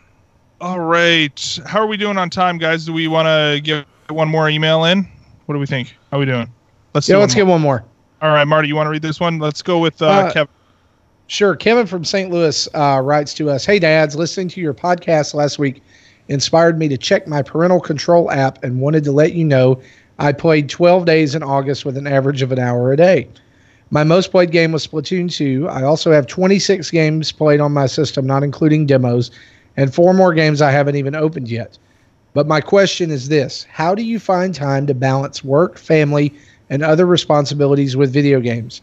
All right. How are we doing on time, guys? Do we want to get one more email in? What do we think? How are we doing? Let's get one more. All right, Marty, you want to read this one? Let's go with Kevin. Sure. Kevin from St. Louis writes to us, "Hey, dads, listening to your podcast last week inspired me to check my parental control app and wanted to let you know I played 12 days in August with an average of an hour a day. My most played game was Splatoon 2. I also have 26 games played on my system, not including demos, and 4 more games I haven't even opened yet. But my question is this: how do you find time to balance work, family, and other responsibilities with video games?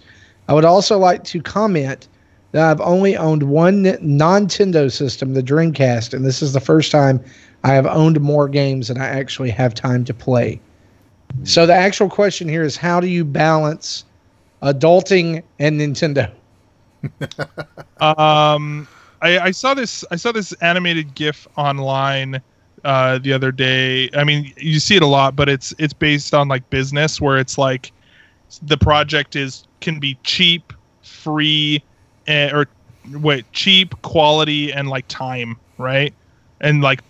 I would also like to comment that I've only owned one non-Nintendo system, the Dreamcast, and this is the first time I have owned more games than I actually have time to play." So the actual question here is, how do you balance adulting and Nintendo? I saw this animated GIF online the other day. I mean, you see it a lot, but it's based on like business, where it's like the project can be cheap, free, cheap, quality, and like time, right? And like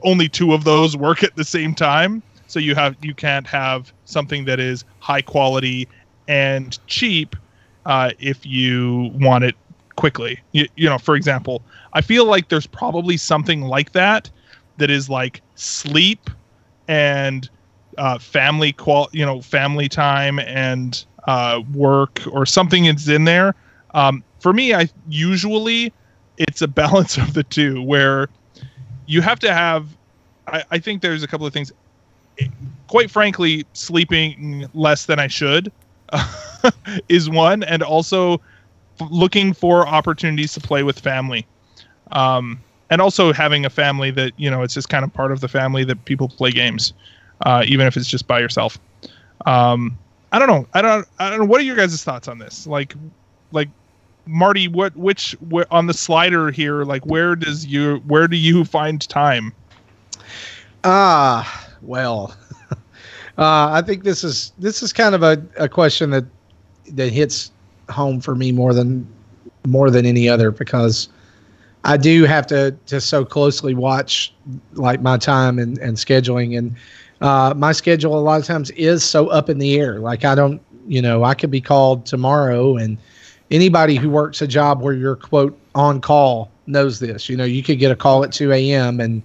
only 2 of those work at the same time. So you can't have something that is high quality and cheap if you want it quickly. You know, for example, I feel like there's probably something like that is like sleep and family time and work, or something is in there. For me, usually it's a balance of the two, where you have to have. I think there's a couple of things. Quite frankly, sleeping less than I should is one, and also looking for opportunities to play with family, and also having a family that, you know, it's just kind of part of the family that people play games, even if it's just by yourself. I don't know. What are your guys' thoughts on this? Like Marty, which on the slider here, like where do you find time? Well, I think this is kind of a question that hits home for me more than any other, because I do have to so closely watch like my time and scheduling, and my schedule a lot of times is so up in the air. Like I could be called tomorrow, and anybody who works a job where you're quote on call knows this. You know, you could get a call at 2 a.m. and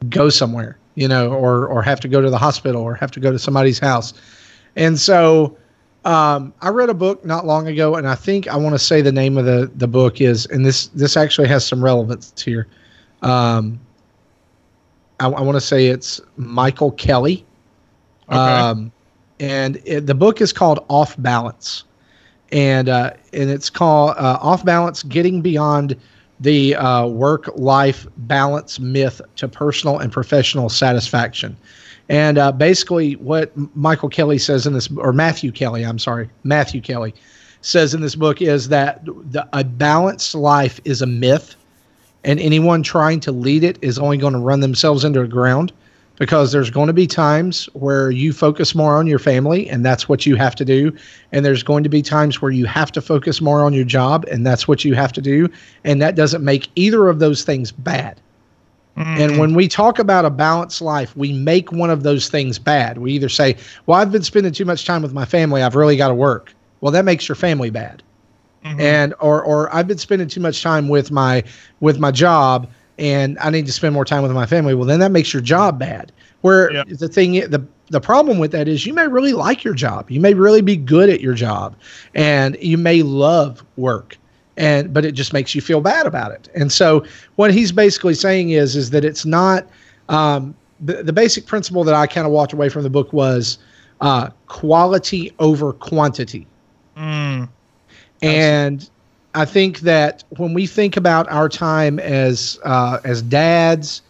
go somewhere, you know, or have to go to the hospital or have to go to somebody's house. And so I read a book not long ago, and I think I want to say the name of the book is, and this actually has some relevance here. I want to say it's Michael Kelly. Okay. And the book is called Off Balance. And it's called Off Balance: Getting Beyond the Work-Life Balance Myth to Personal and Professional Satisfaction. And basically what Matthew Kelly says in this book is that a balanced life is a myth, and anyone trying to lead it is only going to run themselves into the ground, because there's going to be times where you focus more on your family, and that's what you have to do. And there's going to be times where you have to focus more on your job, and that's what you have to do. And that doesn't make either of those things bad. Mm-hmm. And when we talk about a balanced life, we make one of those things bad. We either say, well, I've been spending too much time with my family, I've really got to work. Well, that makes your family bad. Mm-hmm. And or I've been spending too much time with my job, and I need to spend more time with my family. Well, then that makes your job bad. Where the problem with that is you may really like your job. You may really be good at your job, and you may love work, but it just makes you feel bad about it. And so what he's basically saying is that it's not the basic principle that I kind of walked away from the book was quality over quantity. And I think that when we think about our time as dads,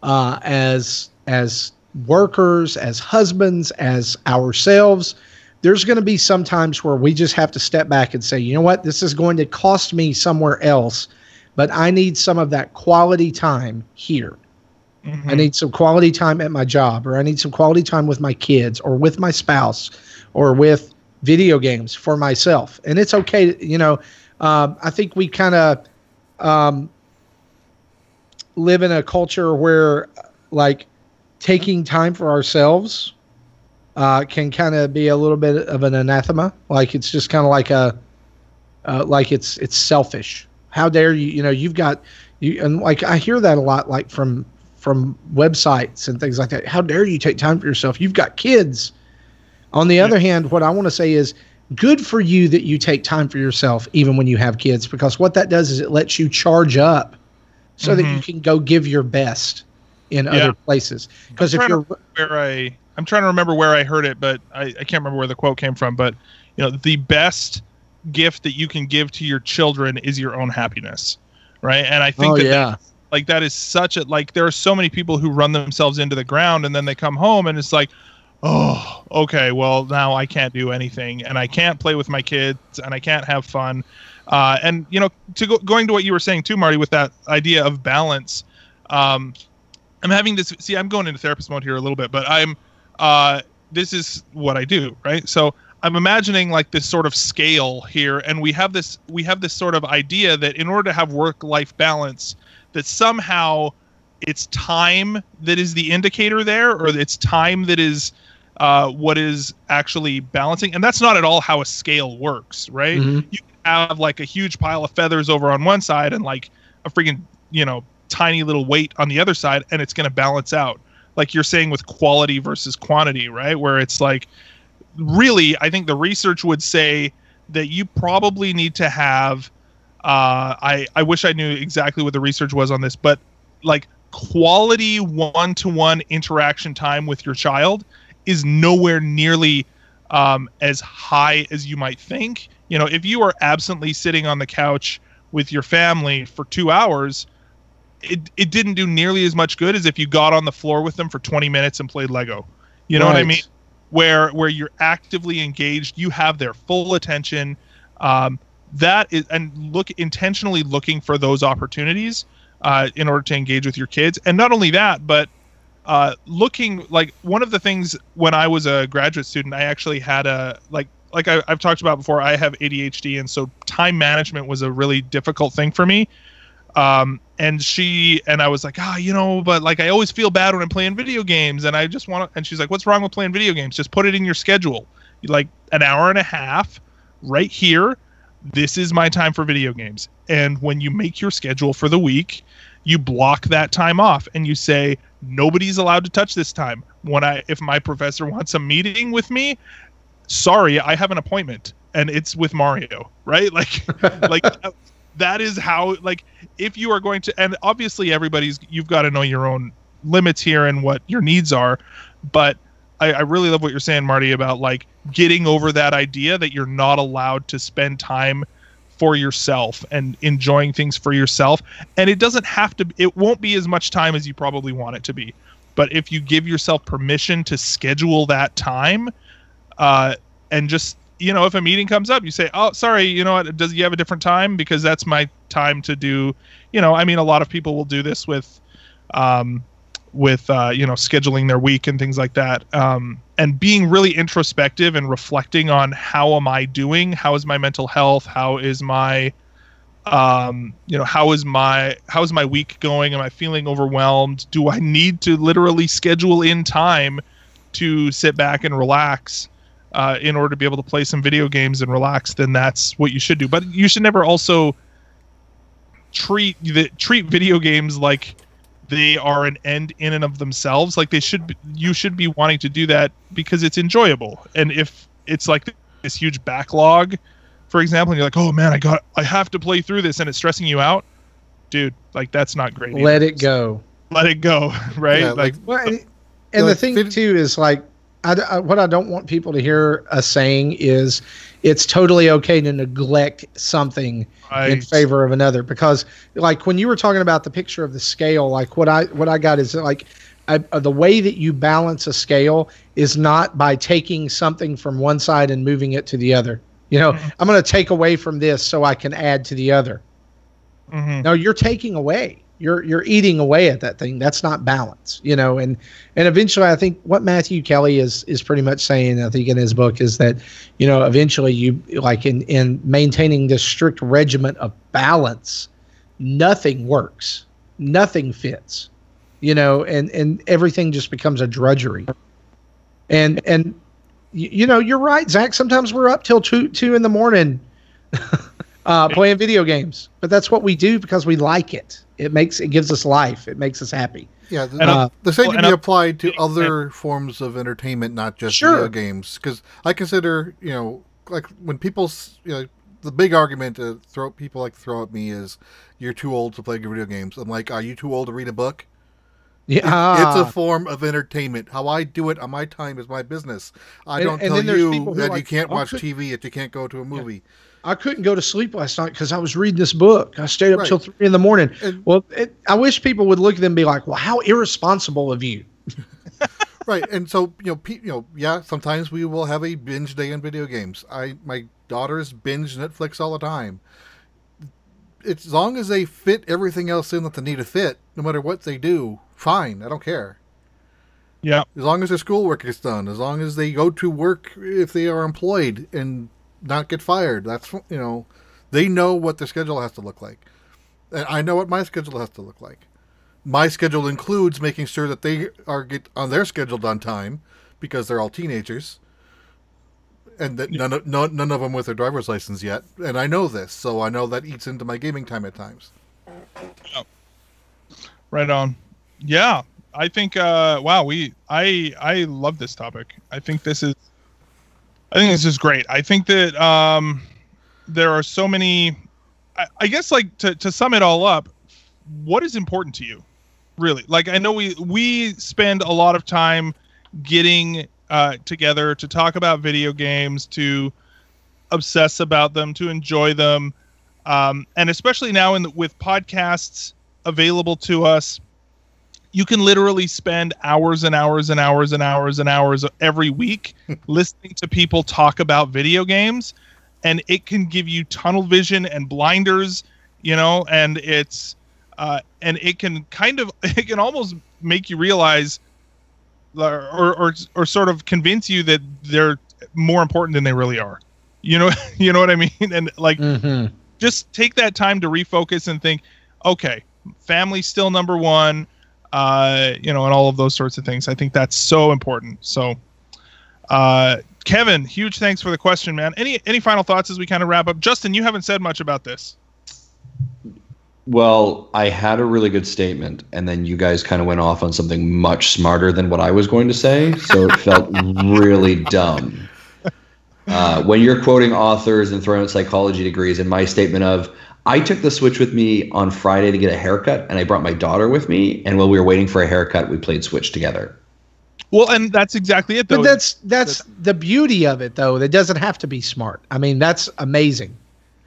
as workers, as husbands, as ourselves, there's going to be some times where we just have to step back and say, you know what, this is going to cost me somewhere else, but I need some of that quality time here. I need some quality time at my job, or I need some quality time with my kids, or with my spouse, or with video games for myself. And it's okay to, I think we kind of live in a culture where like taking time for ourselves can kind of be a little bit of an anathema. Like it's just kind of like it's selfish. How dare you? You've got and like I hear that a lot, like from websites and things like that. How dare you take time for yourself? You've got kids. On the other hand, what I want to say is good for you that you take time for yourself even when you have kids, because what that does is it lets you charge up so that you can go give your best in other places. Because if you're I'm trying to remember where I heard it, but I can't remember where the quote came from. But the best gift that you can give to your children is your own happiness, right? And I think that is such a there are so many people who run themselves into the ground, and then they come home and it's like, oh, okay, well now I can't do anything, and I can't play with my kids, and I can't have fun. And going to what you were saying too, Marty, with that idea of balance. I'm having this. See, I'm going into therapist mode here a little bit, but this is what I do, right? So I'm imagining like this sort of scale here, and we have this sort of idea that in order to have work-life balance, that somehow it's time that is the indicator there, or it's time that is what is actually balancing. And that's not at all how a scale works, right? You can have like a huge pile of feathers over on one side and like a freaking, tiny little weight on the other side, and it's going to balance out. Like you're saying with quality versus quantity, right? Where it's like, really, I think the research would say that you probably need to have, I wish I knew exactly what the research was on this, but like quality one-to-one interaction time with your child is nowhere nearly as high as you might think. If you are absently sitting on the couch with your family for 2 hours, it didn't do nearly as much good as if you got on the floor with them for 20 minutes and played Lego. You know what I mean? Where you're actively engaged, you have their full attention. That is, and intentionally looking for those opportunities in order to engage with your kids. And not only that, but looking, like one of the things when I was a graduate student, I actually had I've talked about before, I have ADHD, and so time management was a really difficult thing for me. And I was like, but like I always feel bad when I'm playing video games, and I just want to. And she's like, "What's wrong with playing video games? Just put it in your schedule. Like an hour and a half, right here. This is my time for video games." And when you make your schedule for the week, you block that time off, and you say, "Nobody's allowed to touch this time. If my professor wants a meeting with me, sorry, I have an appointment, and it's with Mario." Right? Like. That is how, like, if you are going to, and obviously you've got to know your own limits here and what your needs are. But I really love what you're saying, Marty, about like getting over that idea that you're not allowed to spend time for yourself and enjoying things for yourself. And it won't be as much time as you probably want it to be. But if you give yourself permission to schedule that time, and just, if a meeting comes up, you say, "Oh, sorry, you have a different time? Because that's my time to do," a lot of people will do this with scheduling their week and things like that. And being really introspective and reflecting on how am I doing? How is my mental health? How is my, how is my week going? Am I feeling overwhelmed? Do I need to literally schedule in time to sit back and relax? In order to be able to play some video games and relax, then that's what you should do. But you should never also treat video games like they are an end in and of themselves. Like you should be wanting to do that because it's enjoyable. And if it's like this huge backlog, for example, and you're like, oh man, I have to play through this, and it's stressing you out, dude, like that's not great. Let it go. Let it go, right? Yeah, like, well, and the thing too is like, what I don't want people to hear us saying is it's totally okay to neglect something in favor of another, because like when you were talking about the picture of the scale, like what I got is like the way that you balance a scale is not by taking something from one side and moving it to the other. You know, I'm going to take away from this so I can add to the other. No, you're taking away. You're eating away at that thing. That's not balance, you know. And eventually, I think what Matthew Kelly is pretty much saying, I think in his book, is that, you know, eventually you like in maintaining this strict regimen of balance, nothing works, nothing fits, you know, and everything just becomes a drudgery. And you know, you're right, Zach. Sometimes we're up till 2 in the morning playing video games, but that's what we do because we like it. It gives us life. It makes us happy. Yeah, the same can be applied to other forms of entertainment, not just video games. Because I consider, you know, like when people, you know, the big argument people like to throw at me is, "You're too old to play video games." I'm like, "Are you too old to read a book?" Yeah, it's a form of entertainment. How I do it on my time is my business. I don't tell you that you can't watch TV, that you can't go to a movie. Yeah. I couldn't go to sleep last night because I was reading this book. I stayed up till 3 in the morning. Well, I wish people would look at them and be like, "Well, how irresponsible of you." Right, and so yeah, sometimes we will have a binge day in video games. My daughters binge Netflix all the time. It's as long as they fit everything else in that they need to fit, no matter what they do, fine. I don't care. Yeah. As long as their schoolwork is done, as long as they go to work if they are employed and not get fired. That's, you know, they know what their schedule has to look like. And I know what my schedule has to look like. My schedule includes making sure that they get on their schedule on time because they're all teenagers. And that none of them with their driver's license yet. And I know this, so I know that eats into my gaming time at times. Oh. Right on. Yeah, I think. Wow, I love this topic. I think this is great. I think that there are so many. I guess like to sum it all up, what is important to you, really? Like I know we spend a lot of time getting together to talk about video games, to obsess about them, to enjoy them, and especially now with podcasts available to us, you can literally spend hours and hours and hours and hours and hours every week listening to people talk about video games, and it can give you tunnel vision and blinders, you know, and it's and it can almost make you realize or sort of convince you that they're more important than they really are. You know what I mean? And like just take that time to refocus and think, okay, family's still number one, you know, and all of those sorts of things. I think that's so important. So Kevin, huge thanks for the question, man. Any final thoughts as we kind of wrap up? Justin, you haven't said much about this. Well, I had a really good statement, and then you guys kind of went off on something much smarter than what I was going to say, so it felt really dumb. When you're quoting authors and throwing out psychology degrees, and my statement of, I took the Switch with me on Friday to get a haircut, and I brought my daughter with me, and while we were waiting for a haircut, we played Switch together. Well, and that's exactly it, though. But that's the beauty of it, though. That doesn't have to be smart. I mean, that's amazing.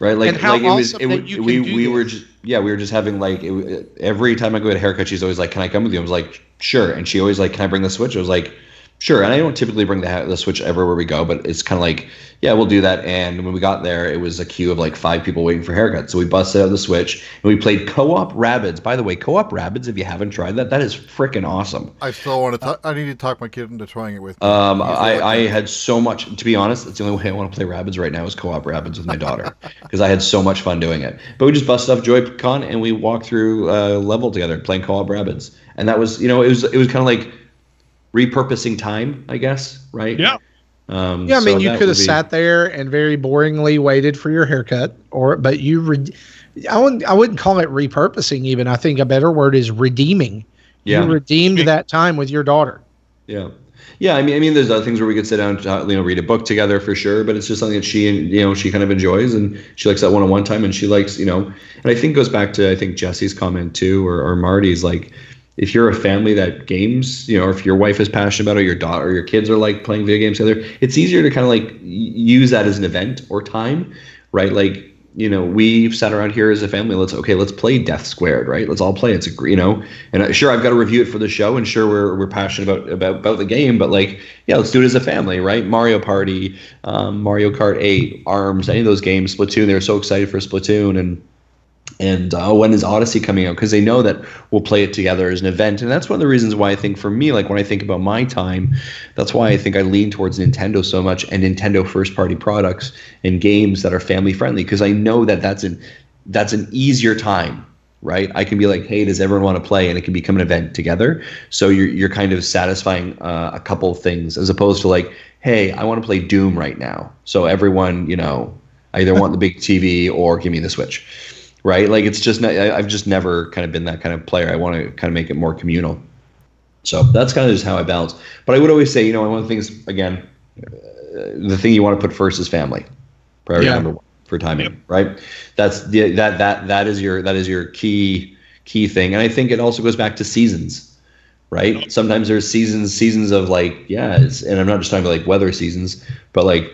Right, like, and how like awesome we were just having like every time I go to a haircut, she's always like, "Can I come with you?" I was like, "Sure," and she always like, "Can I bring the Switch?" I was like, "Sure." And I don't typically bring the Switch everywhere we go, but it's kind of like, yeah, we'll do that. And when we got there, it was a queue of like 5 people waiting for haircuts. So we busted out the Switch and we played co-op Rabbids. By the way, co-op Rabbids, if you haven't tried that is freaking awesome. I still want to. I need to talk my kid into trying it with me. I had so much. To be honest, it's the only way I want to play Rabbids right now is co-op Rabbids with my daughter because I had so much fun doing it. But we just busted off Joy-Con and we walked through a level together playing co-op Rabbids, and that was, you know, it was kind of like repurposing time, I guess, right? Yeah. I mean, you could have sat there and very boringly waited for your haircut, but you I wouldn't call it repurposing even. I think a better word is redeeming. Yeah. You redeemed that time with your daughter. Yeah. Yeah, I mean, there's other things where we could sit down, read a book together for sure, but it's just something that she kind of enjoys, and she likes that one-on-one time, and she likes, and I think it goes back to, I think Jesse's comment too, or Marty's, like, if you're a family that games, or if your wife is passionate about it, or your daughter or your kids are like playing video games together, it's easier to kind of like use that as an event or time, right? Like, we've sat around here as a family. Let's play Death Squared, right? Let's all play it. And sure, I've got to review it for the show, and sure, we're passionate about the game, but like, yeah, let's do it as a family, right? Mario Party, Mario Kart 8, ARMS, any of those games, Splatoon. They were so excited for Splatoon, and when is Odyssey coming out? Because they know that we'll play it together as an event. And that's one of the reasons why I think for me, like when I think about my time, that's why I think I lean towards Nintendo so much, and Nintendo first party products and games that are family friendly, because I know that that's an easier time, right? I can be like, hey, does everyone want to play? And it can become an event together. So you're kind of satisfying a couple of things, as opposed to like, hey, I want to play Doom right now. So everyone, I either want the big TV or give me the Switch. Right, like it's just I've just never kind of been that kind of player. I want to kind of make it more communal. So that's kind of just how I balance. But I would always say, one of the things, again, the thing you want to put first is family, priority number one for timing. Right, that is your key thing. And I think it also goes back to seasons. Right, sometimes there's seasons of like and I'm not just talking about like weather seasons, but like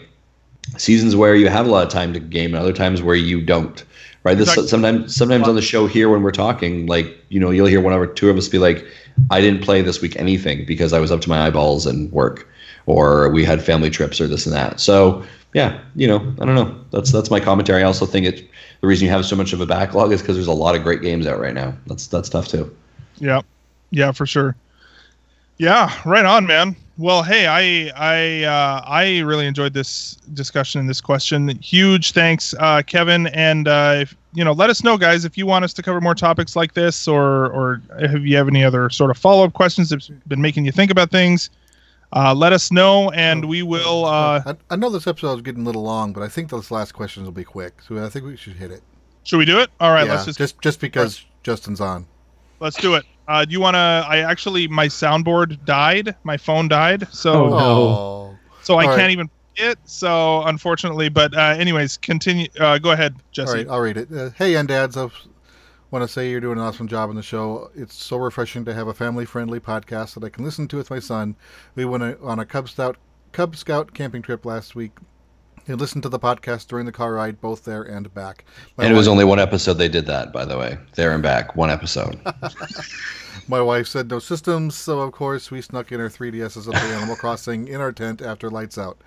seasons where you have a lot of time to game, and other times where you don't. Right. Sometimes on the show here when we're talking, like, you'll hear one or two of us be like, I didn't play this week anything because I was up to my eyeballs in work, or we had family trips, or this and that. So yeah, I don't know. That's my commentary. I also think the reason you have so much of a backlog is because there's a lot of great games out right now. That's tough too. Yeah. Yeah, for sure. Yeah, right on, man. Well, hey, I really enjoyed this discussion and this question. Huge thanks, Kevin. And let us know, guys, if you want us to cover more topics like this, or if you have any other sort of follow-up questions that's been making you think about things. Let us know, and we will. I know this episode is getting a little long, but I think those last questions will be quick, so I think we should hit it. Should we do it? All right, let's just because Justin's on. Let's do it. Do you want to? My soundboard died. My phone died. So, so I can't even it. So unfortunately, but anyways, continue. Go ahead, Jesse. All right, I'll read it. Hey, Undads, I want to say you're doing an awesome job on the show. It's so refreshing to have a family-friendly podcast that I can listen to with my son. We went on a Cub Scout camping trip last week. And listened to the podcast during the car ride, both there and back. And it was only one episode they did that, by the way. There and back, one episode. My wife said no systems, so of course we snuck in our 3DSs at the Animal Crossing in our tent after lights out.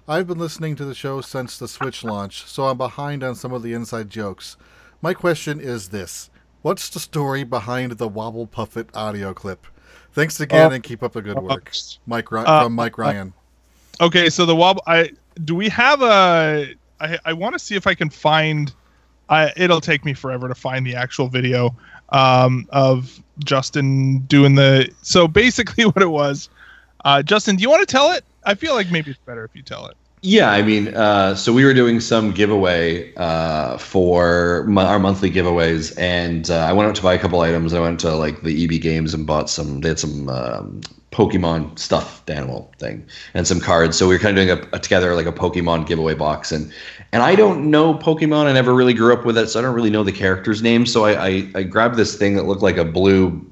I've been listening to the show since the Switch launch, so I'm behind on some of the inside jokes. My question is this. What's the story behind the Wobble Puffet audio clip? Thanks again and keep up the good work. From Mike Ryan. Okay, so the Wobble... Do we have a... I want to see if I can find... it'll take me forever to find the actual video of Justin doing the... So basically what it was... Justin, do you want to tell it? I feel like maybe it's better if you tell it. Yeah, I mean, so we were doing some giveaway for our monthly giveaways, and I went out to buy a couple items. I went to like the EB Games and bought some... They had some... Pokemon stuffed animal thing and some cards. So we were kind of doing together like a Pokemon giveaway box, and I don't know Pokemon. I never really grew up with it, so I don't really know the characters' names. So I grabbed this thing that looked like a blue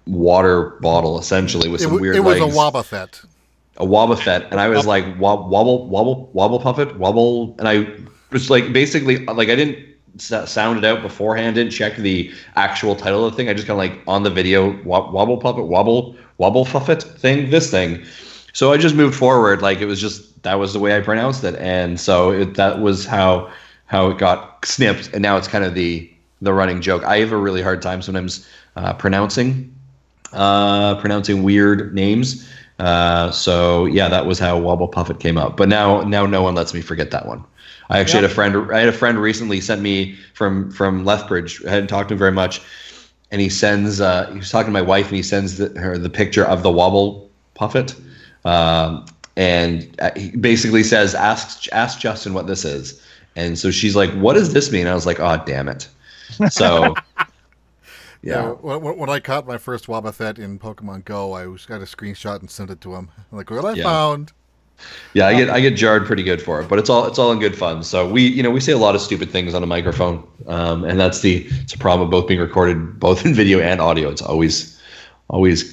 water bottle, essentially, with some weird legs. It was a Wobbuffet. A Wobbuffet, and I was like wobble puffet wobble, and I was like basically like I didn't sound it out beforehand, didn't check the actual title of the thing. I just kind of like on the video wobble puppet wobble fuffet thing, this thing. So I just moved forward, like it was just that was the way I pronounced it, and so that was how it got snipped, and now it's kind of the running joke. I have a really hard time sometimes pronouncing weird names. So yeah, that was how Wobble Puffet came up. But now no one lets me forget that one. I actually had a friend recently sent me from Lethbridge. I hadn't talked to him very much, and he was talking to my wife, and he sends her the picture of the Wobble Puffet, and he basically says, "Ask Justin what this is." And so she's like, "What does this mean?" And I was like, "Oh, damn it." So, yeah. When I caught my first Wobbuffet in Pokemon Go, I got a screenshot and sent it to him. I'm like, what I found. Yeah, I get jarred pretty good for it, but it's all in good fun. So we say a lot of stupid things on a microphone, and it's a problem of both being recorded both in video and audio. It's always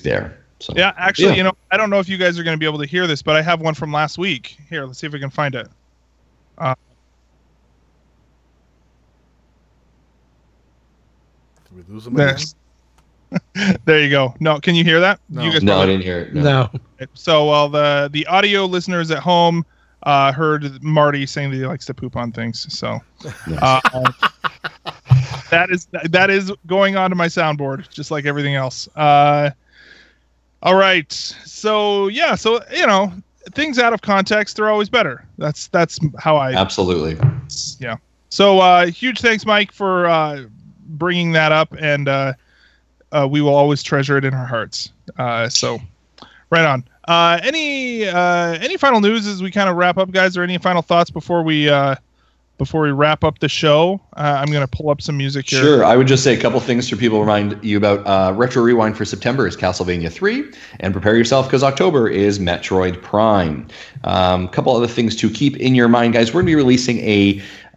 there. So yeah, actually, I don't know if you guys are going to be able to hear this, but I have one from last week. Here, let's see if we can find it. Did we lose him again? There you go. No, can you hear that? No, you guys I didn't hear it. No. So while the audio listeners at home heard Marty saying that he likes to poop on things, so that is going on to my soundboard, just like everything else. All right, so things out of context, they're always better. That's how I absolutely. Yeah. So huge thanks, Mike, for bringing that up, and we will always treasure it in our hearts. So right on. Any final news as we kind of wrap up, guys, or any final thoughts before we wrap up the show? I'm going to pull up some music here. Sure. I would just say a couple things for people to remind you about. Retro Rewind for September is Castlevania 3, and prepare yourself because October is Metroid Prime. A couple other things to keep in your mind, guys. We're going to be releasing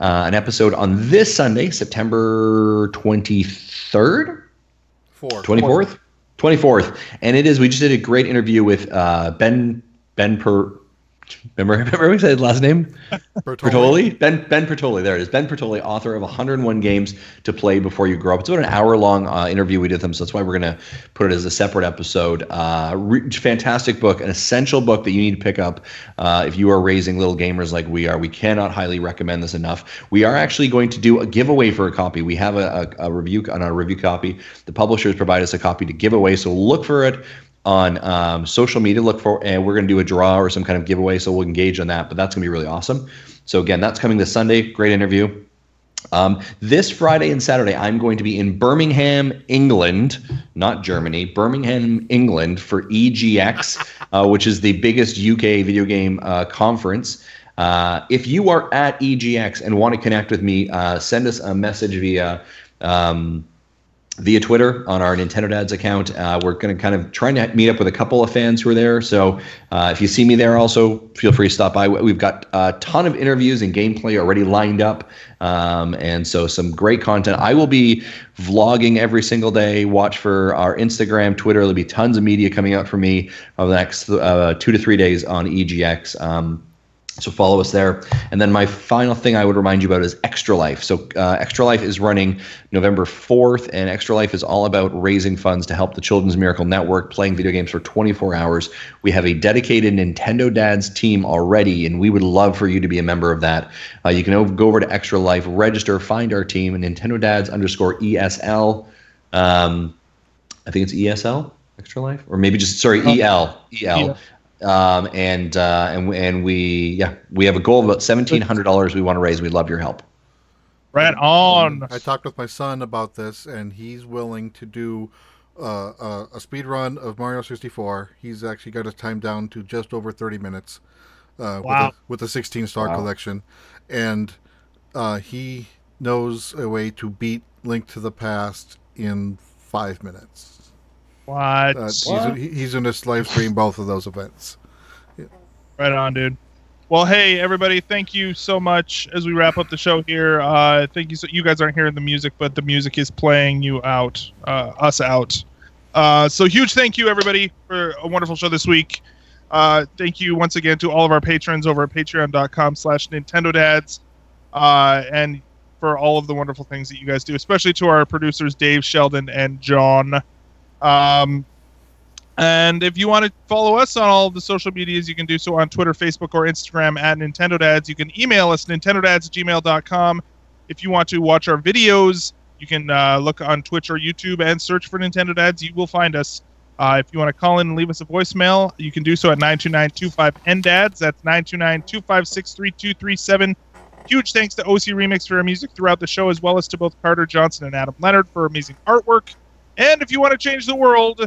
an episode on this Sunday, September 23rd? 24th. And we just did a great interview with Ben Remember we said his last name? Bertoli? Ben Bertoli. There it is. Ben Bertoli, author of 101 Games to Play Before You Grow Up. It's about an hour-long interview we did with him, so that's why we're going to put it as a separate episode. Fantastic book, an essential book that you need to pick up if you are raising little gamers like we are. We cannot highly recommend this enough. We are actually going to do a giveaway for a copy. We have a review on our review copy. The publishers provide us a copy to give away, so look for it on social media. And we're going to do a draw or some kind of giveaway, so we'll engage on that, but that's going to be really awesome. So again, that's coming this Sunday. Great interview. This Friday and Saturday, I'm going to be in Birmingham, England, not Germany, Birmingham, England for EGX, which is the biggest UK video game conference. If you are at EGX and want to connect with me, send us a message via Twitter on our Nintendo Dads account. We're going to kind of trying to meet up with a couple of fans who are there. So if you see me there also, feel free to stop by. We've got a ton of interviews and gameplay already lined up. And so some great content. I will be vlogging every single day. Watch for our Instagram, Twitter. There'll be tons of media coming out from me over the next 2 to 3 days on EGX. So follow us there. And then my final thing I would remind you about is Extra Life. So Extra Life is running November 4th, and Extra Life is all about raising funds to help the Children's Miracle Network, playing video games for 24 hours. We have a dedicated Nintendo Dads team already, and we would love for you to be a member of that. You can go over to Extra Life, register, find our team, Nintendo Dads _ESL. I think it's ESL, Extra Life, or maybe just, sorry, EL. Yeah. And we have a goal of about $1,700 we want to raise. We'd love your help. Right on. I talked with my son about this, and he's willing to do a speed run of Mario 64. He's actually got his time down to just over 30 minutes with a 16-star collection. And he knows a way to beat Link to the Past in 5 minutes. What? He's going to live stream both of those events. Yeah. Right on, dude. Well, hey, everybody, thank you so much as we wrap up the show here. Thank you. So you guys aren't hearing the music, but the music is playing you out, us out. So huge thank you, everybody, for a wonderful show this week. Thank you once again to all of our patrons over at patreon.com/NintendoDads, and for all of the wonderful things that you guys do, especially to our producers, Dave, Sheldon, and John. And if you want to follow us on all of the social medias, you can do so on Twitter, Facebook, or Instagram at Nintendo Dads. You can email us, nintendodads@gmail.com. If you want to watch our videos, you can look on Twitch or YouTube and search for Nintendo Dads. You will find us. If you want to call in and leave us a voicemail, you can do so at 929-25-NDADS. That's 929-256-3237. Huge thanks to OC Remix for our music throughout the show, as well as to both Carter Johnson and Adam Leonard for amazing artwork. And if you want to change the world,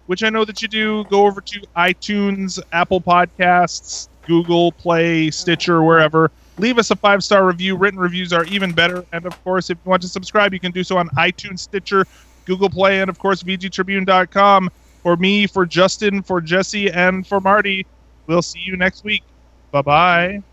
which I know that you do, go over to iTunes, Apple Podcasts, Google Play, Stitcher, wherever. Leave us a 5-star review. Written reviews are even better. And, of course, if you want to subscribe, you can do so on iTunes, Stitcher, Google Play, and, of course, VGTribune.com. For me, for Justin, for Jesse, and for Marty, we'll see you next week. Bye-bye.